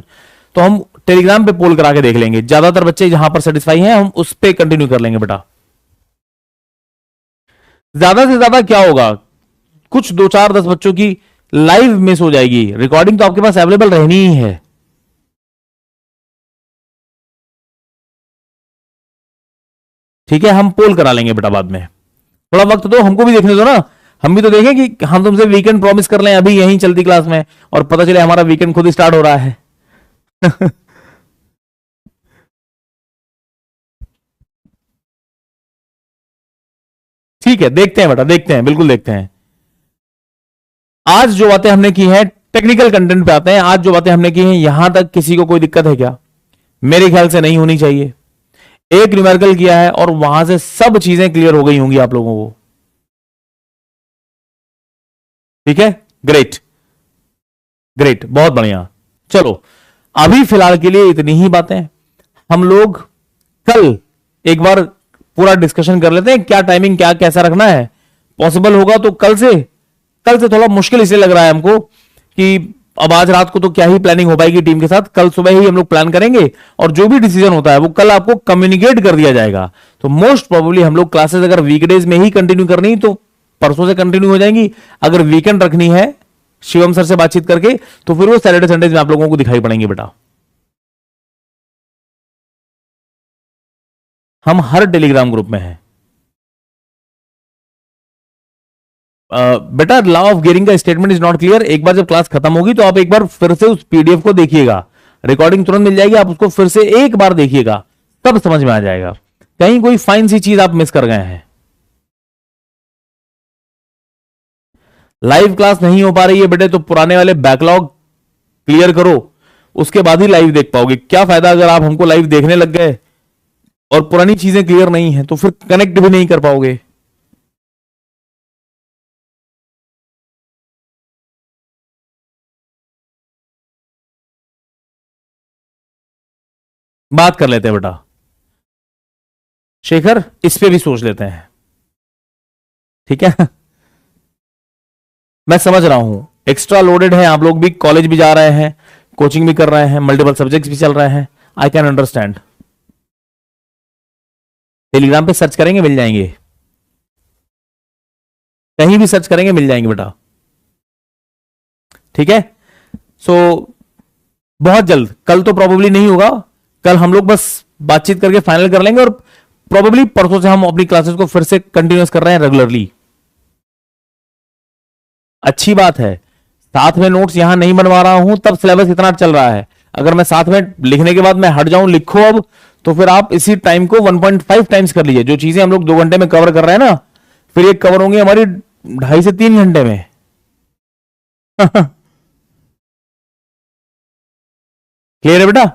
तो हम टेलीग्राम पे पोल करा के देख लेंगे। ज्यादातर बच्चे जहां पर सेटिस्फाई हैं हम उस पर कंटिन्यू कर लेंगे बेटा। ज्यादा से ज्यादा क्या होगा, कुछ 2 4 10 बच्चों की लाइव मिस हो जाएगी, रिकॉर्डिंग तो आपके पास अवेलेबल रहनी ही है। ठीक है, हम पोल करा लेंगे बेटा बाद में। थोड़ा वक्त दो, हमको भी देखने दो ना। हम भी तो देखें कि हम तुमसे वीकेंड प्रॉमिस कर लें अभी यहीं चलती क्लास में, और पता चले हमारा वीकेंड खुद ही स्टार्ट हो रहा है। ठीक है, देखते हैं बेटा, देखते हैं, बिल्कुल देखते हैं। आज जो बातें हमने की हैं, टेक्निकल कंटेंट पे आते हैं। आज जो बातें हमने की हैं, यहां तक किसी को कोई दिक्कत है क्या? मेरे ख्याल से नहीं होनी चाहिए। एक न्यूमेरिकल किया है और वहां से सब चीजें क्लियर हो गई होंगी आप लोगों को। ठीक है, ग्रेट ग्रेट, बहुत बढ़िया। चलो, अभी फिलहाल के लिए इतनी ही बातें। हम लोग कल एक बार पूरा डिस्कशन कर लेते हैं, क्या टाइमिंग, क्या कैसा रखना है। पॉसिबल होगा तो कल से थोड़ा मुश्किल इसलिए लग रहा है हमको कि अब आज रात को तो क्या ही प्लानिंग हो पाएगी टीम के साथ। कल सुबह ही हम लोग प्लान करेंगे और जो भी डिसीजन होता है वो कल आपको कम्युनिकेट कर दिया जाएगा। तो मोस्ट प्रोबेबली हम लोग क्लासेस अगर वीकडेज में ही कंटिन्यू करनी तो परसों से कंटिन्यू हो जाएंगी। अगर वीकेंड रखनी है शिवम सर से बातचीत करके तो फिर वो सैटरडे संडेज में आप लोगों को दिखाई पड़ेंगे बेटा। हम हर टेलीग्राम ग्रुप में हैं। बेटा, लॉ ऑफ गियरिंग का स्टेटमेंट इज नॉट क्लियर। एक बार जब क्लास खत्म होगी तो आप एक बार फिर से उस पीडीएफ को देखिएगा, रिकॉर्डिंग तुरंत मिल जाएगी, आप उसको फिर से एक बार देखिएगा, तब समझ में आ जाएगा। कहीं कोई फाइन सी चीज आप मिस कर गए हैं। लाइव क्लास नहीं हो पा रही है बेटे, तो पुराने वाले बैकलॉग क्लियर करो, उसके बाद ही लाइव देख पाओगे। क्या फायदा अगर आप हमको लाइव देखने लग गए और पुरानी चीजें क्लियर नहीं है, तो फिर कनेक्ट भी नहीं कर पाओगे। बात कर लेते हैं बेटा, शेखर, इस पे भी सोच लेते हैं, ठीक है। मैं समझ रहा हूं एक्स्ट्रा लोडेड है, आप लोग भी कॉलेज भी जा रहे हैं, कोचिंग भी कर रहे हैं, मल्टीपल सब्जेक्ट्स भी चल रहे हैं। I can understand. टेलीग्राम पे सर्च करेंगे मिल जाएंगे, कहीं भी सर्च करेंगे मिल जाएंगे बेटा, ठीक है। सो बहुत जल्द, कल तो प्रोबेबली नहीं होगा, कल हम लोग बस बातचीत करके फाइनल कर लेंगे और प्रोबेबली परसों से हम अपनी क्लासेस को फिर से कंटिन्यूस कर रहे हैं रेगुलरली। अच्छी बात है, साथ में नोट्स यहां नहीं बनवा रहा हूं तब सिलेबस इतना चल रहा है। अगर मैं साथ में लिखने के बाद मैं हट जाऊं, लिखो अब, तो फिर आप इसी टाइम को 1.5 टाइम्स कर लीजिए। जो चीजें हम लोग 2 घंटे में कवर कर रहे हैं ना, फिर ये कवर होंगी हमारी 2.5 से 3 घंटे में। क्लियर है बेटा?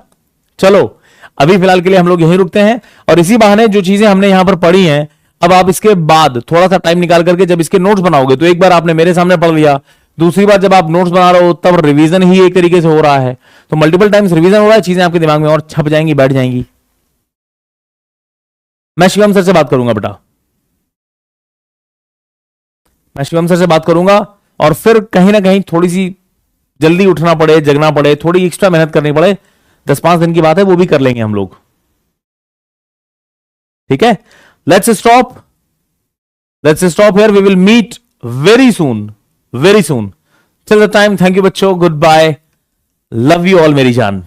चलो, अभी फिलहाल के लिए हम लोग यहीं रुकते हैं, और इसी बहाने जो चीजें हमने यहां पर पढ़ी हैं, अब आप इसके बाद थोड़ा सा टाइम निकाल करके जब इसके नोट्स बनाओगे तो एक बार आपने मेरे सामने पढ़ लिया, दूसरी बार जब आप नोट्स बना रहे हो तब रिवीजन ही एक तरीके से हो रहा है, तो मल्टीपल टाइम्स रिवीजन हो रहा है, चीजें आपके दिमाग में और छप जाएंगी, बैठ जाएंगी। मैं शिवम सर से बात करूंगा बेटा, मैं शिवम सर से बात करूंगा, और फिर कहीं ना कहीं थोड़ी सी जल्दी उठना पड़े, जगना पड़े, थोड़ी एक्स्ट्रा मेहनत करनी पड़े, 10 5 दिन की बात है, वो भी कर लेंगे हम लोग। ठीक है, let's stop here, we will meet very soon, very soon. Till the time, thank you बच्चों, good bye, love you all मेरी जान।